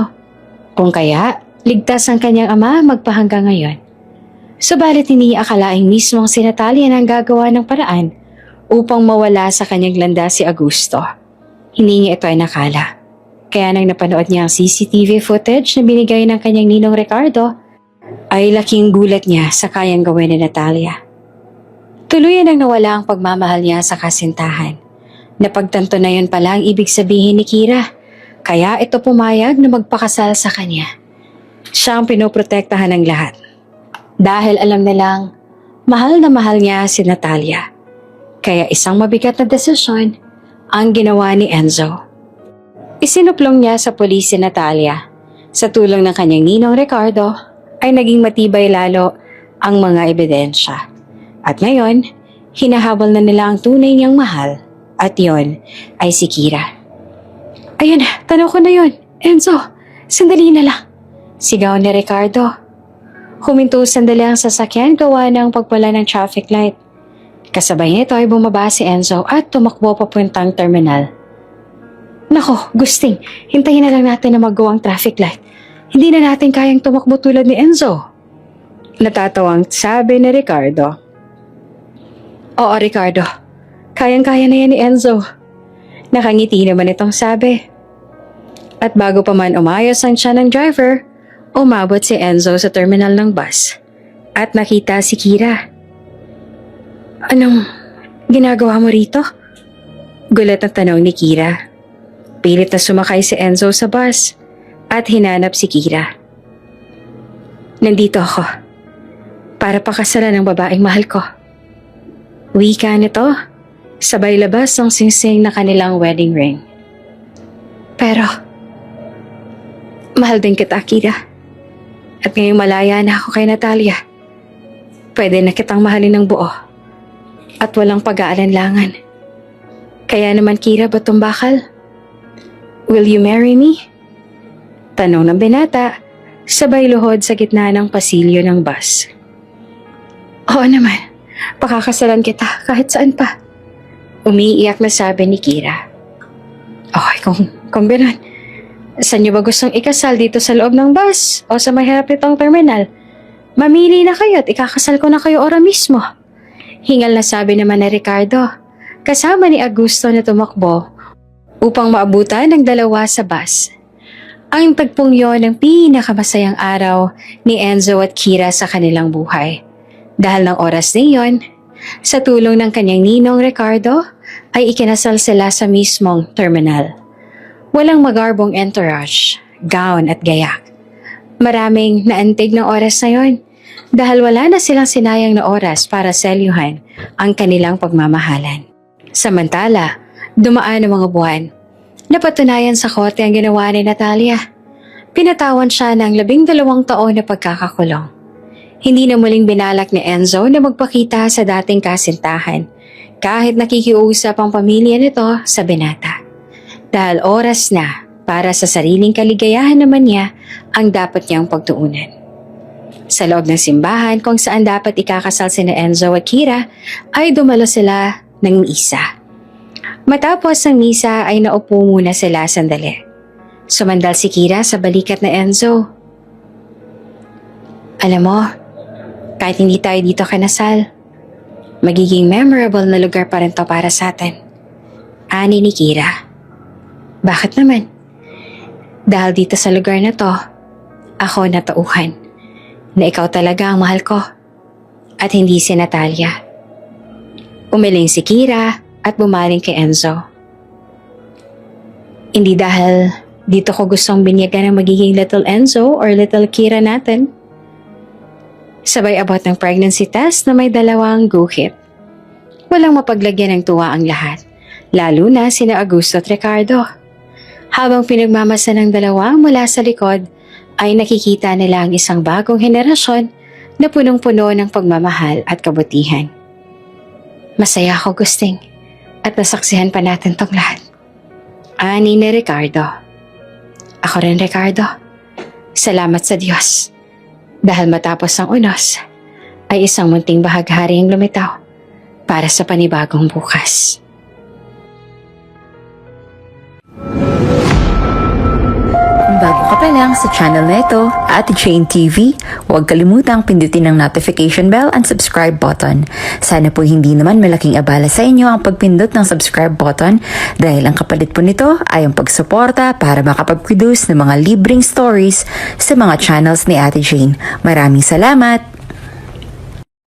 Kung kaya, ligtas ang kanyang ama magpahanggang ngayon. Subalit hindi niya akalaing mismong si Natalia na ang gagawa ng paraan upang mawala sa kanyang landas si Augusto. Hindi niya ito ay nakala. Kaya nang napanood niya ang CCTV footage na binigay ng kanyang ninong Ricardo, ay laking gulat niya sa kayang gawin ni Natalia. Tuluyan ang nawala ang pagmamahal niya sa kasintahan. Napagtanto na yun pala ang ibig sabihin ni Kira, kaya ito pumayag na magpakasal sa kanya. Siya ang pinoprotektahan ng lahat. Dahil alam nilang mahal na mahal niya si Natalia. Kaya isang mabigat na desisyon ang ginawa ni Enzo. Isinuplong niya sa pulis si Natalia. Sa tulong ng kanyang ninong Ricardo ay naging matibay lalo ang mga ebidensya. At ngayon, hinahabol na nila ang tunay niyang mahal at yon ay si Kira. Ayun, tanaw ko na yon. Enzo, sandali na lang. Sigaw ni Ricardo. Huminto sandali ang sasakyan gawa ng pagpala ng traffic light. Kasabay nito ay bumaba si Enzo at tumakbo papuntang terminal. Nako, Gusting, hintayin na lang natin na mag-go ang traffic light. Hindi na natin kayang tumakbo tulad ni Enzo. Natatawang sabi ni Ricardo. Oo, Ricardo. Kayang-kaya na yan ni Enzo. Nakangiti naman itong sabi. At bago pa man umayos ang tiyan ng driver, umabot si Enzo sa terminal ng bus at nakita si Kira. Anong ginagawa mo rito? Gulat ang tanong ni Kira. Pilit na sumakay si Enzo sa bus at hinanap si Kira. Nandito ako para pakasalan ng babaeng mahal ko. Wika nito, sabay labas ang singsing na kanilang wedding ring. Pero, mahal din kita, Kira. At ngayong malaya na ako kay Natalia, pwede na kitang mahalin ng buo at walang pag-aalanlangan. Kaya naman, Kira, ba't tumbakal? Will you marry me? Tanong ng binata, sabay luhod sa gitna ng pasilyo ng bus. Oo naman. Pakakasalan kita kahit saan pa. Umiiyak na sabi ni Kira. Okay, kung gano'n, saan niyo ba gustong ikasal dito sa loob ng bus o sa may harap nitong terminal? Mamili na kayo at ikakasal ko na kayo ora mismo. Hingal na sabi naman ni Ricardo, kasama ni Augusto na tumakbo upang maabutan ng dalawa sa bus. Ang tagpong yon ang pinakamasayang araw ni Enzo at Kira sa kanilang buhay. Dahil ng oras na iyon, sa tulong ng kanyang ninong Ricardo, ay ikinasal sila sa mismong terminal. Walang magarbong entourage, gown at gayak. Maraming naantig ng oras na yon dahil wala na silang sinayang na oras para selyuhan ang kanilang pagmamahalan. Samantala, dumaan ang mga buwan. Napatunayan sa korte ang ginawa ni Natalia. Pinatawan siya ng 12 taon na pagkakakulong. Hindi na muling binalak ni Enzo na magpakita sa dating kasintahan kahit nakikiusap ang pamilya nito sa binata. Dahil oras na para sa sariling kaligayahan naman niya ang dapat niyang pagtuunan. Sa loob ng simbahan kung saan dapat ikakasal sina Enzo at Kira ay dumalo sila ng misa. Matapos ang misa ay naupo muna sila sandali. Sumandal si Kira sa balikat na Enzo. Alam mo, kahit hindi tayo dito kanasal, magiging memorable na lugar pa rin to para sa atin. Ani ni Kira. Bakit naman? Dahil dito sa lugar na to, ako natauhan na ikaw talaga ang mahal ko at hindi si Natalia. Umiling si Kira at bumaling kay Enzo. Hindi dahil dito ko gustong binyagan ng magiging little Enzo or little Kira natin. Sabay abot ng pregnancy test na may 2 guhit. Walang mapaglagyan ng tuwa ang lahat, lalo na sina Augusto at Ricardo. Habang pinagmamasa ng dalawa mula sa likod, ay nakikita nila ang isang bagong henerasyon na punong-puno ng pagmamahal at kabutihan. Masaya ako, Gusting, at nasaksihan pa natin tong lahat. Ani ni Ricardo. Ako rin, Ricardo. Salamat sa Diyos. Dahil matapos ang unos, ay isang munting bahaghari ang lumitaw para sa panibagong bukas. Kung bago ka pa lang sa channel na ito, Ate Jane TV, huwag kalimutang pindutin ang notification bell and subscribe button. Sana po hindi naman malaking abala sa inyo ang pagpindot ng subscribe button dahil ang kapalit po nito ay ang pagsuporta para makapag-produce ng mga libreng stories sa mga channels ni Ate Jane. Maraming salamat!